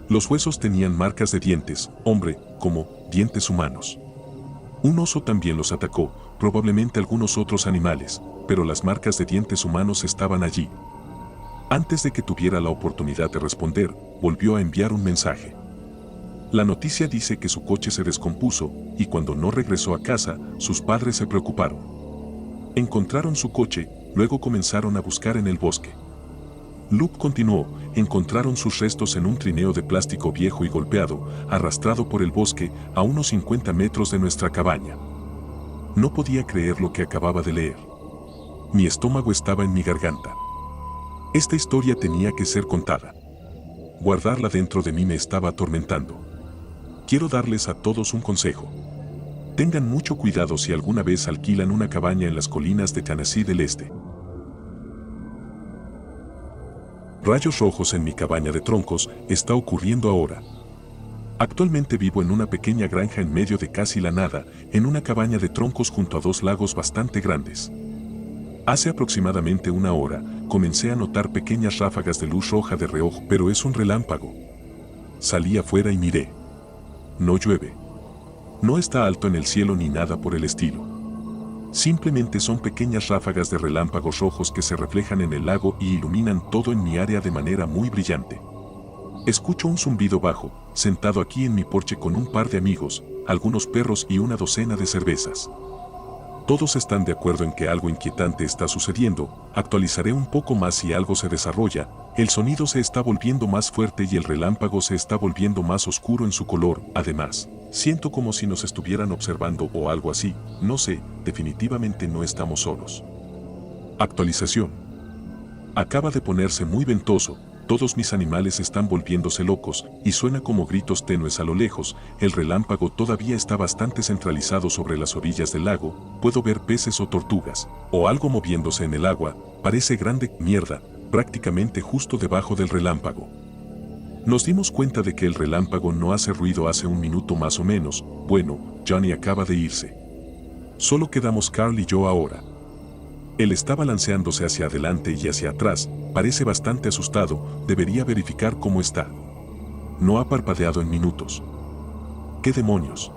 [SPEAKER 1] Los huesos tenían marcas de dientes, hombre, como dientes humanos. Un oso también los atacó, probablemente algunos otros animales, pero las marcas de dientes humanos estaban allí. Antes de que tuviera la oportunidad de responder, volvió a enviar un mensaje. La noticia dice que su coche se descompuso, y cuando no regresó a casa, sus padres se preocuparon. Encontraron su coche, luego comenzaron a buscar en el bosque. Luke continuó: encontraron sus restos en un trineo de plástico viejo y golpeado, arrastrado por el bosque, a unos 50 metros de nuestra cabaña. No podía creer lo que acababa de leer. Mi estómago estaba en mi garganta. Esta historia tenía que ser contada. Guardarla dentro de mí me estaba atormentando. Quiero darles a todos un consejo. Tengan mucho cuidado si alguna vez alquilan una cabaña en las colinas de Tennessee del Este. Rayos rojos en mi cabaña de troncos está ocurriendo ahora. Actualmente vivo en una pequeña granja en medio de casi la nada, en una cabaña de troncos junto a 2 lagos bastante grandes. Hace aproximadamente 1 hora, comencé a notar pequeñas ráfagas de luz roja de reojo, pero es un relámpago. Salí afuera y miré. No llueve. No está alto en el cielo ni nada por el estilo. Simplemente son pequeñas ráfagas de relámpagos rojos que se reflejan en el lago y iluminan todo en mi área de manera muy brillante. Escucho un zumbido bajo, sentado aquí en mi porche con un par de amigos, algunos perros y una docena de cervezas. Todos están de acuerdo en que algo inquietante está sucediendo. Actualizaré un poco más si algo se desarrolla. El sonido se está volviendo más fuerte y el relámpago se está volviendo más oscuro en su color. Además, siento como si nos estuvieran observando o algo así. No sé, definitivamente no estamos solos. Actualización. Acaba de ponerse muy ventoso. Todos mis animales están volviéndose locos, y suena como gritos tenues a lo lejos. El relámpago todavía está bastante centralizado sobre las orillas del lago. Puedo ver peces o tortugas, o algo moviéndose en el agua. Parece grande mierda, prácticamente justo debajo del relámpago. Nos dimos cuenta de que el relámpago no hace ruido hace 1 minuto más o menos. Bueno, Johnny acaba de irse. Solo quedamos Carl y yo ahora. Él está balanceándose hacia adelante y hacia atrás, parece bastante asustado, debería verificar cómo está. No ha parpadeado en minutos. ¿Qué demonios?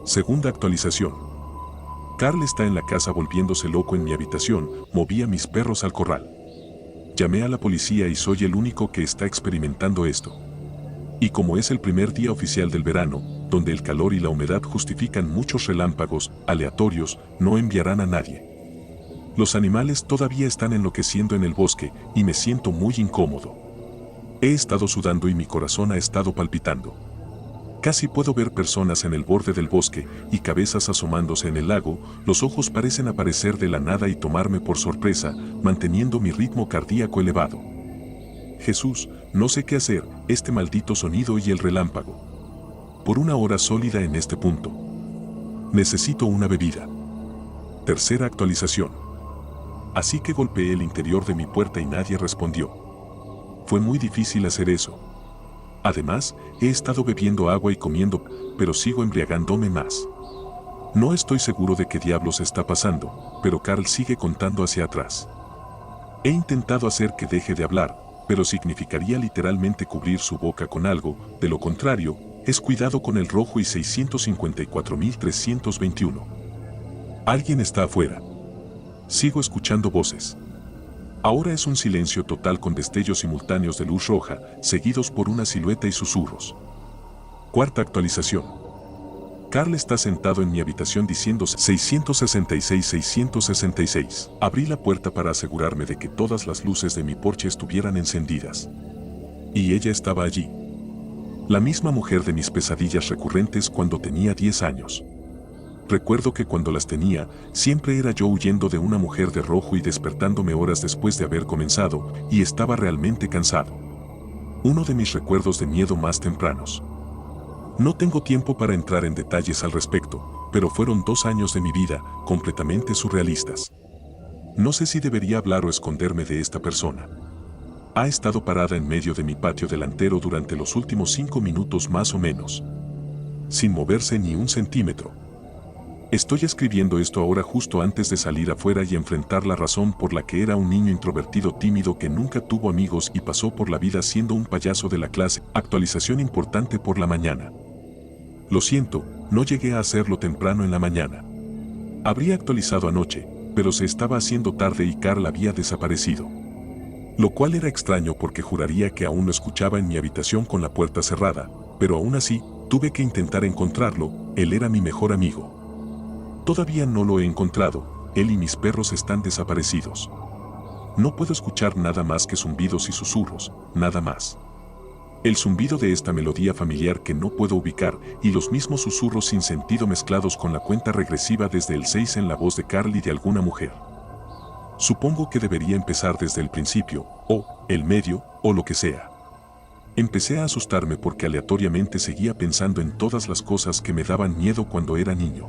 [SPEAKER 1] Segunda actualización. Carl está en la casa volviéndose loco en mi habitación, moví a mis perros al corral. Llamé a la policía y soy el único que está experimentando esto. Y como es el primer día oficial del verano, donde el calor y la humedad justifican muchos relámpagos aleatorios, no enviarán a nadie. Los animales todavía están enloqueciendo en el bosque y me siento muy incómodo. He estado sudando y mi corazón ha estado palpitando. Casi puedo ver personas en el borde del bosque y cabezas asomándose en el lago. Los ojos parecen aparecer de la nada y tomarme por sorpresa, manteniendo mi ritmo cardíaco elevado. Jesús, no sé qué hacer, este maldito sonido y el relámpago. Por 1 hora sólida en este punto. Necesito una bebida. Tercera actualización. Así que golpeé el interior de mi puerta y nadie respondió. Fue muy difícil hacer eso. Además, he estado bebiendo agua y comiendo, pero sigo embriagándome más. No estoy seguro de qué diablos está pasando, pero Carl sigue contando hacia atrás. He intentado hacer que deje de hablar, pero significaría literalmente cubrir su boca con algo, de lo contrario, es cuidado con el rojo y 654.321. Alguien está afuera. Sigo escuchando voces. Ahora es un silencio total con destellos simultáneos de luz roja, seguidos por una silueta y susurros. Cuarta actualización. Carl está sentado en mi habitación diciendo 666. Abrí la puerta para asegurarme de que todas las luces de mi porche estuvieran encendidas. Y ella estaba allí. La misma mujer de mis pesadillas recurrentes cuando tenía 10 años. Recuerdo que cuando las tenía, siempre era yo huyendo de una mujer de rojo y despertándome horas después de haber comenzado, y estaba realmente cansado. Uno de mis recuerdos de miedo más tempranos. No tengo tiempo para entrar en detalles al respecto, pero fueron 2 años de mi vida, completamente surrealistas. No sé si debería hablar o esconderme de esta persona. Ha estado parada en medio de mi patio delantero durante los últimos 5 minutos más o menos. Sin moverse ni un centímetro. Estoy escribiendo esto ahora justo antes de salir afuera y enfrentar la razón por la que era un niño introvertido tímido que nunca tuvo amigos y pasó por la vida siendo un payaso de la clase. Actualización importante por la mañana. Lo siento, no llegué a hacerlo temprano en la mañana. Habría actualizado anoche, pero se estaba haciendo tarde y Carl había desaparecido. Lo cual era extraño porque juraría que aún lo escuchaba en mi habitación con la puerta cerrada, pero aún así, tuve que intentar encontrarlo, él era mi mejor amigo. Todavía no lo he encontrado, él y mis perros están desaparecidos. No puedo escuchar nada más que zumbidos y susurros, nada más. El zumbido de esta melodía familiar que no puedo ubicar y los mismos susurros sin sentido mezclados con la cuenta regresiva desde el 6 en la voz de Carl y de alguna mujer. Supongo que debería empezar desde el principio, o el medio, o lo que sea. Empecé a asustarme porque aleatoriamente seguía pensando en todas las cosas que me daban miedo cuando era niño.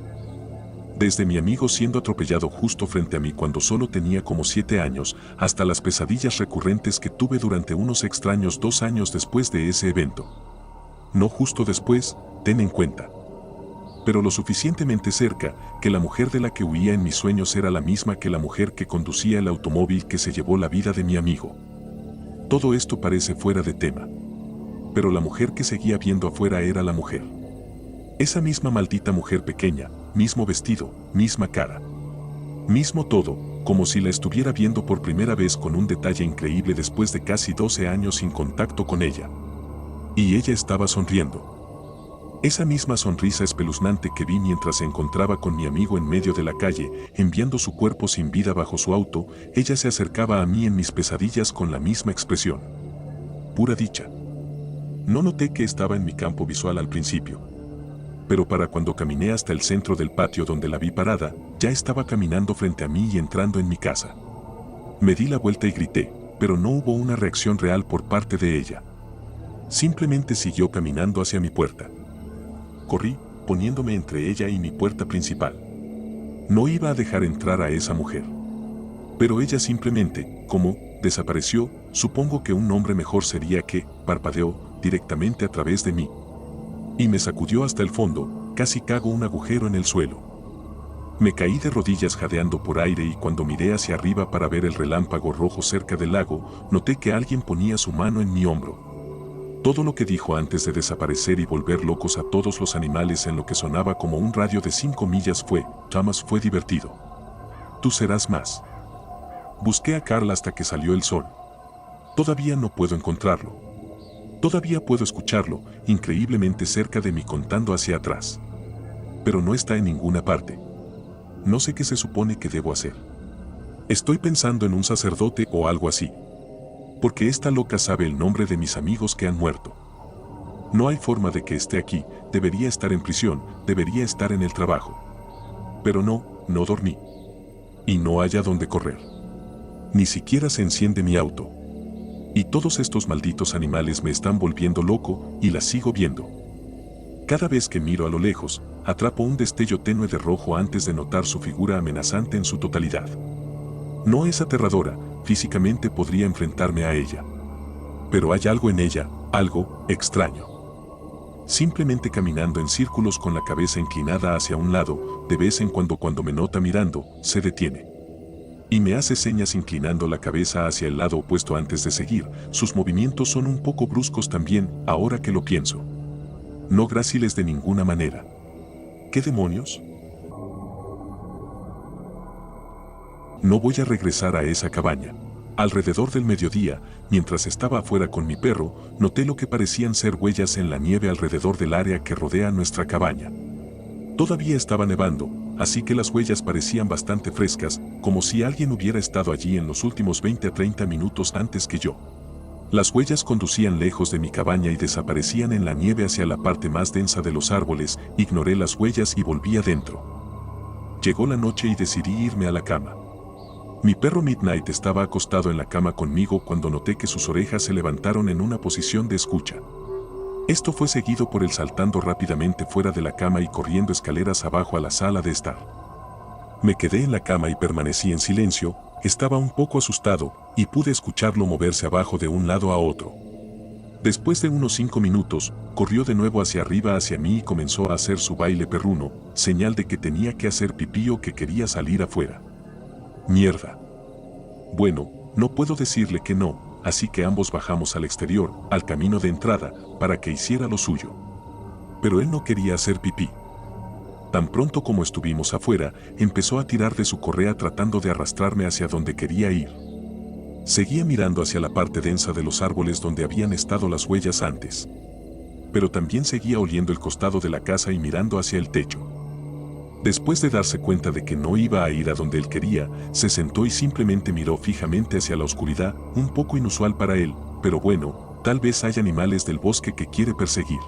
[SPEAKER 1] Desde mi amigo siendo atropellado justo frente a mí cuando solo tenía como 7 años, hasta las pesadillas recurrentes que tuve durante unos extraños 2 años después de ese evento. No justo después, ten en cuenta. Pero lo suficientemente cerca, que la mujer de la que huía en mis sueños era la misma que la mujer que conducía el automóvil que se llevó la vida de mi amigo. Todo esto parece fuera de tema. Pero la mujer que seguía viendo afuera era la mujer. Esa misma maldita mujer pequeña, mismo vestido, misma cara. Mismo todo, como si la estuviera viendo por primera vez con un detalle increíble después de casi 12 años sin contacto con ella. Y ella estaba sonriendo. Esa misma sonrisa espeluznante que vi mientras se encontraba con mi amigo en medio de la calle, enviando su cuerpo sin vida bajo su auto, ella se acercaba a mí en mis pesadillas con la misma expresión. Pura dicha. No noté que estaba en mi campo visual al principio. Pero para cuando caminé hasta el centro del patio donde la vi parada, ya estaba caminando frente a mí y entrando en mi casa. Me di la vuelta y grité, pero no hubo una reacción real por parte de ella. Simplemente siguió caminando hacia mi puerta. Corrí, poniéndome entre ella y mi puerta principal. No iba a dejar entrar a esa mujer. Pero ella simplemente, como, desapareció, supongo que un nombre mejor sería que, parpadeó, directamente a través de mí. Y me sacudió hasta el fondo, casi cago un agujero en el suelo. Me caí de rodillas jadeando por aire y cuando miré hacia arriba para ver el relámpago rojo cerca del lago, noté que alguien ponía su mano en mi hombro. Todo lo que dijo antes de desaparecer y volver locos a todos los animales en lo que sonaba como un radio de 5 millas fue, Thomas, fue divertido. Tú serás más. Busqué a Carl hasta que salió el sol. Todavía no puedo encontrarlo. Todavía puedo escucharlo, increíblemente cerca de mí contando hacia atrás. Pero no está en ninguna parte. No sé qué se supone que debo hacer. Estoy pensando en un sacerdote o algo así. Porque esta loca sabe el nombre de mis amigos que han muerto. No hay forma de que esté aquí, debería estar en prisión, debería estar en el trabajo. Pero no dormí. Y no hay a dónde correr. Ni siquiera se enciende mi auto. Y todos estos malditos animales me están volviendo loco y la sigo viendo. Cada vez que miro a lo lejos, atrapo un destello tenue de rojo antes de notar su figura amenazante en su totalidad. No es aterradora, físicamente podría enfrentarme a ella. Pero hay algo en ella, algo extraño. Simplemente caminando en círculos con la cabeza inclinada hacia un lado, de vez en cuando me nota mirando, se detiene. Y me hace señas inclinando la cabeza hacia el lado opuesto antes de seguir. Sus movimientos son un poco bruscos también, ahora que lo pienso. No gráciles de ninguna manera. ¿Qué demonios? No voy a regresar a esa cabaña. Alrededor del mediodía, mientras estaba afuera con mi perro, noté lo que parecían ser huellas en la nieve alrededor del área que rodea nuestra cabaña. Todavía estaba nevando, así que las huellas parecían bastante frescas, como si alguien hubiera estado allí en los últimos 20 a 30 minutos antes que yo. Las huellas conducían lejos de mi cabaña y desaparecían en la nieve hacia la parte más densa de los árboles. Ignoré las huellas y volví adentro. Llegó la noche y decidí irme a la cama. Mi perro Midnight estaba acostado en la cama conmigo cuando noté que sus orejas se levantaron en una posición de escucha. Esto fue seguido por él saltando rápidamente fuera de la cama y corriendo escaleras abajo a la sala de estar. Me quedé en la cama y permanecí en silencio. Estaba un poco asustado y pude escucharlo moverse abajo de un lado a otro. Después de unos 5 minutos, corrió de nuevo hacia arriba hacia mí y comenzó a hacer su baile perruno, señal de que tenía que hacer pipí o que quería salir afuera. Mierda. Bueno, no puedo decirle que no, así que ambos bajamos al exterior, al camino de entrada, para que hiciera lo suyo. Pero él no quería hacer pipí. Tan pronto como estuvimos afuera, empezó a tirar de su correa tratando de arrastrarme hacia donde quería ir. Seguía mirando hacia la parte densa de los árboles donde habían estado las huellas antes. Pero también seguía oliendo el costado de la casa y mirando hacia el techo. Después de darse cuenta de que no iba a ir a donde él quería, se sentó y simplemente miró fijamente hacia la oscuridad, un poco inusual para él, pero bueno, tal vez haya animales del bosque que quiere perseguir.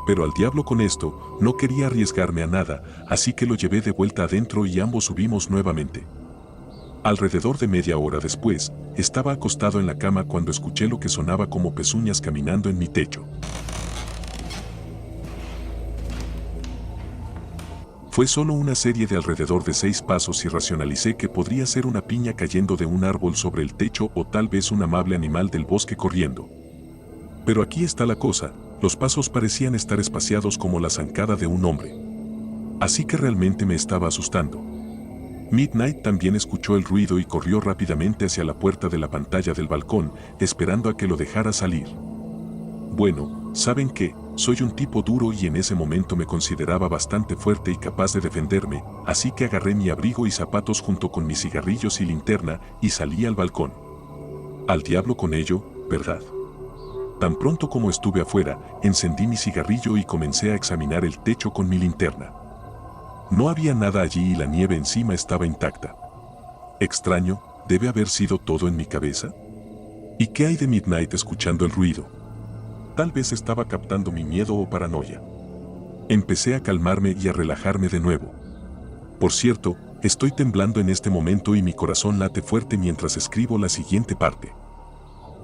[SPEAKER 1] Pero al diablo con esto, no quería arriesgarme a nada, así que lo llevé de vuelta adentro y ambos subimos nuevamente. Alrededor de media hora después, estaba acostado en la cama cuando escuché lo que sonaba como pezuñas caminando en mi techo. Fue solo una serie de alrededor de 6 pasos y racionalicé que podría ser una piña cayendo de un árbol sobre el techo o tal vez un amable animal del bosque corriendo. Pero aquí está la cosa, los pasos parecían estar espaciados como la zancada de un hombre. Así que realmente me estaba asustando. Midnight también escuchó el ruido y corrió rápidamente hacia la puerta de la pantalla del balcón, esperando a que lo dejara salir. Bueno, ¿saben qué? Soy un tipo duro y en ese momento me consideraba bastante fuerte y capaz de defenderme, así que agarré mi abrigo y zapatos junto con mis cigarrillos y linterna y salí al balcón. Al diablo con ello, ¿verdad? Tan pronto como estuve afuera, encendí mi cigarrillo y comencé a examinar el techo con mi linterna. No había nada allí y la nieve encima estaba intacta. Extraño, ¿debe haber sido todo en mi cabeza? ¿Y qué hay de Midnight escuchando el ruido? Tal vez estaba captando mi miedo o paranoia. Empecé a calmarme y a relajarme de nuevo. Por cierto, estoy temblando en este momento y mi corazón late fuerte mientras escribo la siguiente parte.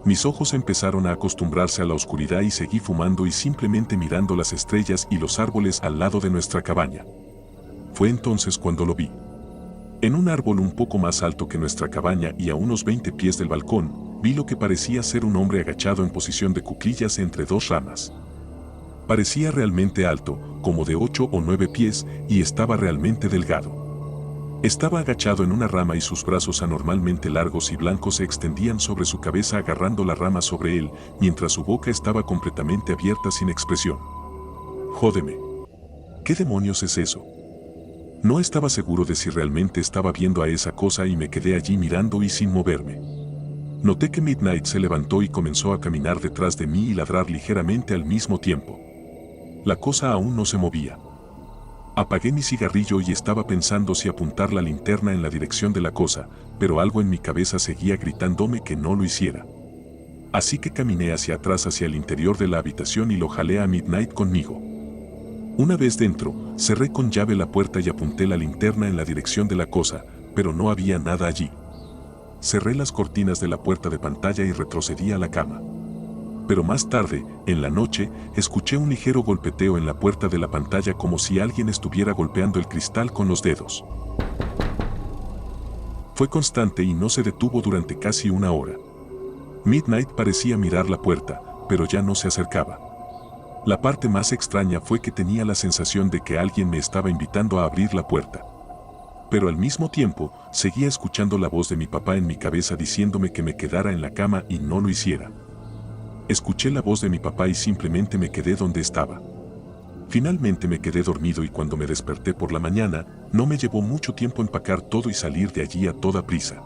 [SPEAKER 1] Mis ojos empezaron a acostumbrarse a la oscuridad y seguí fumando y simplemente mirando las estrellas y los árboles al lado de nuestra cabaña. Fue entonces cuando lo vi. En un árbol un poco más alto que nuestra cabaña y a unos 20 pies del balcón, vi lo que parecía ser un hombre agachado en posición de cuclillas entre 2 ramas. Parecía realmente alto, como de 8 o 9 pies, y estaba realmente delgado. Estaba agachado en una rama y sus brazos anormalmente largos y blancos se extendían sobre su cabeza agarrando la rama sobre él, mientras su boca estaba completamente abierta sin expresión. Jódeme. ¿Qué demonios es eso? No estaba seguro de si realmente estaba viendo a esa cosa y me quedé allí mirando y sin moverme. Noté que Midnight se levantó y comenzó a caminar detrás de mí y ladrar ligeramente al mismo tiempo. La cosa aún no se movía. Apagué mi cigarrillo y estaba pensando si apuntar la linterna en la dirección de la cosa, pero algo en mi cabeza seguía gritándome que no lo hiciera. Así que caminé hacia atrás hacia el interior de la habitación y lo jalé a Midnight conmigo. Una vez dentro, cerré con llave la puerta y apunté la linterna en la dirección de la cosa, pero no había nada allí. Cerré las cortinas de la puerta de pantalla y retrocedí a la cama. Pero más tarde, en la noche, escuché un ligero golpeteo en la puerta de la pantalla como si alguien estuviera golpeando el cristal con los dedos. Fue constante y no se detuvo durante casi una hora. Midnight parecía mirar la puerta, pero ya no se acercaba. La parte más extraña fue que tenía la sensación de que alguien me estaba invitando a abrir la puerta. pero al mismo tiempo seguía escuchando la voz de mi papá en mi cabeza diciéndome que me quedara en la cama y no lo hiciera. Escuché la voz de mi papá y simplemente me quedé donde estaba. Finalmente me quedé dormido y cuando me desperté por la mañana, no me llevó mucho tiempo empacar todo y salir de allí a toda prisa.